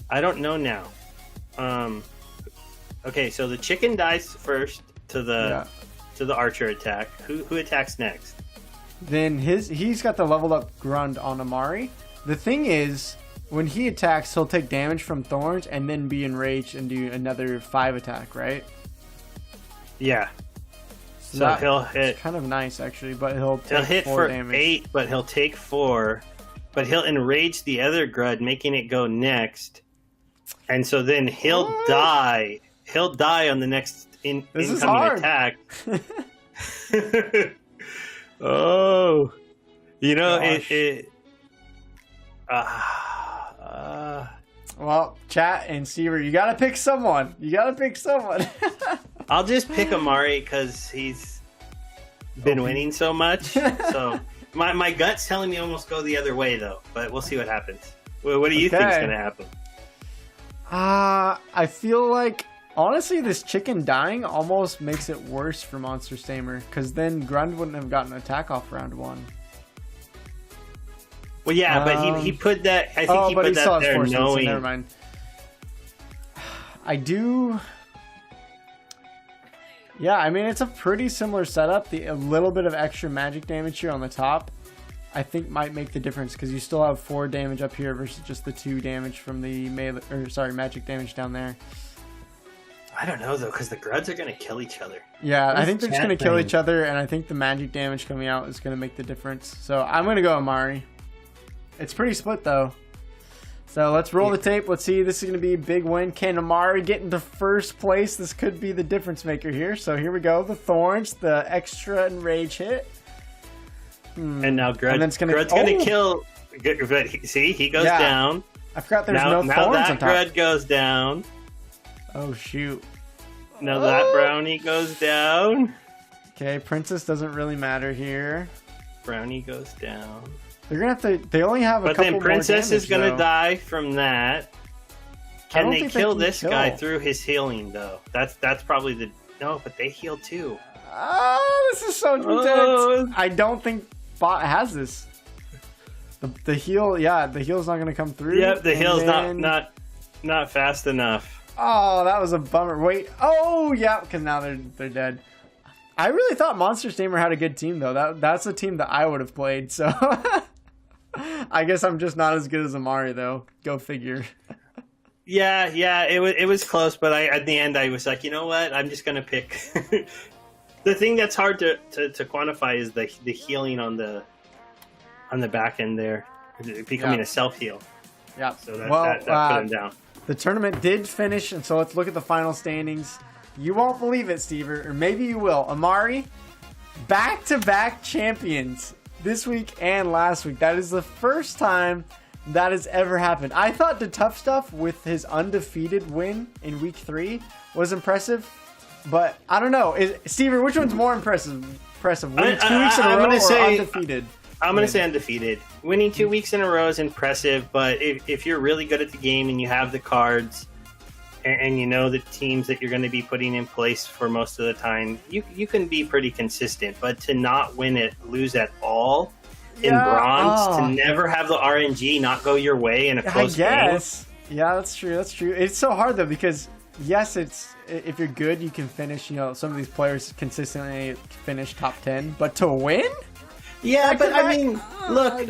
I don't know now. Okay, so the chicken dies first to the archer attack. Who attacks next? Then he's got the leveled up Grund on Amari. The thing is, when he attacks, he'll take damage from thorns and then be enraged and do another 5 attack, right? Yeah. So he'll hit. It's kind of nice actually, but he'll hit 4 for damage. 8, but he'll take 4. But he'll enrage the other Grud, making it go next. And so then he'll die. He'll die on the next incoming attack. Oh, you know Well, chat and Stever, you gotta pick someone. I'll just pick Amari because he's been winning so much. So my gut's telling me almost go the other way, though. But we'll see what happens. What do you think's going to happen? I feel like, honestly, this chicken dying almost makes it worse for Monster Stamer, because then Grund wouldn't have gotten an attack off round 1. Well, yeah, but he put that. I think he put that there knowing. So never mind. I do. Yeah, I mean, it's a pretty similar setup. A little bit of extra magic damage here on the top, I think, might make the difference, because you still have 4 damage up here versus just the 2 damage from the magic damage down there. I don't know, though, because the Gruds are going to kill each other. Yeah, I think they're just going to kill each other, and I think the magic damage coming out is going to make the difference. So I'm going to go Amari. It's pretty split, though. So let's roll the tape. Let's see. This is going to be a big win. Can Amari get into first place? This could be the difference maker here. So here we go. The Thorns, the extra enrage hit. And now Grud's going to kill. See, he goes down. I forgot there's no Thorns on top. Now that Grud goes down. Oh, shoot. Now that Brownie goes down. Okay, Princess doesn't really matter here. Brownie goes down. They're gonna have to. They only have a couple more damage. But then Princess is gonna die from that. Can they kill this guy through his healing though? That's probably the no. But they heal too. Oh, this is so intense. I don't think Bot has this. The heal, the heal's not gonna come through. Yep, the heal's not fast enough. Oh, that was a bummer. Wait. Oh, yeah, because now they're dead. I really thought Monster Stamer had a good team though. That's a team that I would have played. So. I guess I'm just not as good as Amari, though. Go figure. Yeah, it was close, but at the end I was like, you know what? I'm just gonna pick. The thing that's hard to quantify is the healing on the back end there, becoming a self heal. Yeah. So that put him down. The tournament did finish, and so let's look at the final standings. You won't believe it, Stever, or maybe you will. Amari, back-to-back champions. This week and last week. That is the first time that has ever happened. I thought the Tough Stuff with his undefeated win in week 3 was impressive, but I don't know. Stever, which one's more impressive? Winning 2 weeks in a row or undefeated? I'm going to say undefeated. Winning 2 weeks in a row is impressive, but if you're really good at the game and you have the cards and you know the teams that you're going to be putting in place for most of the time, you can be pretty consistent. But to not lose at all in bronze, to never have the RNG not go your way in a close game. Yeah, that's true. It's so hard though, because yes, if you're good, you can finish. You know, some of these players consistently finish top 10, but to win. Yeah, but I mean, look,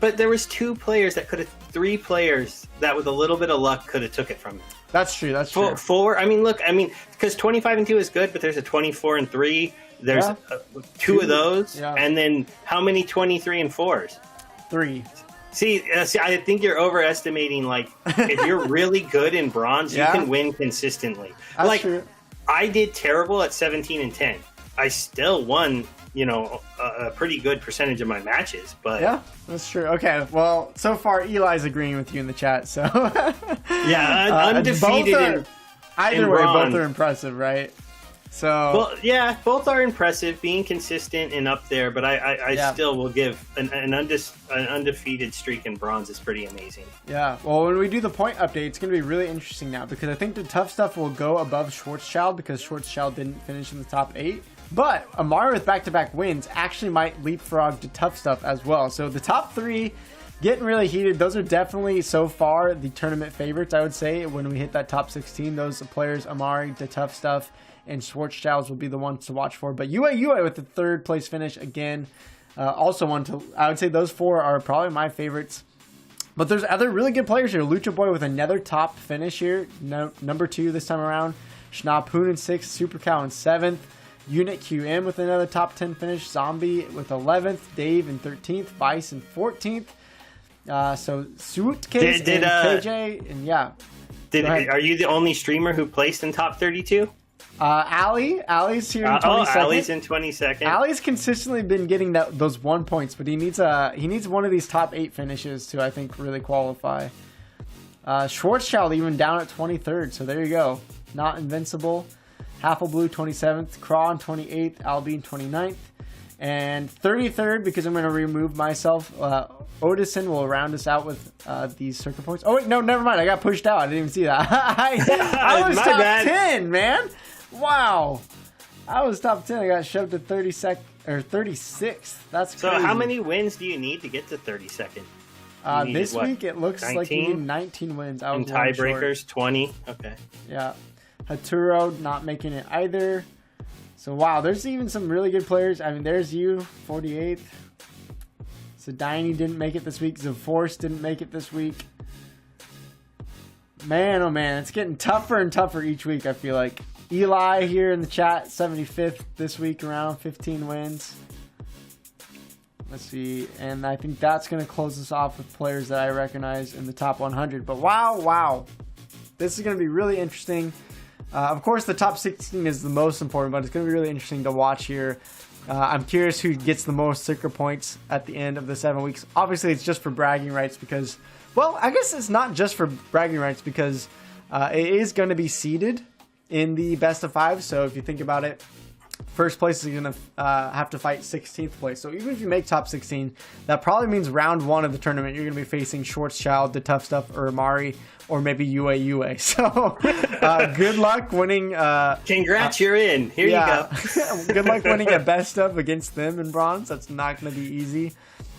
but there was 2 players that could have 3 players that with a little bit of luck could have took it from him. That's true. 4. I mean, look. I mean, because 25-2 is good, but there's a 24-3. There's 2 of those, and then how many 23-4s? 3. See, I think you're overestimating. Like, if you're really good in bronze, you can win consistently. That's true. I did terrible at 17-10. I still won. You know, a pretty good percentage of my matches, but yeah, that's true. Okay, well, so far Eli's agreeing with you in the chat, so undefeated. Either way, both are impressive, right? So, well, yeah, both are impressive, being consistent and up there. But I still will give an undefeated streak in bronze is pretty amazing. Yeah, well, when we do the point update, it's going to be really interesting now, because I think the Tough Stuff will go above Schwarzschild because Schwarzschild didn't finish in the top 8. But Amari with back-to-back wins actually might leapfrog to Tough Stuff as well. So the top 3 getting really heated. Those are definitely, so far, the tournament favorites, I would say. When we hit that top 16, those players, Amari, the Tough Stuff, and Schwarzschild will be the ones to watch for. But UA with the 3rd place finish again. Also I would say those 4 are probably my favorites. But there's other really good players here. Lucha Boy with another top finish here. Number 2 this time around. Schnapphoon in 6th. Super Cow in 7th. Unit QM with another top 10 finish. Zombie with 11th. Dave in 13th. Vice in 14th. So Suitcase and KJ and Are you the only streamer who placed in top 32? Allie's here in 22nd. Allie's in 22nd. Allie's consistently been getting those 1 points, but he needs one of these top 8 finishes to, I think, really qualify. Schwarzschild even down at 23rd, so there you go. Not invincible. Halfleblue 27th, Kron 28th, Albine 29th, and 33rd, because I'm going to remove myself. Odison will round us out with these circuit points. Oh wait, no, never mind. I got pushed out. I didn't even see that. I was top 10, man. Wow, I was top 10. I got shoved to 36th. That's crazy. So how many wins do you need to get to 32nd? This week it looks 19? like you need 19 wins. I was and tiebreakers 20. Okay. Yeah, Haturo not making it either. So wow, there's even some really good players. I mean, there's you, 48th. Sedini didn't make it this week. Zeforce didn't make it this week. Man, oh man, it's getting tougher and tougher each week, I feel like. Eli here in the chat, 75th this week, around 15 wins. Let's see, and I think that's going to close us off with players that I recognize in the top 100. But wow, this is going to be really interesting. Of course, the top 16 is the most important, but it's going to be really interesting to watch here. I'm curious who gets the most sticker points at the end of the 7 weeks. Obviously, it's just for bragging rights because, well, I guess it's not just for bragging rights because it is going to be seeded in the best of 5. So if you think about it, first place is going to have to fight 16th place. So even if you make top 16, that probably means round 1 of the tournament, you're going to be facing Schwarzschild, the Tough Stuff, or Amari, or maybe UA. So good luck winning. Congrats, you're in. Here you go. Good luck winning a best of against them in bronze. That's not going to be easy.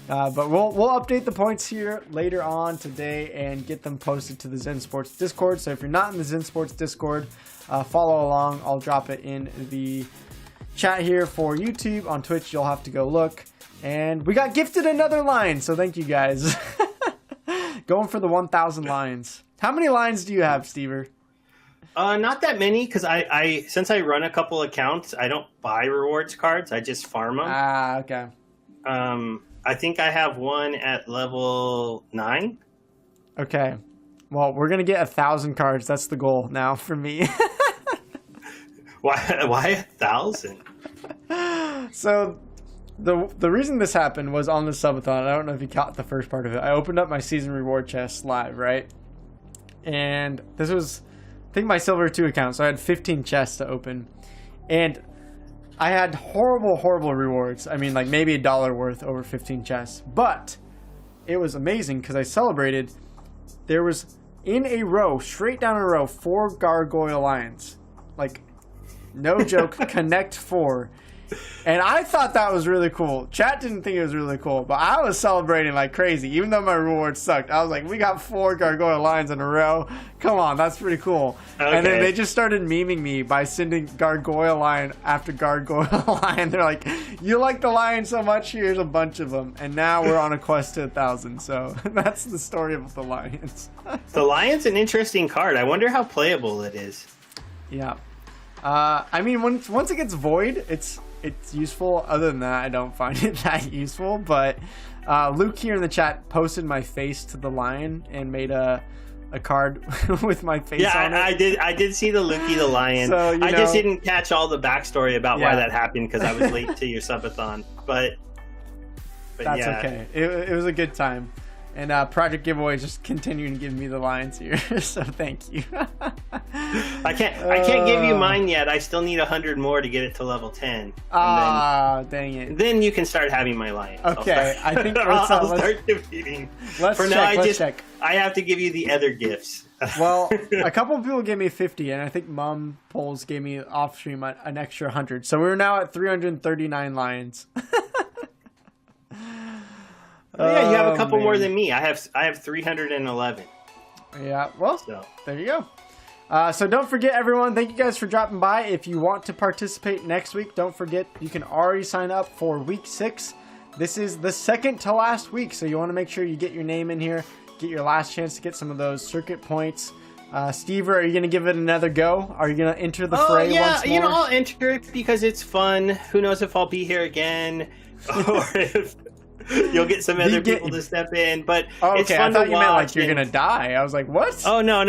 But we'll update the points here later on today and get them posted to the Zensports Discord. So if you're not in the Zensports Discord, follow along. I'll drop it in the chat here for YouTube. On Twitch, you'll have to go look. And we got gifted another line, so thank you guys. Going for the 1,000 lines. How many lines do you have, Stever? Not that many, because I since I run a couple accounts, I don't buy rewards cards. I just farm them. Ah, okay. I think I have one at level 9. Okay. Well, we're gonna get 1,000 cards. That's the goal now for me. Why 1,000? So the reason this happened was on the subathon. I don't know if you caught the first part of it. I opened up my season reward chest live, right? And this was, I think, my silver 2 account. So I had 15 chests to open, and I had horrible rewards. I mean, like maybe $1 worth over 15 chests, but it was amazing because I celebrated. There was in a row, straight down a row, 4 gargoyle lions. Like, no joke, connect 4. And I thought that was really cool. Chat didn't think it was really cool, but I was celebrating like crazy, even though my rewards sucked. I was like, we got 4 gargoyle lions in a row. Come on, that's pretty cool. Okay. And then they just started memeing me by sending gargoyle lion after gargoyle lion. They're like, you like the lion so much, here's a bunch of them. And now we're on a quest to 1,000. So that's the story of the lions. The lion's an interesting card. I wonder how playable it is. Yeah. I mean, once it gets void, it's useful. Other than that, I don't find it that useful. But Luke here in the chat posted my face to the lion and made a card with my face on it. I did see the Lukey the lion. So, I just didn't catch all the backstory about why that happened because I was late to your subathon. But that's okay. It was a good time. And Project Giveaway is just continuing to give me the lines here, so thank you. I can't give you mine yet. I still need 100 more to get it to level 10. Dang it! Then you can start having my lions. Okay, I think I'll start competing. Let's check. I have to give you the other gifts. Well, a couple of people gave me 50, and I think Mum Polls gave me off stream an extra 100. So we're now at 339 lions. Yeah, you have a couple more than me. I have 311. Yeah, well, there you go. So don't forget, everyone, thank you guys for dropping by. If you want to participate next week, don't forget, you can already sign up for week 6. This is the second to last week, so you want to make sure you get your name in here, get your last chance to get some of those circuit points. Steve, are you going to give it another go? Are you going to enter the fray once more? I'll enter it because it's fun. Who knows if I'll be here again, or if You'll get some other people to step in, but it's okay. fun I thought to you meant like watch you're gonna die. I was like, what? Oh no!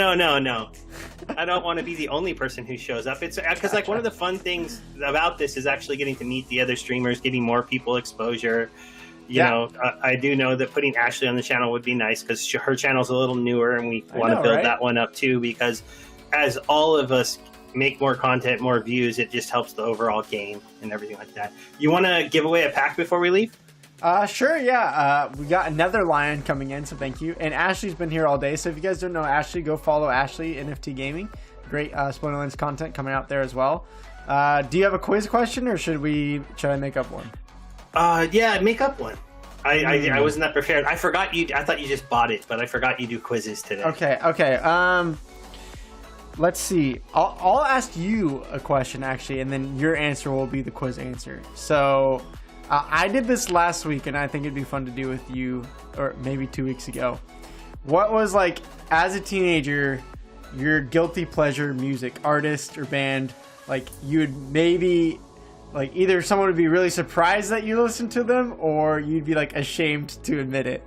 I don't want to be the only person who shows up. It's because like one of the fun things about this is actually getting to meet the other streamers, getting more people exposure. You know, I do know that putting Ashley on the channel would be nice because her channel's a little newer, and we want to build that one up too. Because as all of us make more content, more views, it just helps the overall game and everything like that. You want to give away a pack before we leave? Sure, yeah. We got another lion coming in, so thank you. And Ashley's been here all day, so if you guys don't know Ashley, go follow Ashley, NFT Gaming. Great SPLINTERLANDS content coming out there as well. Do you have a quiz question, or should I make up one? Yeah, make up one. I wasn't that prepared. I forgot you. I thought you just bought it, but I forgot you do quizzes today. Okay. Let's see. I'll ask you a question, actually, and then your answer will be the quiz answer. So... I did this last week, and I think it'd be fun to do with you, or maybe 2 weeks ago. What was, like, as a teenager, your guilty pleasure music, artist or band? Like, you would maybe, like, either someone would be really surprised that you listened to them, or you'd be, like, ashamed to admit it.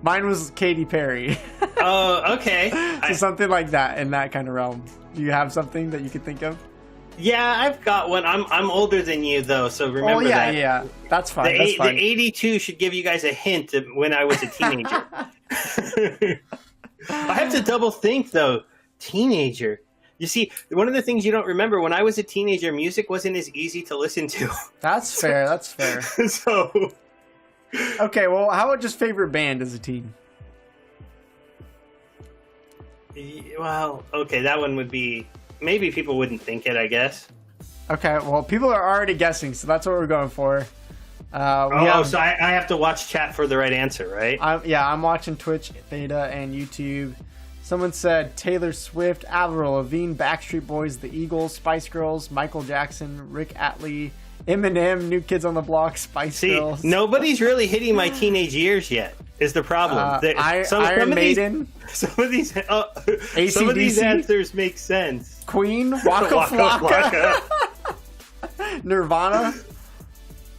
Mine was Katy Perry. Oh, okay. So something like that, in that kind of realm. Do you have something that you could think of? Yeah, I've got one. I'm older than you, though, so remember that. Yeah. That's fine. That's fine. The 82 should give you guys a hint of when I was a teenager. I have to double think, though. Teenager. You see, one of the things you don't remember, when I was a teenager, music wasn't as easy to listen to. That's fair. That's fair. So... Okay, well, how about just favorite band as a teen? Well, okay, that one would be... Maybe people wouldn't think it, I guess. Okay, well, people are already guessing, so that's what we're going for. So I have to watch chat for the right answer, right? I'm watching Twitch, Theta, and YouTube. Someone said Taylor Swift, Avril Lavigne, Backstreet Boys, The Eagles, Spice Girls, Michael Jackson, Rick Astley, Eminem, New Kids on the Block, Spice Girls. Nobody's really hitting my teenage years yet. Is the problem? Iron Maiden. Some of these answers make sense. Queen, Waka Flocka. Nirvana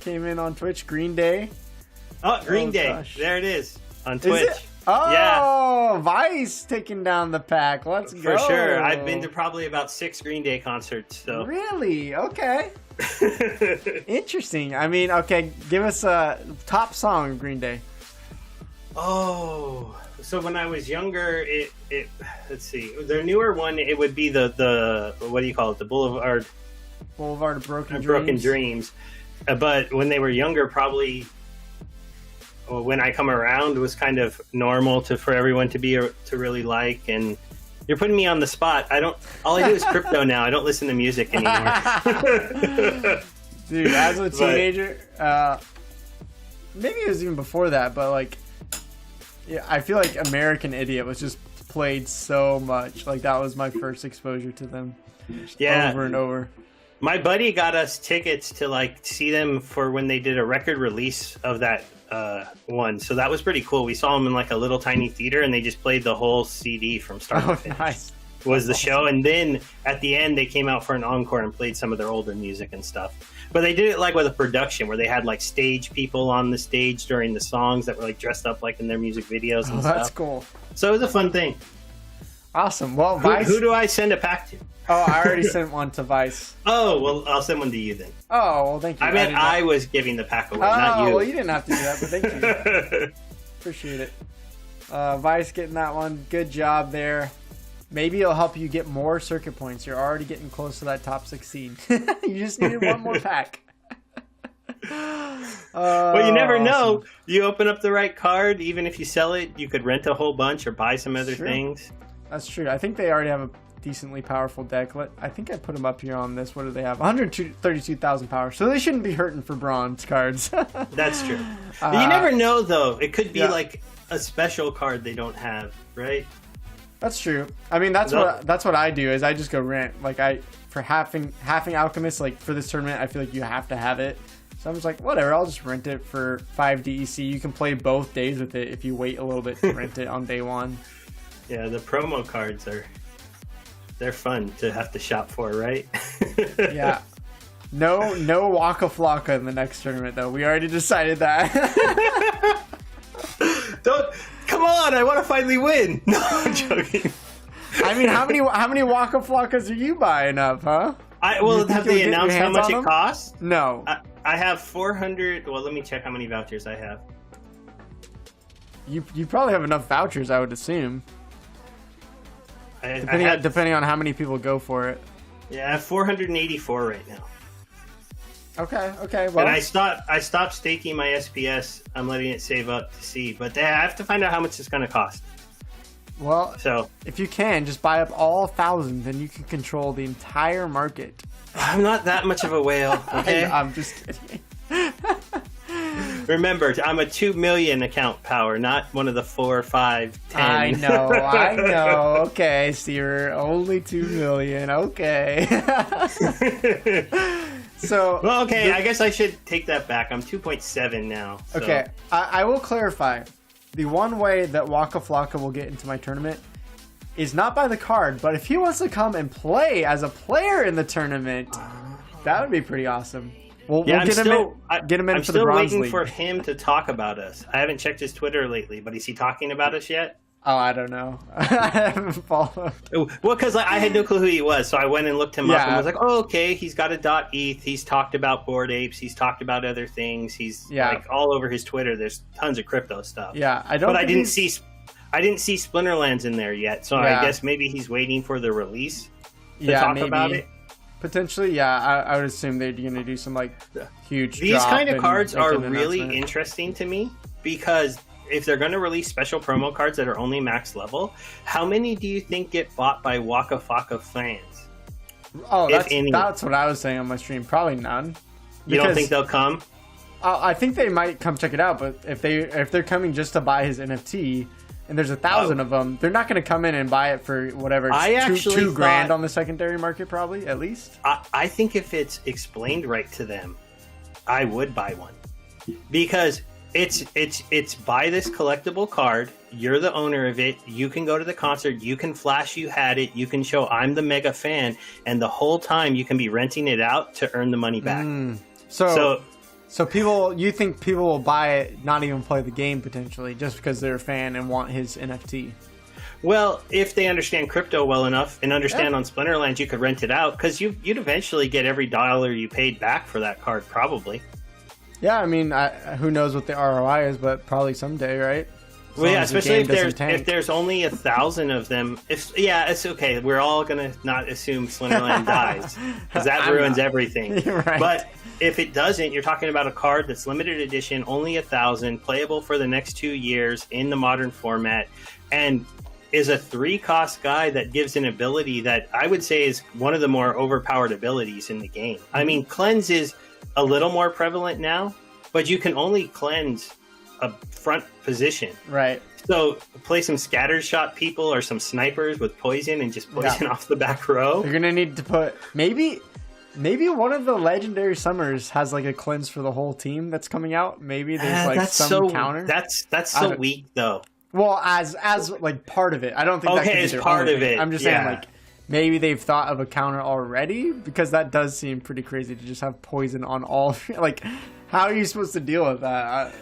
came in on Twitch. Green Day. Oh, Green Day. Gosh. There it is on Twitch. Is it? Oh, yeah. Vice taking down the pack. Let's go. For sure. I've been to probably about 6 Green Day concerts. So. Really? Okay. Interesting. I mean, okay, give us a top song of Green Day. Oh, so when I was younger, it let's see, their newer one, it would be the what do you call it? The Boulevard of Broken Dreams. But when they were younger, probably When I Come Around was kind of normal for everyone to really like. And you're putting me on the spot. All I do is crypto now. I don't listen to music anymore. Dude, as a teenager, maybe it was even before that, but like, yeah, I feel like American Idiot was just played so much. Like, that was my first exposure to them. Over and over. My buddy got us tickets to like see them for when they did a record release of that one. So that was pretty cool. We saw them in like a little tiny theater, and they just played the whole CD from start to finish. Nice. Was the show, and then at the end they came out for an encore and played some of their older music and stuff. But they did it like with a production where they had like stage people on the stage during the songs that were like dressed up like in their music videos and stuff. That's cool. So it was a fun thing. Awesome. Well, Vice... who do I send a pack to? Oh, I already sent one to Vice. Oh, well, I'll send one to you then. Oh, well, thank you. I was giving the pack away, not you. Well, you didn't have to do that, but thank you. Appreciate it. Vice getting that one. Good job there. Maybe it'll help you get more circuit points. You're already getting close to that top 16. You just needed one more pack. Well, you never know. You open up the right card. Even if you sell it, you could rent a whole bunch or buy some other things. That's true. I think they already have a decently powerful deck. I think I put them up here on this. What do they have? 132,000 power. So they shouldn't be hurting for bronze cards. That's true. You never know, though. It could be like a special card they don't have, right? That's true. I mean, that's what I do. Is I just go rent. Like for having Alchemist, like for this tournament, I feel like you have to have it. So I'm just like, whatever. I'll just rent it for 5 DEC. You can play both days with it if you wait a little bit to rent it on day one. Yeah, the promo cards they're fun to have to shop for, right? Yeah. No Waka Flocka in the next tournament, though. We already decided that. on, I want to finally win. No, I'm joking. I mean, how many Waka Flockas are you buying up, huh? Have they announced how much it costs? No. I have 400. Well, let me check how many vouchers I have. You probably have enough vouchers, I would assume. Depending on how many people go for it. Yeah, I have 484 right now. Okay. Well, and I stopped staking my SPS. I'm letting it save up to see, but I have to find out how much it's going to cost. Well, so if you can, just buy up all 1,000, then you can control the entire market. I'm not that much of a whale, okay? I'm just kidding. Remember, I'm a 2 million account power, not one of the 4, 5, 10. I know. Okay, so you're only 2 million. Okay. So. Well, okay, I guess I should take that back. I'm 2.7 now. So. Okay, I will clarify. The one way that Waka Flocka will get into my tournament is not by the card, but if he wants to come and play as a player in the tournament, that would be pretty awesome. We'll get him in for the Bronze League. I'm still waiting for him to talk about us. I haven't checked his Twitter lately, but is he talking about us yet? Oh, I don't know. I haven't followed. Well, because I had no clue who he was, so I went and looked him up and was like, oh, okay, he's got a .eth. He's talked about Bored Apes. He's talked about other things. He's like all over his Twitter. There's tons of crypto stuff. Yeah, I didn't see Splinterlands in there yet, so I guess maybe he's waiting for the release to talk about it. Potentially, yeah. I would assume they're going to do some huge. These kind of cards are really interesting to me because if they're going to release special promo cards that are only max level, how many do you think get bought by Waka Flocka fans? Oh, that's what I was saying on my stream. Probably none. You don't think they'll come? I think they might come check it out, but if they're coming just to buy his NFT, and there's 1,000 of them, they're not going to come in and buy it for whatever. Two grand on the secondary market, probably at least. I think if it's explained right to them, I would buy one because it's buy this collectible card. You're the owner of it. You can go to the concert. You can flash you had it. You can show I'm the mega fan, and the whole time you can be renting it out to earn the money back. So you think people will buy it, not even play the game potentially, just because they're a fan and want his NFT? Well, if they understand crypto well enough and understand on Splinterlands, you could rent it out because you'd eventually get every dollar you paid back for that card, probably. Yeah, I mean, who knows what the ROI is, but probably someday, right? Well, yeah, especially if there's only 1,000 of them. It's okay. We're all gonna not assume Splinterland dies because that ruins everything. Right. But if it doesn't, you're talking about a card that's limited edition, only 1,000, playable for the next 2 years in the modern format, and is a 3-cost guy that gives an ability that I would say is one of the more overpowered abilities in the game. I mean, cleanse is a little more prevalent now, but you can only cleanse a front position. Right. So play some scatter shot people or some snipers with poison and just poison off the back row. You're gonna need to put maybe one of the legendary summers has a cleanse for the whole team that's coming out. Maybe there's some counter. That's so weak though. Well, as part of it, I don't think that could be their part own of it. I'm just saying maybe they've thought of a counter already, because that does seem pretty crazy to just have poison on all. How are you supposed to deal with that?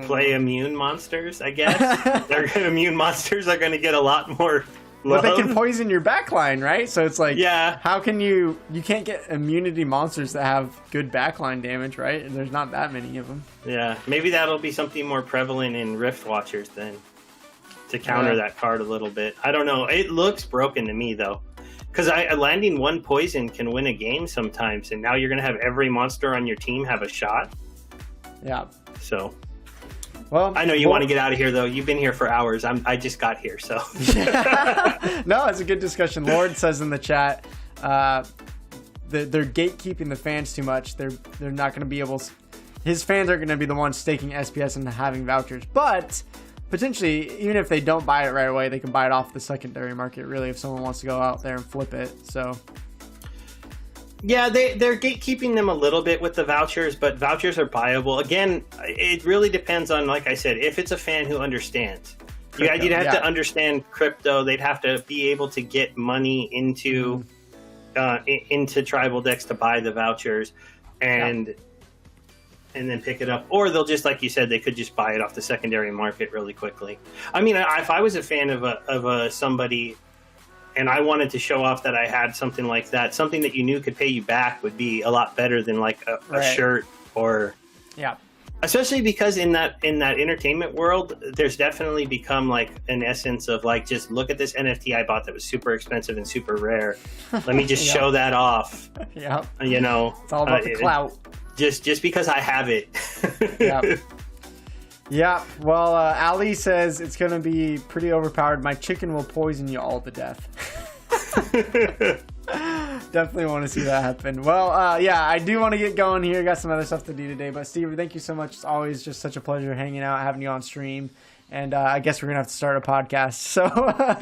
Play immune monsters, I guess. Their immune monsters are going to get a lot more love. But they can poison your backline, right? So it's how can you can't get immunity monsters that have good backline damage, right? And there's not that many of them. Yeah, maybe that'll be something more prevalent in Rift Watchers then, to counter that card a little bit. I don't know. It looks broken to me, though. Because landing one poison can win a game sometimes, and now you're going to have every monster on your team have a shot. Yeah. So... Well, I know you want to get out of here, though. You've been here for hours. I just got here, so. No, it's a good discussion. Lord says in the chat, they're gatekeeping the fans too much. They're not going to be able. His fans are going to be the ones staking SPS and having vouchers. But potentially, even if they don't buy it right away, they can buy it off the secondary market. Really, if someone wants to go out there and flip it. So. Yeah, they're gatekeeping them a little bit with the vouchers, but vouchers are buyable. Again, it really depends on, like I said, if it's a fan who understands. You'd have to understand crypto. They'd have to be able to get money into tribal decks to buy the vouchers. And and then pick it up, or they'll just, like you said, they could just buy it off the secondary market really quickly. I mean, if I was a fan of somebody and I wanted to show off that I had something like that, something that you knew could pay you back would be a lot better than like a shirt or especially because in that entertainment world, there's definitely become like an essence of like, just look at this NFT I bought that was super expensive and super rare. Let me just show that off. Yeah. You know, it's all about the clout. Just because I have it. Yeah. Well, Ali says it's going to be pretty overpowered. My chicken will poison you all to death. Definitely want to see that happen. Well, yeah, I do want to get going here. Got some other stuff to do today. But Steve, thank you so much. It's always just such a pleasure hanging out, having you on stream. And I guess we're going to have to start a podcast. So,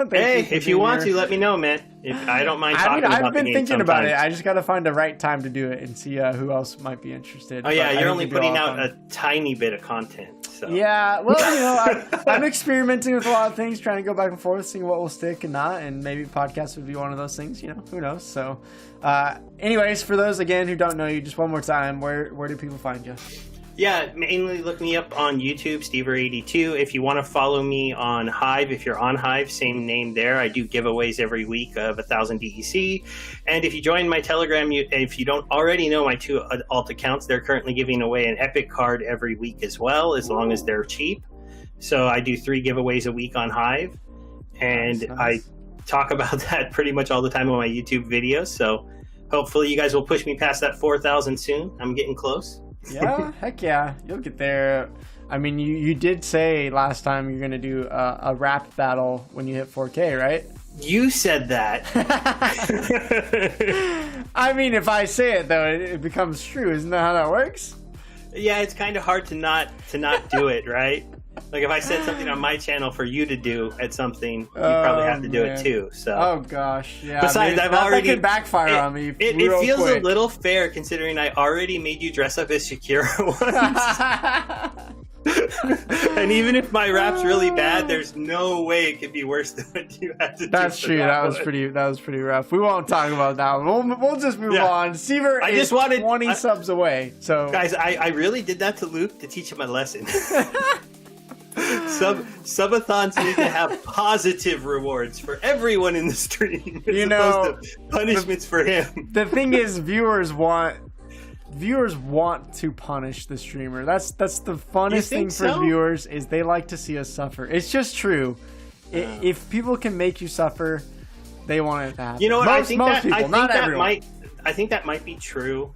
hey, if you want to, let me know, man. I don't mind talking about it. I've been thinking about it. I just got to find the right time to do it and see who else might be interested. Oh, yeah, you're only putting out a tiny bit of content. So. Yeah, well, you know, I'm experimenting with a lot of things, trying to go back and forth, seeing what will stick and not, and maybe podcasts would be one of those things, you know, who knows. So, anyways, for those, again, who don't know you, just one more time, where do people find you? Yeah, mainly look me up on YouTube, Stever82. If you want to follow me on Hive, if you're on Hive, same name there. I do giveaways every week of 1,000 DEC. And if you join my Telegram, if you don't already know my two alt accounts, they're currently giving away an Epic card every week as well, as long as they're cheap. So I do 3 giveaways a week on Hive. And nice. I talk about that pretty much all the time on my YouTube videos. So hopefully you guys will push me past that 4,000 soon. I'm getting close. Yeah, heck yeah, you'll get there. I mean, you did say last time you're gonna do a rap battle when you hit 4K, right? You said that. I mean, if I say it though, it becomes true. Isn't that how that works? Yeah, it's kind of hard to not do it, right? Like if I said something on my channel for you to do at something, you probably have to do it too. So. Oh gosh, yeah. Besides, that could backfire on me. It feels quick. A little fair considering I already made you dress up as Shakira once. And even if my rap's really bad, there's no way it could be worse than what you had to do. That's true. That was pretty rough. We won't talk about that one. We'll just move on. Seaver is 20 subs away. So guys, I really did that to Luke to teach him a lesson. Subathons need to have positive rewards for everyone in the stream. You know, punishments for him. The thing is, viewers want to punish the streamer. That's the funnest thing for viewers, is they like to see us suffer. It's just true. If people can make you suffer, they want it to happen. You know what? I think that might be true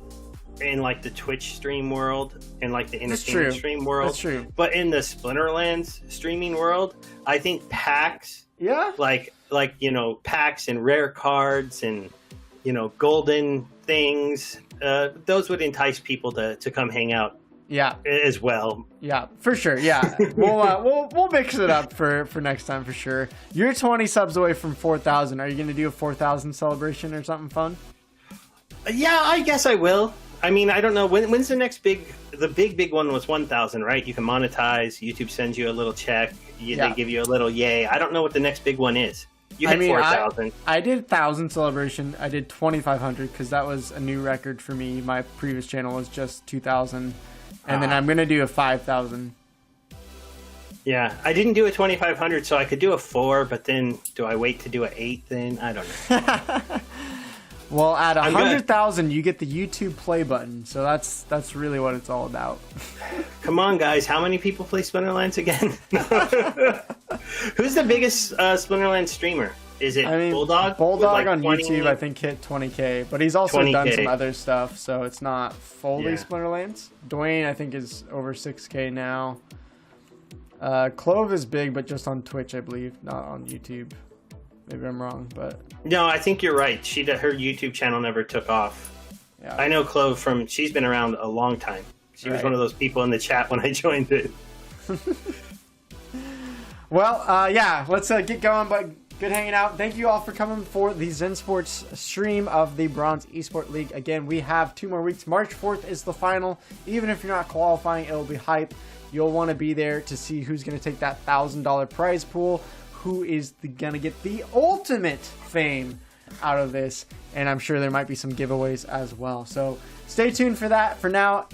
in like the Twitch stream world and like the entertainment stream world. That's true. But in the Splinterlands streaming world, I think packs, like you know, packs and rare cards and you know, golden things, those would entice people to come hang out. Yeah, as well. Yeah, for sure. Yeah, we'll mix it up for next time for sure. You're 20 subs away from 4,000. Are you gonna do a 4,000 celebration or something fun? Yeah, I guess I will. I mean, I don't know. When's the next the big one was 1,000, right? You can monetize. YouTube sends you a little check. They give you a little yay. I don't know what the next big one is. You had 4,000. I did 1,000 celebration. I did 2,500 because that was a new record for me. My previous channel was just 2,000. And then I'm going to do a 5,000. Yeah, I didn't do a 2,500, so I could do a 4, but then do I wait to do an 8 then? I don't know. Well, at 100,000, you get the YouTube play button, so that's really what it's all about. Come on, guys! How many people play Splinterlands again? Who's the biggest Splinterlands streamer? Is it Bulldog? Bulldog on YouTube, I think, hit 20K, but he's also done some other stuff, so it's not fully Splinterlands. Dwayne, I think, is over 6K now. Clove is big, but just on Twitch, I believe, not on YouTube. Maybe I'm wrong, but... No, I think you're right. Her YouTube channel never took off. Yeah. I know Clove she's been around a long time. She was one of those people in the chat when I joined it. Well, yeah, let's get going, but good hanging out. Thank you all for coming for the Zensports stream of the Bronze Esport League. Again, we have 2 more weeks. March 4th is the final. Even if you're not qualifying, it'll be hype. You'll want to be there to see who's going to take that $1,000 prize pool. Who is going to get the ultimate fame out of this. And I'm sure there might be some giveaways as well. So stay tuned for that. For now,